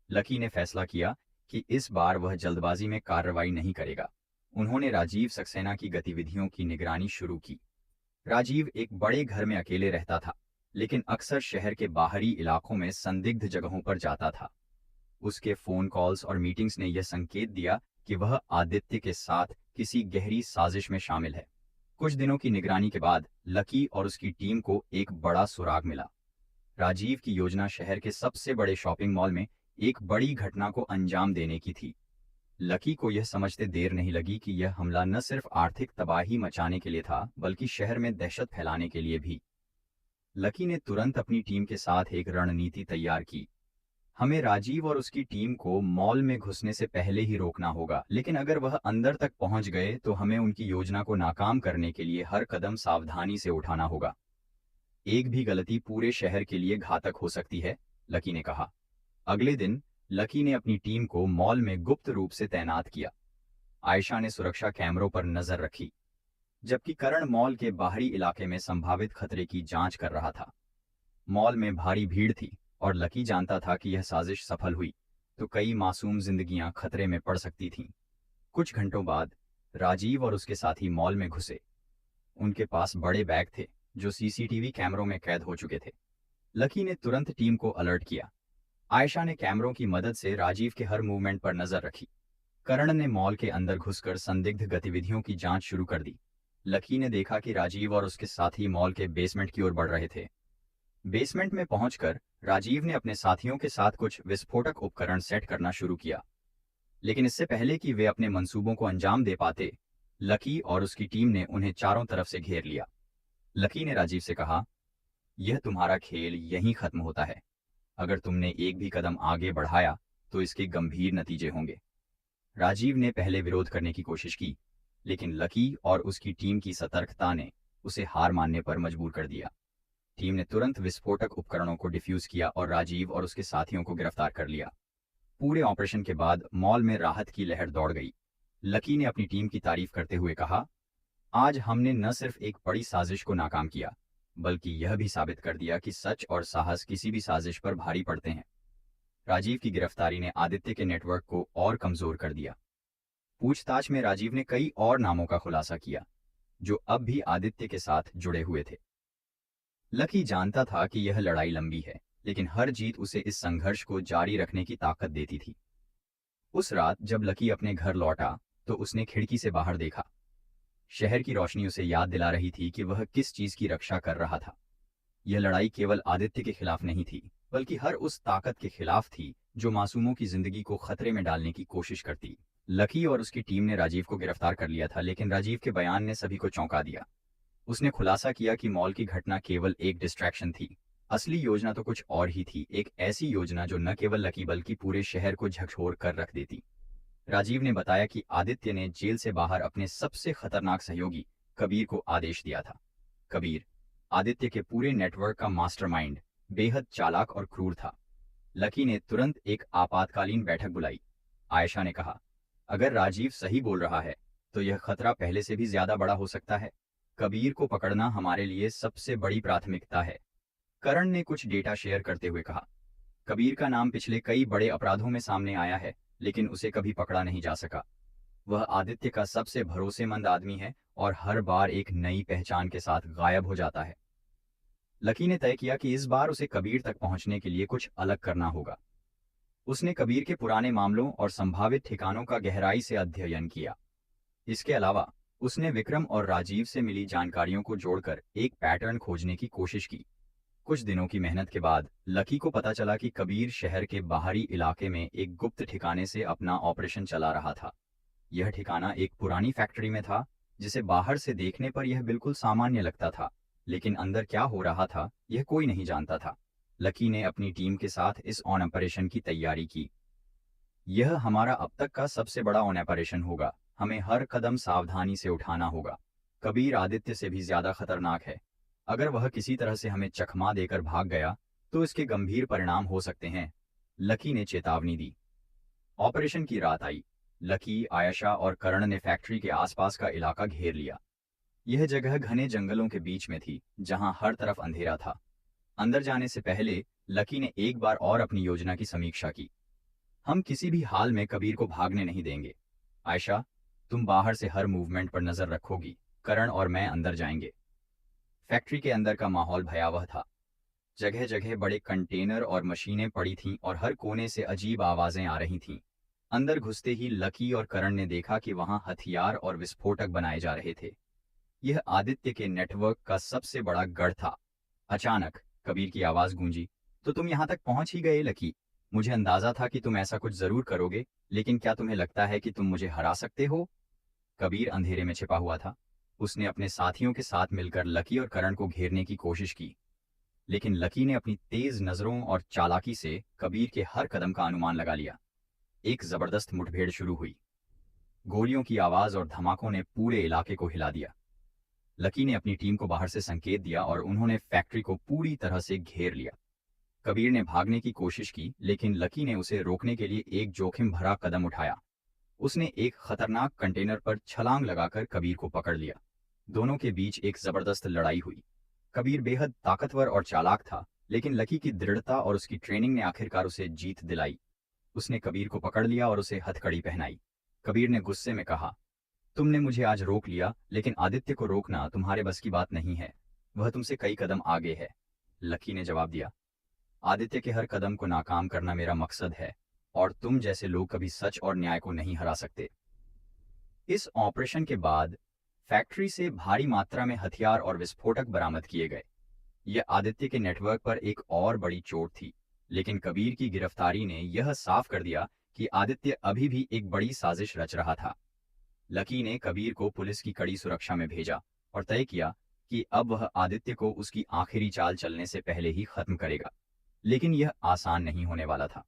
A: लकी ने फैसला किया कि इस बार वह जल्दबाजी में कार्रवाई नहीं करेगा। उन्होंने राजीव सक्सेना की गतिविधियों की निगरानी शुरू की। राजीव एक बड़े घर में अकेले रहता था, लेकिन अक्सर शहर के बाहरी इलाकों में संदिग्ध जगहों पर जाता था। उसके फोन कॉल्स और मीटिंग्स ने यह संकेत दिया कि वह आदित्य के साथ किसी गहरी साजिश में शामिल है। कुछ दिनों की निगरानी के बाद लकी और उसकी टीम को एक बड़ा सुराग मिला। राजीव की योजना शहर के सबसे बड़े शॉपिंग मॉल में एक बड़ी घटना को अंजाम देने की थी। लकी को यह समझते देर नहीं लगी कि यह हमला न सिर्फ आर्थिक तबाही मचाने के लिए था, बल्कि शहर में दहशत फैलाने के लिए भी। लकी ने तुरंत अपनी टीम के साथ एक रणनीति तैयार की। हमें राजीव और उसकी टीम को मॉल में घुसने से पहले ही रोकना होगा, लेकिन अगर वह अंदर तक पहुंच गए तो हमें उनकी योजना को नाकाम करने के लिए हर कदम सावधानी से उठाना होगा। एक भी गलती पूरे शहर के लिए घातक हो सकती है, लकी ने कहा। अगले दिन लकी ने अपनी टीम को मॉल में गुप्त रूप से तैनात किया। आयशा ने सुरक्षा कैमरों पर नजर रखी, जबकि करण मॉल के बाहरी इलाके में संभावित खतरे की जांच कर रहा था। मॉल में भारी भीड़ थी और लकी जानता था कि यह साजिश सफल हुई तो कई मासूम जिंदगियां खतरे में पड़ सकती थीं। कुछ घंटों बाद राजीव और उसके साथी मॉल में घुसे। उनके पास बड़े बैग थे जो सीसीटीवी कैमरों में कैद हो चुके थे। लकी ने तुरंत टीम को अलर्ट किया। आयशा ने कैमरों की मदद से राजीव के हर मूवमेंट पर नजर रखी। करण ने मॉल के अंदर घुसकर संदिग्ध गतिविधियों की जांच शुरू कर दी। लकी ने देखा कि राजीव और उसके साथी मॉल के बेसमेंट की ओर बढ़ रहे थे। बेसमेंट में पहुंचकर राजीव ने अपने साथियों के साथ कुछ विस्फोटक उपकरण सेट करना शुरू किया, लेकिन इससे पहले कि वे अपने मंसूबों को अंजाम दे पाते, लकी और उसकी टीम ने उन्हें चारों तरफ से घेर लिया। लकी ने राजीव से कहा, यह तुम्हारा खेल यहीं खत्म होता है। अगर तुमने एक भी कदम आगे बढ़ाया तो इसके गंभीर नतीजे होंगे। राजीव ने पहले विरोध करने की कोशिश की, लेकिन लकी और उसकी टीम की सतर्कता ने उसे हार मानने पर मजबूर कर दिया। टीम ने तुरंत विस्फोटक उपकरणों को डिफ्यूज किया और राजीव और उसके साथियों को गिरफ्तार कर लिया। पूरे ऑपरेशन के बाद मॉल में राहत की लहर दौड़ गई। लकी ने अपनी टीम की तारीफ करते हुए कहा, आज हमने न सिर्फ एक बड़ी साजिश को नाकाम किया, बल्कि यह भी साबित कर दिया कि सच और साहस किसी भी साजिश पर भारी पड़ते हैं। राजीव की गिरफ्तारी ने आदित्य के नेटवर्क को और कमजोर कर दिया। पूछताछ में राजीव ने कई और नामों का खुलासा किया, जो अब भी आदित्य के साथ जुड़े हुए थे। लकी जानता था कि यह लड़ाई लंबी है, लेकिन हर जीत उसे इस संघर्ष को जारी रखने की ताकत देती थी। उस रात जब लकी अपने घर लौटा, तो उसने खिड़की से बाहर देखा। शहर की रोशनी उसे याद दिला रही थी कि वह किस चीज की रक्षा कर रहा था। यह लड़ाई केवल आदित्य के खिलाफ नहीं थी, बल्कि हर उस ताकत के खिलाफ थी जो मासूमों की जिंदगी को खतरे में डालने की कोशिश करती। लकी और उसकी टीम ने राजीव को गिरफ्तार कर लिया था, लेकिन राजीव के बयान ने सभी को चौंका दिया। उसने खुलासा किया कि मॉल की घटना केवल एक डिस्ट्रैक्शन थी। असली योजना तो कुछ और ही थी, एक ऐसी योजना जो न केवल लकी बल्कि पूरे शहर को झकझोर कर रख देती। राजीव ने बताया कि आदित्य ने जेल से बाहर अपने सबसे खतरनाक सहयोगी कबीर को आदेश दिया था। कबीर आदित्य के पूरे नेटवर्क का मास्टरमाइंड, बेहद चालाक और क्रूर था। लकी ने तुरंत एक आपातकालीन बैठक बुलाई। आयशा ने कहा, अगर राजीव सही बोल रहा है तो यह खतरा पहले से भी ज्यादा बड़ा हो सकता है। कबीर को पकड़ना हमारे लिए सबसे बड़ी प्राथमिकता है। करण ने कुछ डेटा शेयर करते हुए कहा, कबीर का नाम पिछले कई बड़े अपराधों में सामने आया है, लेकिन उसे कभी पकड़ा नहीं जा सका। वह आदित्य का सबसे भरोसेमंद आदमी है और हर बार एक नई पहचान के साथ गायब हो जाता है। लकी ने तय किया कि इस बार उसे कबीर तक पहुंचने के लिए कुछ अलग करना होगा। उसने कबीर के पुराने मामलों और संभावित ठिकानों का गहराई से अध्ययन किया। इसके अलावा उसने विक्रम और राजीव से मिली जानकारियों को जोड़कर एक पैटर्न खोजने की कोशिश की। कुछ दिनों की मेहनत के बाद लकी को पता चला कि कबीर शहर के बाहरी इलाके में एक गुप्त ठिकाने से अपना ऑपरेशन चला रहा था। यह ठिकाना एक पुरानी फैक्ट्री में था, जिसे बाहर से देखने पर यह बिल्कुल सामान्य लगता था, लेकिन अंदर क्या हो रहा था यह कोई नहीं जानता था। लकी ने अपनी टीम के साथ इस ऑन ऑपरेशन की तैयारी की। यह हमारा अब तक का सबसे बड़ा ऑन ऑपरेशन होगा। हमें हर कदम सावधानी से उठाना होगा। कबीर आदित्य से भी ज्यादा खतरनाक है। अगर वह किसी तरह से हमें चकमा देकर भाग गया तो इसके गंभीर परिणाम हो सकते हैं, लकी ने चेतावनी दी। ऑपरेशन की रात आई। लकी, आयशा और करण ने फैक्ट्री के आसपास का इलाका घेर लिया। यह जगह घने जंगलों के बीच में थी, जहां हर तरफ अंधेरा था। अंदर जाने से पहले लकी ने एक बार और अपनी योजना की समीक्षा की। हम किसी भी हाल में कबीर को भागने नहीं देंगे। आयशा, तुम बाहर से हर मूवमेंट पर नजर रखोगी। करण और मैं अंदर जाएंगे। फैक्ट्री के अंदर का माहौल भयावह था। जगह जगह बड़े कंटेनर और मशीनें पड़ी थीं और हर कोने से अजीब आवाजें आ रही थीं। अंदर घुसते ही लकी और करण ने देखा कि वहां हथियार और विस्फोटक बनाए जा रहे थे। यह आदित्य के नेटवर्क का सबसे बड़ा गढ़ था। अचानक कबीर की आवाज गूंजी, तो तुम यहां तक पहुंच ही गए लकी। मुझे अंदाजा था कि तुम ऐसा कुछ जरूर करोगे, लेकिन क्या तुम्हें लगता है कि तुम मुझे हरा सकते हो? कबीर अंधेरे में छिपा हुआ था। उसने अपने साथियों के साथ मिलकर लकी और करण को घेरने की कोशिश की, लेकिन लकी ने अपनी तेज नजरों और चालाकी से कबीर के हर कदम का अनुमान लगा लिया। एक जबरदस्त मुठभेड़ शुरू हुई। गोलियों की आवाज और धमाकों ने पूरे इलाके को हिला दिया। लकी ने अपनी टीम को बाहर से संकेत दिया और उन्होंने फैक्ट्री को पूरी तरह से घेर लिया। कबीर ने भागने की कोशिश की, लेकिन लकी ने उसे रोकने के लिए एक जोखिम भरा कदम उठाया। उसने एक खतरनाक कंटेनर पर छलांग लगाकर कबीर को पकड़ लिया। दोनों के बीच एक जबरदस्त लड़ाई हुई। कबीर बेहद ताकतवर और चालाक था, लेकिन लकी की दृढ़ता और उसकी ट्रेनिंग ने आखिरकार उसे जीत दिलाई। उसने कबीर को पकड़ लिया और उसे हथकड़ी पहनाई। कबीर ने गुस्से में कहा, तुमने मुझे आज रोक लिया, लेकिन आदित्य को रोकना तुम्हारे बस की बात नहीं है। वह तुमसे कई कदम आगे है। लकी ने जवाब दिया, आदित्य के हर कदम को नाकाम करना मेरा मकसद है, और तुम जैसे लोग कभी सच और न्याय को नहीं हरा सकते। इस ऑपरेशन के बाद फैक्ट्री से भारी मात्रा में हथियार और विस्फोटक बरामद किए गए। यह आदित्य के नेटवर्क पर एक और बड़ी चोट थी, लेकिन कबीर की गिरफ्तारी ने यह साफ कर दिया कि आदित्य अभी भी एक बड़ी साजिश रच रहा था। लकी ने कबीर को पुलिस की कड़ी सुरक्षा में भेजा और तय किया कि अब वह आदित्य को उसकी आखिरी चाल चलने से पहले ही खत्म करेगा। लेकिन यह आसान नहीं होने वाला था।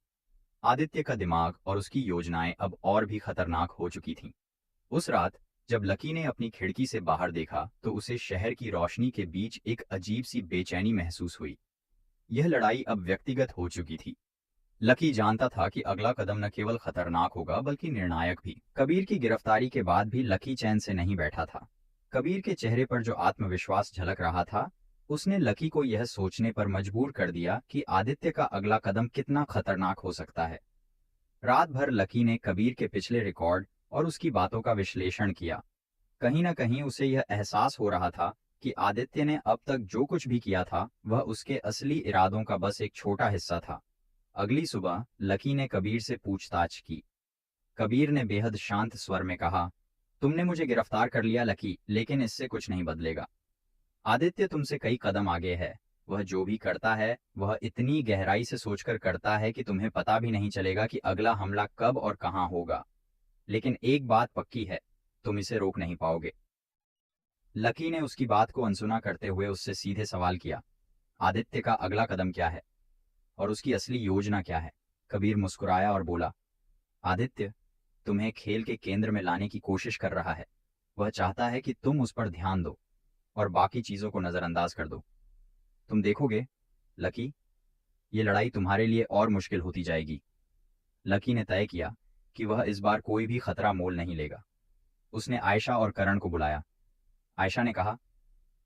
A: आदित्य का दिमाग और उसकी योजनाएं अब और भी खतरनाक हो चुकी थीं। उस रात जब लकी ने अपनी खिड़की से बाहर देखा तो उसे शहर की रोशनी के बीच एक अजीब सी बेचैनी महसूस हुई। यह लड़ाई अब व्यक्तिगत हो चुकी थी। लकी जानता था कि अगला कदम न केवल खतरनाक होगा बल्कि निर्णायक भी। कबीर की गिरफ्तारी के बाद भी लकी चैन से नहीं बैठा था। कबीर के चेहरे पर जो आत्मविश्वास झलक रहा था, उसने लकी को यह सोचने पर मजबूर कर दिया कि आदित्य का अगला कदम कितना खतरनाक हो सकता है। रात भर लकी ने कबीर के पिछले रिकॉर्ड और उसकी बातों का विश्लेषण किया। कहीं न कहीं उसे यह एहसास हो रहा था कि आदित्य ने अब तक जो कुछ भी किया था, वह उसके असली इरादों का बस एक छोटा हिस्सा था। अगली सुबह लकी ने कबीर से पूछताछ की। कबीर ने बेहद शांत स्वर में कहा, तुमने मुझे गिरफ्तार कर लिया लकी, लेकिन इससे कुछ नहीं बदलेगा। आदित्य तुमसे कई कदम आगे है। वह जो भी करता है, वह इतनी गहराई से सोचकर करता है कि तुम्हें पता भी नहीं चलेगा कि अगला हमला कब और कहां होगा। लेकिन एक बात पक्की है, तुम इसे रोक नहीं पाओगे। लकी ने उसकी बात को अनसुना करते हुए उससे सीधे सवाल किया, आदित्य का अगला कदम क्या है और उसकी असली योजना क्या है? कबीर मुस्कुराया और बोला, आदित्य तुम्हें खेल के केंद्र में लाने की कोशिश कर रहा है। वह चाहता है कि तुम उस पर ध्यान दो और बाकी चीजों को नजरअंदाज कर दो। तुम देखोगे लकी, ये लड़ाई तुम्हारे लिए और मुश्किल होती जाएगी। लकी ने तय किया कि वह इस बार कोई भी खतरा मोल नहीं लेगा। उसने आयशा और करण को बुलाया। आयशा ने कहा,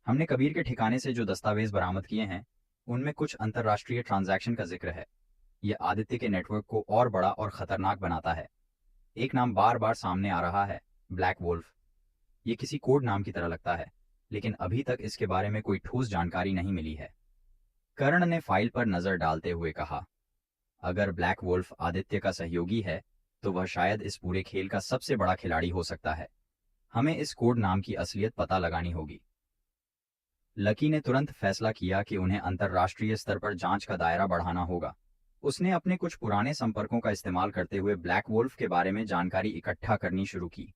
A: हमने कबीर के ठिकाने से जो दस्तावेज बरामद किए हैं, उनमें कुछ अंतर्राष्ट्रीय ट्रांजैक्शन का जिक्र है। यह आदित्य के नेटवर्क को और बड़ा और खतरनाक बनाता है। एक नाम बार बार सामने आ रहा है, ब्लैक वुल्फ। ये किसी कोड नाम की तरह लगता है, लेकिन अभी तक इसके बारे में कोई ठोस जानकारी नहीं मिली है। कर्ण ने फाइल पर नजर डालते हुए कहा, अगर ब्लैक वुल्फ आदित्य का सहयोगी है, तो वह शायद इस पूरे खेल का सबसे बड़ा खिलाड़ी हो सकता है। हमें इस कोड नाम की असलियत पता लगानी होगी। लकी ने तुरंत फैसला किया कि उन्हें अंतर्राष्ट्रीय स्तर पर जांच का दायरा बढ़ाना होगा। उसने अपने कुछ पुराने संपर्कों का इस्तेमाल करते हुए ब्लैक वुल्फ के बारे में जानकारी इकट्ठा करनी शुरू की।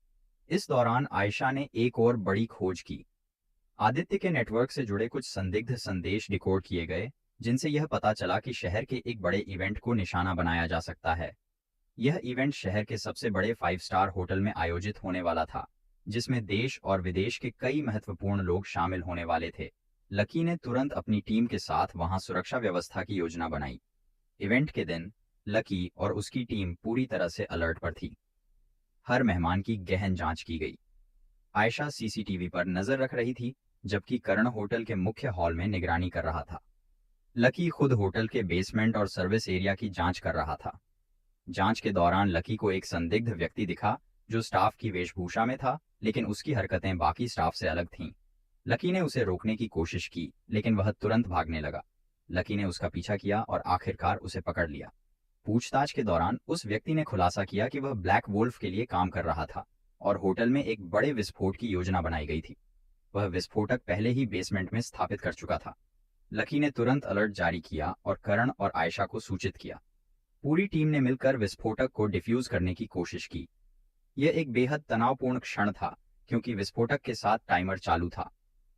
A: इस दौरान आयशा ने एक और बड़ी खोज की। आदित्य के नेटवर्क से जुड़े कुछ संदिग्ध संदेश डिकोड किए गए, जिनसे यह पता चला कि शहर के एक बड़े इवेंट को निशाना बनाया जा सकता है। यह इवेंट शहर के सबसे बड़े 5 स्टार होटल में आयोजित होने वाला था, जिसमें देश और विदेश के कई महत्वपूर्ण लोग शामिल होने वाले थे। लकी ने तुरंत अपनी टीम के साथ वहां सुरक्षा व्यवस्था की योजना बनाई। इवेंट के दिन लकी और उसकी टीम पूरी तरह से अलर्ट पर थी। हर मेहमान की गहन जांच की गई। आयशा सीसीटीवी पर नजर रख रही थी, जबकि करण होटल के मुख्य हॉल में निगरानी कर रहा था। लकी खुद होटल के बेसमेंट और सर्विस एरिया की जांच कर रहा था। जांच के दौरान लकी को एक संदिग्ध व्यक्ति दिखा, जो स्टाफ की वेशभूषा में था, लेकिन उसकी हरकतें बाकी स्टाफ से अलग थीं। लकी ने उसे रोकने की कोशिश की, लेकिन वह तुरंत भागने लगा। लकी ने उसका पीछा किया और आखिरकार उसे पकड़ लिया। पूछताछ के दौरान उस व्यक्ति ने खुलासा किया कि वह ब्लैक वुल्फ के लिए काम कर रहा था और होटल में एक बड़े विस्फोट की योजना बनाई गई थी। वह विस्फोटक पहले ही बेसमेंट में स्थापित कर चुका था। लकी ने तुरंत अलर्ट जारी किया और करण और आयशा को सूचित किया। पूरी टीम ने मिलकर विस्फोटक को डिफ्यूज करने की कोशिश की। यह एक बेहद तनावपूर्ण क्षण था, क्योंकि विस्फोटक के साथ टाइमर चालू था।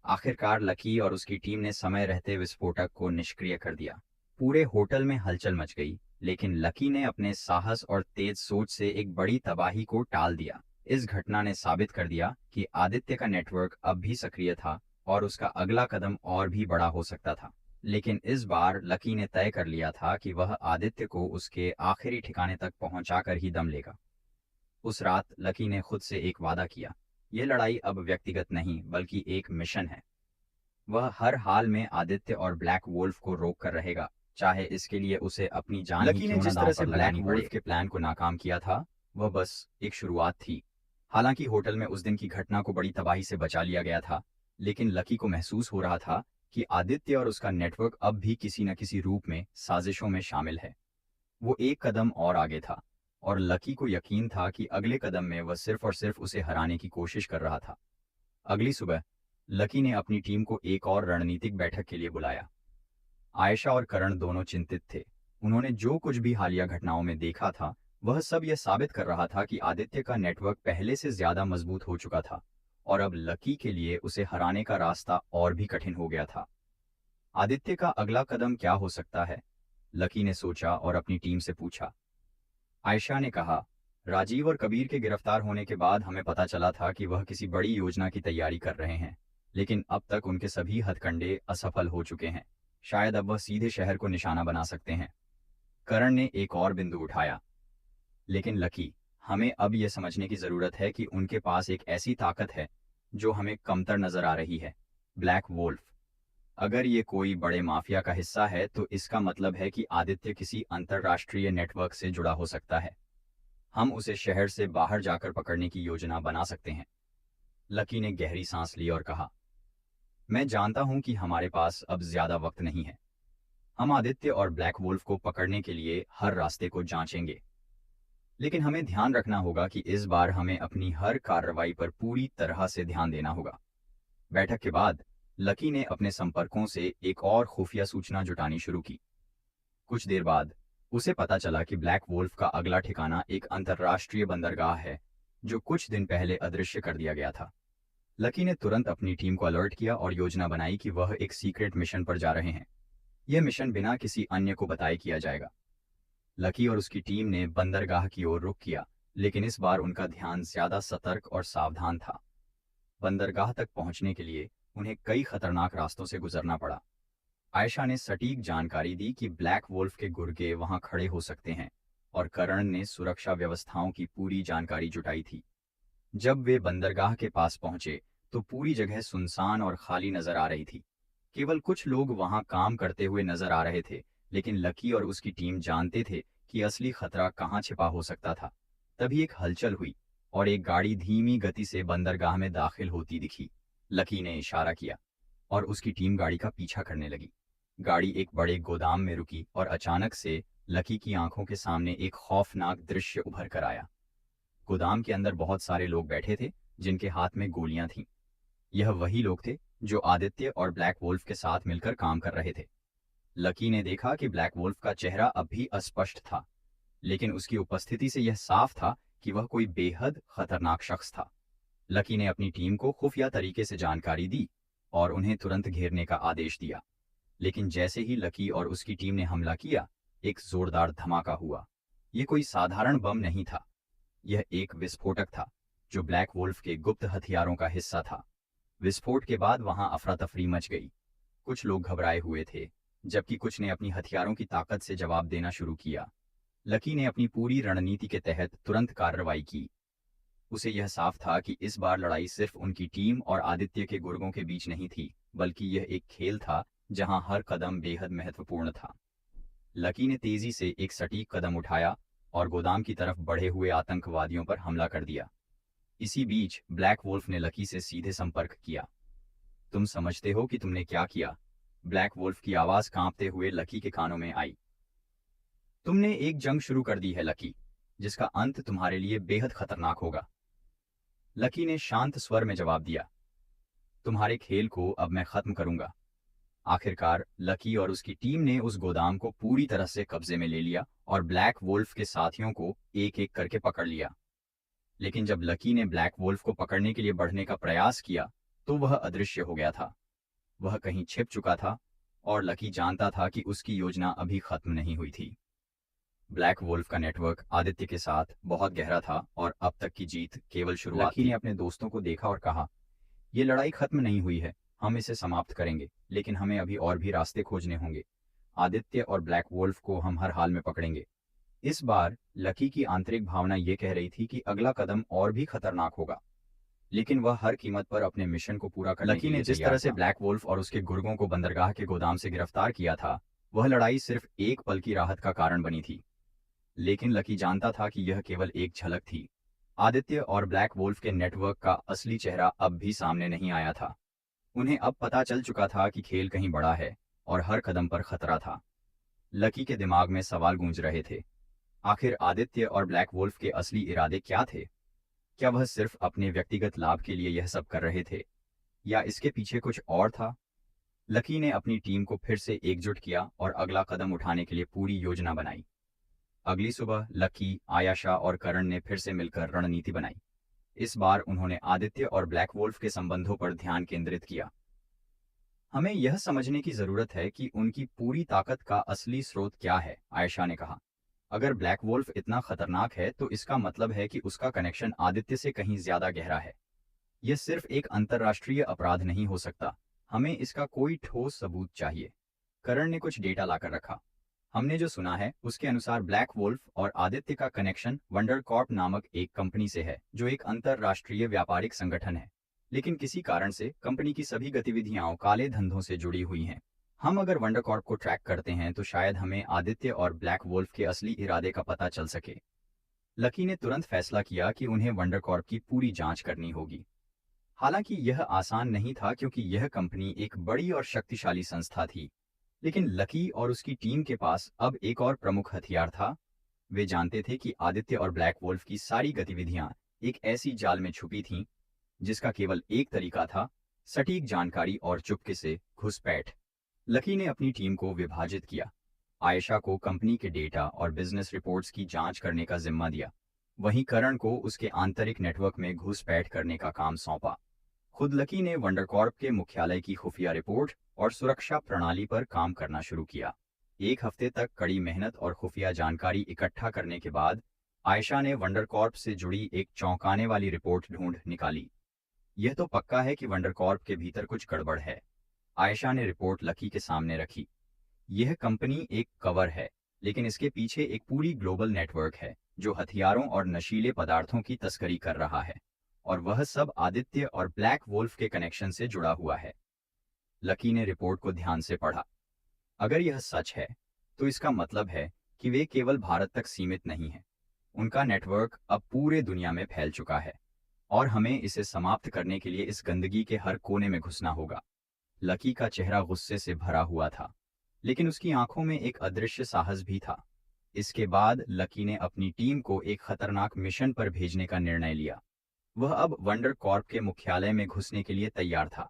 A: आखिरकार लकी और उसकी टीम ने समय रहते विस्फोटक को निष्क्रिय कर दिया। पूरे होटल में हलचल मच गई, लेकिन लकी ने अपने साहस और तेज सोच से एक बड़ी तबाही को टाल दिया। इस घटना ने साबित कर दिया कि आदित्य का नेटवर्क अब भी सक्रिय था और उसका अगला कदम और भी बड़ा हो सकता था। लेकिन इस बार लकी ने तय कर लिया था कि वह आदित्य को उसके आखिरी ठिकाने तक पहुंचाकर ही दम लेगा। उस रात लकी ने खुद से एक वादा किया, यह लड़ाई अब व्यक्तिगत नहीं बल्कि एक मिशन है। वह हर हाल में आदित्य और ब्लैक वुल्फ को रोक कर रहेगा, चाहे इसके लिए उसे अपनी जान ही क्यों न दांव पर लगानी पड़े। के प्लान को नाकाम किया था, वह बस एक शुरुआत थी। हालांकि होटल में उस दिन की घटना को बड़ी तबाही से बचा लिया गया था, लेकिन लकी को महसूस हो रहा था कि आदित्य और उसका नेटवर्क अब भी किसी न किसी रूप में साजिशों में शामिल है। वो एक कदम और आगे था और लकी को यकीन था कि अगले कदम में वह सिर्फ और सिर्फ उसे हराने की कोशिश कर रहा था। अगली सुबह लकी ने अपनी टीम को एक और रणनीतिक बैठक के लिए बुलाया। आयशा और करण दोनों चिंतित थे। उन्होंने जो कुछ भी हालिया घटनाओं में देखा था, वह सब यह साबित कर रहा था कि आदित्य का नेटवर्क पहले से ज्यादा मजबूत हो चुका था और अब लकी के लिए उसे हराने का रास्ता और भी कठिन हो गया था। आदित्य का अगला कदम क्या हो सकता है? लकी ने सोचा और अपनी टीम से पूछा। आयशा ने कहा, राजीव और कबीर के गिरफ्तार होने के बाद हमें पता चला था कि वह किसी बड़ी योजना की तैयारी कर रहे हैं, लेकिन अब तक उनके सभी हथकंडे असफल हो चुके हैं। शायद अब वह सीधे शहर को निशाना बना सकते हैं। करण ने एक और बिंदु उठाया, लेकिन लकी, हमें अब यह समझने की जरूरत है कि उनके पास एक ऐसी ताकत है जो हमें कमतर नजर आ रही है, ब्लैक वोल्फ। अगर ये कोई बड़े माफिया का हिस्सा है तो इसका मतलब है कि आदित्य किसी अंतरराष्ट्रीय नेटवर्क से जुड़ा हो सकता है। हम उसे शहर से बाहर जाकर पकड़ने की योजना बना सकते हैं। लकी ने गहरी सांस ली और कहा, मैं जानता हूं कि हमारे पास अब ज्यादा वक्त नहीं है। हम आदित्य और ब्लैक वुल्फ को पकड़ने के लिए हर रास्ते को जांचेंगे, लेकिन हमें ध्यान रखना होगा कि इस बार हमें अपनी हर कार्रवाई पर पूरी तरह से ध्यान देना होगा। बैठक के बाद लकी ने अपने संपर्कों से एक और खुफिया सूचना जुटानी शुरू की। कुछ देर बाद उसे पता चला कि ब्लैक वुल्फ का अगला ठिकाना एक अंतर्राष्ट्रीय बंदरगाह है, जो कुछ दिन पहले अदृश्य कर दिया गया था। लकी ने तुरंत अपनी टीम को अलर्ट किया और योजना बनाई कि वह एक सीक्रेट मिशन पर जा रहे हैं। यह मिशन बिना किसी अन्य को बताए किया जाएगा। लकी और उसकी टीम ने बंदरगाह की ओर रुख किया, लेकिन इस बार उनका ध्यान ज्यादा सतर्क और सावधान था। बंदरगाह तक पहुंचने के लिए उन्हें कई खतरनाक रास्तों से गुजरना पड़ा। आयशा ने सटीक जानकारी दी कि ब्लैक वुल्फ के गुर्गे वहां खड़े हो सकते हैं, और करण ने सुरक्षा व्यवस्थाओं की पूरी जानकारी जुटाई थी। जब वे बंदरगाह के पास पहुंचे तो पूरी जगह सुनसान और खाली नजर आ रही थी। केवल कुछ लोग वहां काम करते हुए नजर आ रहे थे, लेकिन लकी और उसकी टीम जानते थे कि असली खतरा कहां छिपा हो सकता था। तभी एक हलचल हुई और एक गाड़ी धीमी गति से बंदरगाह में दाखिल होती दिखी। लकी ने इशारा किया और उसकी टीम गाड़ी का पीछा करने लगी। गाड़ी एक बड़े गोदाम में रुकी और अचानक से लकी की आंखों के सामने एक खौफनाक दृश्य उभर कर आया। गोदाम के अंदर बहुत सारे लोग बैठे थे, जिनके हाथ में गोलियां थीं। यह वही लोग थे जो आदित्य और ब्लैक वुल्फ के साथ मिलकर काम कर रहे थे। लकी ने देखा कि ब्लैक वुल्फ का चेहरा अब भी अस्पष्ट था, लेकिन उसकी उपस्थिति से यह साफ था कि वह कोई बेहद खतरनाक शख्स था। लकी ने अपनी टीम को खुफिया तरीके से जानकारी दी और उन्हें तुरंत घेरने का आदेश दिया। लेकिन जैसे ही लकी और उसकी टीम ने हमला किया, एक जोरदार धमाका हुआ। यह कोई साधारण बम नहीं था, यह एक विस्फोटक था जो ब्लैक वुल्फ के गुप्त हथियारों का हिस्सा था। विस्फोट के बाद वहां अफरा तफरी मच गई। कुछ लोग घबराए हुए थे, जबकि कुछ ने अपनी हथियारों की ताकत से जवाब देना शुरू किया। लकी ने अपनी पूरी रणनीति के तहत तुरंत कार्रवाई की। उसे यह साफ था कि इस बार लड़ाई सिर्फ उनकी टीम और आदित्य के गुर्गों के बीच नहीं थी, बल्कि यह एक खेल था जहां हर कदम बेहद महत्वपूर्ण था। लकी ने तेजी से एक सटीक कदम उठाया और गोदाम की तरफ बढ़े हुए आतंकवादियों पर हमला कर दिया। इसी बीच ब्लैक वुल्फ ने लकी से सीधे संपर्क किया। तुम समझते हो कि तुमने क्या किया? ब्लैक वुल्फ की आवाज कांपते हुए लकी के कानों में आई। तुमने एक जंग शुरू कर दी है लकी, जिसका अंत तुम्हारे लिए बेहद खतरनाक होगा। लकी ने शांत स्वर में जवाब दिया, तुम्हारे खेल को अब मैं खत्म करूंगा। आखिरकार लकी और उसकी टीम ने उस गोदाम को पूरी तरह से कब्जे में ले लिया और ब्लैक वुल्फ के साथियों को एक एक करके पकड़ लिया। लेकिन जब लकी ने ब्लैक वुल्फ को पकड़ने के लिए बढ़ने का प्रयास किया तो वह अदृश्य हो गया था। वह कहीं छिप चुका था और लकी जानता था कि उसकी योजना अभी खत्म नहीं हुई थी। ब्लैक वुल्फ का नेटवर्क आदित्य के साथ बहुत गहरा था और अब तक की जीत केवल शुरुआत थी। लकी ने अपने दोस्तों को देखा और कहा, यह लड़ाई खत्म नहीं हुई है, हम इसे समाप्त करेंगे, लेकिन हमें अभी और भी रास्ते खोजने होंगे। आदित्य और ब्लैक वुल्फ को हम हर हाल में पकड़ेंगे। इस बार लकी की आंतरिक भावना ये कह रही थी कि अगला कदम और भी खतरनाक होगा, लेकिन वह हर कीमत पर अपने मिशन को पूरा करने के लिए तैयार था। लकी ने जिस तरह से ब्लैक वुल्फ और उसके गुर्गों को बंदरगाह के गोदाम से गिरफ्तार किया था, वह लड़ाई सिर्फ एक पल की राहत का कारण बनी थी। लेकिन लकी जानता था कि यह केवल एक झलक थी। आदित्य और ब्लैक वुल्फ के नेटवर्क का असली चेहरा अब भी सामने नहीं आया था। उन्हें अब पता चल चुका था कि खेल कहीं बड़ा है और हर कदम पर खतरा था। लकी के दिमाग में सवाल गूंज रहे थे, आखिर आदित्य और ब्लैक वुल्फ के असली इरादे क्या थे? क्या वह सिर्फ अपने व्यक्तिगत लाभ के लिए यह सब कर रहे थे, या इसके पीछे कुछ और था? लकी ने अपनी टीम को फिर से एकजुट किया और अगला कदम उठाने के लिए पूरी योजना बनाई। अगली सुबह लकी, आयशा और करण ने फिर से मिलकर रणनीति बनाई। इस बार उन्होंने आदित्य और ब्लैक वुल्फ के संबंधों पर ध्यान केंद्रित किया। हमें यह समझने की जरूरत है कि उनकी पूरी ताकत का असली स्रोत क्या है, आयशा ने कहा। अगर ब्लैक वुल्फ इतना खतरनाक है तो इसका मतलब है कि उसका कनेक्शन आदित्य से कहीं ज्यादा गहरा है। यह सिर्फ एक अंतर्राष्ट्रीय अपराध नहीं हो सकता, हमें इसका कोई ठोस सबूत चाहिए। करण ने कुछ डेटा लाकर रखा। हमने जो सुना है उसके अनुसार ब्लैक वुल्फ और आदित्य का कनेक्शन वंडर कॉर्प नामक एक कंपनी से है, जो एक अंतर्राष्ट्रीय व्यापारिक संगठन है। लेकिन किसी कारण से कंपनी की सभी गतिविधियां काले धंधों से जुड़ी हुई हैं। हम अगर वंडर कॉर्प को ट्रैक करते हैं तो शायद हमें आदित्य और ब्लैक वुल्फ के असली इरादे का पता चल सके। लकी ने तुरंत फैसला किया कि उन्हें वंडर कॉर्प की पूरी जांच करनी होगी। हालांकि यह आसान नहीं था क्योंकि यह कंपनी एक बड़ी और शक्तिशाली संस्था थी, लेकिन लकी और उसकी टीम के पास अब एक और प्रमुख हथियार था। वे जानते थे कि आदित्य और ब्लैक वुल्फ की सारी गतिविधियां एक ऐसी जाल में छुपी थीं जिसका केवल एक तरीका था, सटीक जानकारी और चुपके से घुसपैठ। लकी ने अपनी टीम को विभाजित किया। आयशा को कंपनी के डेटा और बिजनेस रिपोर्ट्स की जांच करने का जिम्मा दिया। वहीं करण को उसके आंतरिक नेटवर्क में घुसपैठ करने का काम सौंपा। खुद लकी ने वंडरकॉर्प के मुख्यालय की खुफिया रिपोर्ट और सुरक्षा प्रणाली पर काम करना शुरू किया। एक हफ्ते तक कड़ी मेहनत और खुफिया जानकारी इकट्ठा करने के बाद आयशा ने वंडरकॉर्प से जुड़ी एक चौंकाने वाली रिपोर्ट ढूंढ निकाली। यह तो पक्का है कि वंडरकॉर्प के भीतर कुछ गड़बड़ है। आयशा ने रिपोर्ट लकी के सामने रखी। यह कंपनी एक कवर है, लेकिन इसके पीछे एक पूरी ग्लोबल नेटवर्क है जो हथियारों और नशीले पदार्थों की तस्करी कर रहा है, और वह सब आदित्य और ब्लैक वुल्फ के कनेक्शन से जुड़ा हुआ है। लकी ने रिपोर्ट को ध्यान से पढ़ा। अगर यह सच है तो इसका मतलब है कि वे केवल भारत तक सीमित नहीं हैं। उनका नेटवर्क अब पूरे दुनिया में फैल चुका है और हमें इसे समाप्त करने के लिए इस गंदगी के हर कोने में घुसना होगा। लकी का चेहरा गुस्से से भरा हुआ था, लेकिन उसकी आंखों में एक अदृश्य साहस भी था। इसके बाद लकी ने अपनी टीम को एक खतरनाक मिशन पर भेजने का निर्णय लिया। वह अब वंडर कॉर्प के मुख्यालय में घुसने के लिए तैयार था।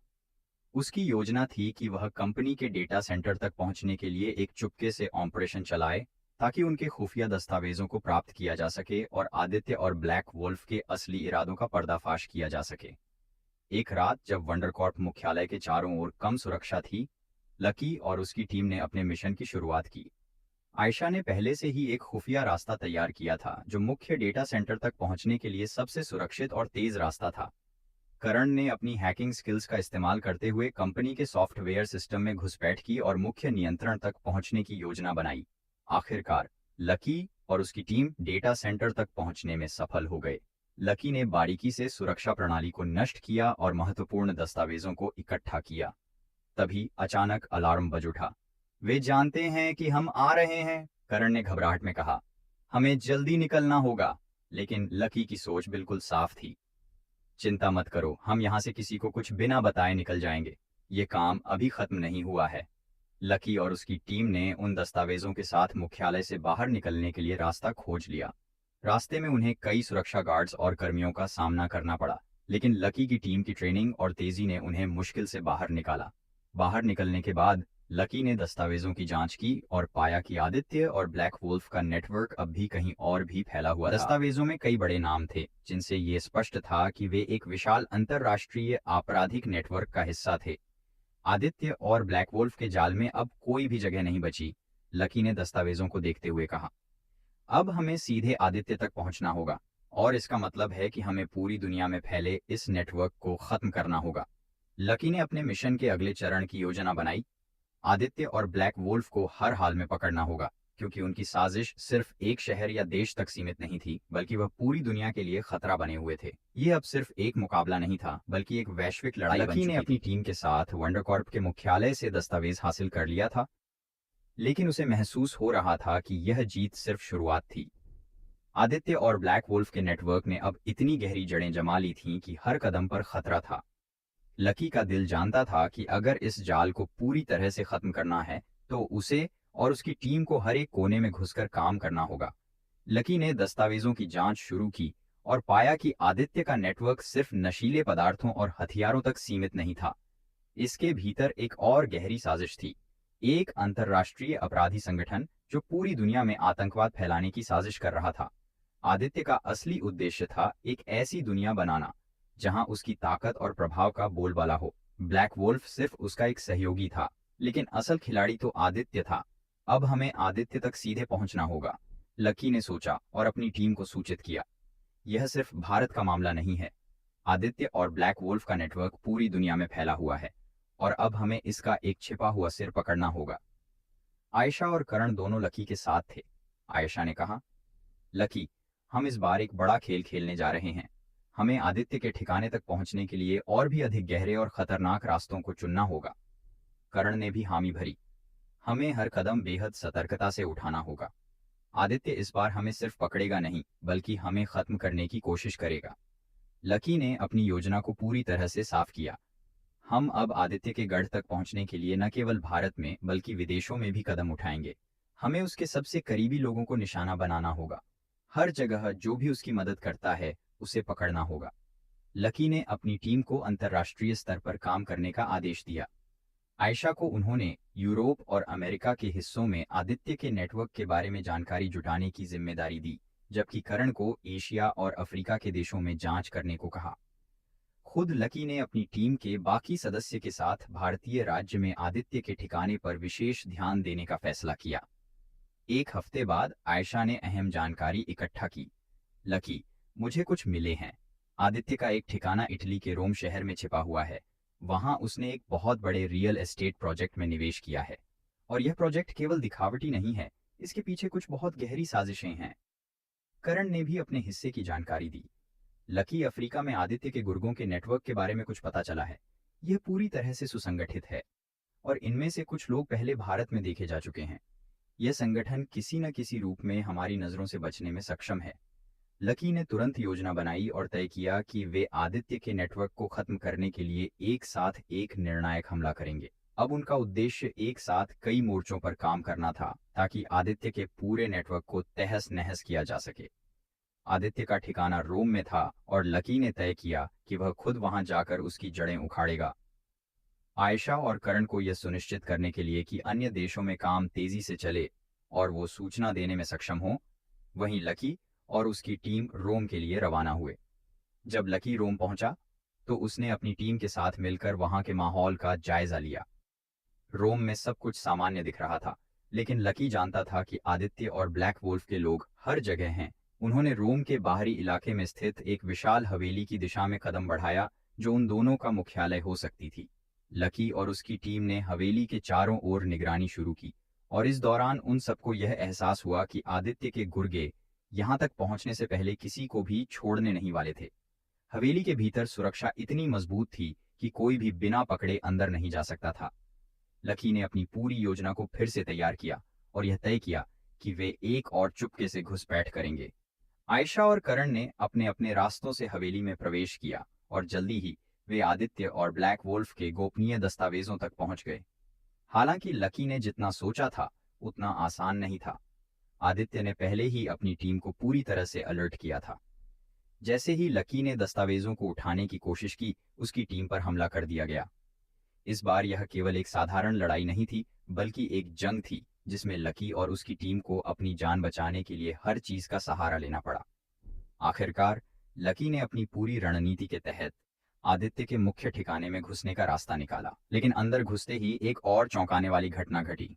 A: उसकी योजना थी कि वह कंपनी के डेटा सेंटर तक पहुंचने के लिए एक चुपके से ऑपरेशन चलाए ताकि उनके खुफिया दस्तावेजों को प्राप्त किया जा सके और आदित्य और ब्लैक वुल्फ के असली इरादों का पर्दाफाश किया जा सके। एक रात जब वंडरकॉर्प मुख्यालय के चारों ओर कम सुरक्षा थी, लकी और उसकी टीम ने अपने मिशन की शुरुआत की। आयशा ने पहले से ही एक खुफिया रास्ता तैयार किया था जो मुख्य डेटा सेंटर तक पहुंचने के लिए सबसे सुरक्षित और तेज रास्ता था। करण ने अपनी हैकिंग स्किल्स का इस्तेमाल करते हुए कंपनी के सॉफ्टवेयर सिस्टम में घुसपैठ की और मुख्य नियंत्रण तक पहुंचने की योजना बनाई। आखिरकार लकी और उसकी टीम डेटा सेंटर तक पहुंचने में सफल हो गए। लकी ने बारीकी से सुरक्षा प्रणाली को नष्ट किया और महत्वपूर्ण दस्तावेजों को इकट्ठा किया। तभी अचानक अलार्म बज उठा। वे जानते हैं कि हम आ रहे हैं, करण ने घबराहट में कहा। हमें जल्दी निकलना होगा। लेकिन लकी की सोच बिल्कुल साफ थी। चिंता मत करो, हम यहाँ से किसी को कुछ बिना बताए निकल जाएंगे। ये काम अभी खत्म नहीं हुआ है। लकी और उसकी टीम ने उन दस्तावेजों के साथ मुख्यालय से बाहर निकलने के लिए रास्ता खोज लिया। रास्ते में उन्हें कई सुरक्षा गार्ड्स और कर्मियों का सामना करना पड़ा, लेकिन लकी की टीम की ट्रेनिंग और तेजी ने उन्हें मुश्किल से बाहर निकाला। बाहर निकलने के बाद लकी ने दस्तावेजों की जांच की और पाया कि आदित्य और ब्लैक वुल्फ का नेटवर्क अब भी कहीं और भी फैला हुआ था। दस्तावेजों में कई बड़े नाम थे जिनसे ये स्पष्ट था कि वे एक विशाल अंतर्राष्ट्रीय आपराधिक नेटवर्क का हिस्सा थे। आदित्य और ब्लैक वुल्फ के जाल में अब कोई भी जगह नहीं बची। लकी ने दस्तावेजों को देखते हुए कहा, अब हमें सीधे आदित्य तक पहुंचना होगा, और इसका मतलब है कि हमें पूरी दुनिया में फैले इस नेटवर्क को खत्म करना होगा। लकी ने अपने मिशन के अगले चरण की योजना बनाई। आदित्य और ब्लैक वुल्फ को हर हाल में पकड़ना होगा, क्योंकि उनकी साजिश सिर्फ एक शहर या देश तक सीमित नहीं थी, बल्कि वह पूरी दुनिया के लिए खतरा बने हुए थे। ये अब सिर्फ एक मुकाबला नहीं था, बल्कि एक वैश्विक लड़ाई बन चुकी थी। लकी ने अपनी टीम के साथ वंडरकॉर्प के मुख्यालय से दस्तावेज हासिल कर लिया था, लेकिन उसे महसूस हो रहा था कि यह जीत सिर्फ शुरुआत थी। आदित्य और ब्लैक वुल्फ के नेटवर्क ने अब इतनी गहरी जड़ें जमा ली थीं कि हर कदम पर खतरा था। लकी का दिल जानता था कि अगर इस जाल को पूरी तरह से खत्म करना है तो उसे और उसकी टीम को हर एक कोने में घुसकर काम करना होगा। लकी ने दस्तावेजों की जांच शुरू की और पाया कि आदित्य का नेटवर्क सिर्फ नशीले पदार्थों और हथियारों तक सीमित नहीं था। इसके भीतर एक और गहरी साजिश थी, एक अंतर्राष्ट्रीय अपराधी संगठन जो पूरी दुनिया में आतंकवाद फैलाने की साजिश कर रहा था। आदित्य का असली उद्देश्य था एक ऐसी दुनिया बनाना जहां उसकी ताकत और प्रभाव का बोलबाला हो। ब्लैक वुल्फ सिर्फ उसका एक सहयोगी था, लेकिन असल खिलाड़ी तो आदित्य था। अब हमें आदित्य तक सीधे पहुंचना होगा, लकी ने सोचा और अपनी टीम को सूचित किया। यह सिर्फ भारत का मामला नहीं है। आदित्य और ब्लैक वुल्फ का नेटवर्क पूरी दुनिया में फैला हुआ है, और अब हमें इसका एक छिपा हुआ सिर पकड़ना होगा। आयशा और करण दोनों लकी के साथ थे। आयशा ने कहा, लकी, हम इस बार एक बड़ा खेल खेलने जा रहे हैं। हमें आदित्य के ठिकाने तक पहुंचने के लिए और भी अधिक गहरे और खतरनाक रास्तों को चुनना होगा। करण ने भी हामी भरी। हमें हर कदम बेहद सतर्कता से उठाना होगा। आदित्य इस बार हमें सिर्फ पकड़ेगा नहीं, बल्कि हमें खत्म करने की कोशिश करेगा। लकी ने अपनी योजना को पूरी तरह से साफ किया। हम अब आदित्य के गढ़ तक पहुंचने के लिए न केवल भारत में बल्कि विदेशों में भी कदम उठाएंगे। हमें उसके सबसे करीबी लोगों को निशाना बनाना होगा। हर जगह जो भी उसकी मदद करता है उसे पकड़ना होगा। लकी ने अपनी टीम को अंतर्राष्ट्रीय स्तर पर काम करने का आदेश दिया। आयशा को उन्होंने यूरोप और अमेरिका के हिस्सों में आदित्य के नेटवर्क के बारे में जानकारी जुटाने की जिम्मेदारी दी, जबकि करण को एशिया और अफ्रीका के देशों में जांच करने को कहा। खुद लकी ने अपनी टीम के बाकी सदस्य के साथ भारतीय राज्य में आदित्य के ठिकाने पर विशेष ध्यान देने का फैसला किया। एक हफ्ते बाद आयशा ने अहम जानकारी इकट्ठा की। लकी, मुझे कुछ मिले हैं। आदित्य का एक ठिकाना इटली के रोम शहर में छिपा हुआ है। वहां उसने एक बहुत बड़े रियल एस्टेट प्रोजेक्ट में निवेश किया है। और यह प्रोजेक्ट केवल दिखावटी नहीं है, इसके पीछे कुछ बहुत गहरी साजिशें हैं। करण ने भी अपने हिस्से की जानकारी दी। लकी, अफ्रीका में आदित्य के गुर्गों के नेटवर्क के बारे में कुछ पता चला है। यह पूरी तरह से सुसंगठित है और इनमें से कुछ लोग पहले भारत में देखे जा चुके हैं। यह संगठन किसी न किसी रूप में हमारी नजरों से बचने में सक्षम है। लकी ने तुरंत योजना बनाई और तय किया कि वे आदित्य के नेटवर्क को खत्म करने के लिए एक साथ एक निर्णायक हमला करेंगे। अब उनका उद्देश्य एक साथ कई मोर्चों पर काम करना था, ताकि आदित्य के पूरे नेटवर्क को तहस नहस किया जा सके। आदित्य का ठिकाना रोम में था और लकी ने तय किया कि वह खुद वहां जाकर उसकी जड़ें उखाड़ेगा। आयशा और करण को यह सुनिश्चित करने के लिए कि अन्य देशों में काम तेजी से चले और वो सूचना देने में सक्षम हो, वहीं लकी और उसकी टीम रोम के लिए रवाना हुए। जब लकी रोम पहुंचा तो उसने अपनी टीम के साथ मिलकर वहां के माहौल का जायजा लिया। रोम में सब कुछ सामान्य दिख रहा था, लेकिन लकी जानता था कि आदित्य और ब्लैक वुल्फ के लोग हर जगह हैं। उन्होंने रोम के बाहरी इलाके में स्थित एक विशाल हवेली की दिशा में कदम बढ़ाया, जो उन दोनों का मुख्यालय हो सकती थी। लकी और उसकी टीम ने हवेली के चारों ओर निगरानी शुरू की और इस दौरान उन सबको यह एहसास हुआ कि आदित्य के गुर्गे यहां तक पहुंचने से पहले किसी को भी छोड़ने नहीं वाले थे। हवेली के भीतर सुरक्षा इतनी मजबूत थी कि कोई भी बिना पकड़े अंदर नहीं जा सकता था। लकी ने अपनी पूरी योजना को फिर से तैयार किया और यह तय किया कि वे एक और चुपके से घुसपैठ करेंगे। आयशा और करण ने अपने अपने रास्तों से हवेली में प्रवेश किया और जल्दी ही वे आदित्य और ब्लैक वुल्फ के गोपनीय दस्तावेजों तक पहुंच गए। हालांकि लकी ने जितना सोचा था उतना आसान नहीं था। आदित्य ने पहले ही अपनी टीम को पूरी तरह से अलर्ट किया था। जैसे ही लकी ने दस्तावेजों को उठाने की कोशिश की, उसकी टीम पर हमला कर दिया गया। इस बार यह केवल एक साधारण लड़ाई नहीं थी, बल्कि एक जंग थी जिसमें लकी और उसकी टीम को अपनी जान बचाने के लिए हर चीज का सहारा लेना पड़ा। आखिरकार लकी ने अपनी पूरी रणनीति के तहत आदित्य के मुख्य ठिकाने में घुसने का रास्ता निकाला, लेकिन अंदर घुसते ही एक और चौंकाने वाली घटना घटी।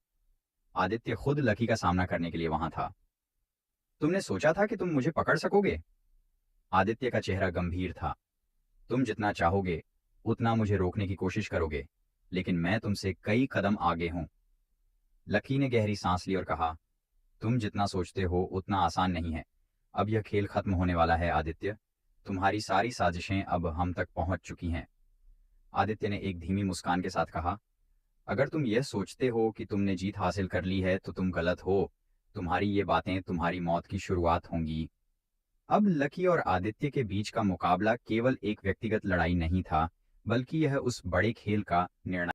A: आदित्य खुद लकी का सामना करने के लिए वहां था। तुमने सोचा था कि तुम मुझे पकड़ सकोगे? आदित्य का चेहरा गंभीर था। तुम जितना चाहोगे उतना मुझे रोकने की कोशिश करोगे, लेकिन मैं तुमसे कई कदम आगे हूं। लकी ने गहरी सांस ली और कहा, तुम जितना सोचते हो उतना आसान नहीं है। अब यह खेल खत्म होने वाला है आदित्य। तुम्हारी सारी साजिशें अब हम तक पहुंच चुकी हैं। आदित्य ने एक धीमी मुस्कान के साथ कहा, अगर तुम यह सोचते हो कि तुमने जीत हासिल कर ली है तो तुम गलत हो। तुम्हारी ये बातें तुम्हारी मौत की शुरुआत होंगी। अब लकी और आदित्य के बीच का मुकाबला केवल एक व्यक्तिगत लड़ाई नहीं था, बल्कि यह उस बड़े खेल का निर्णय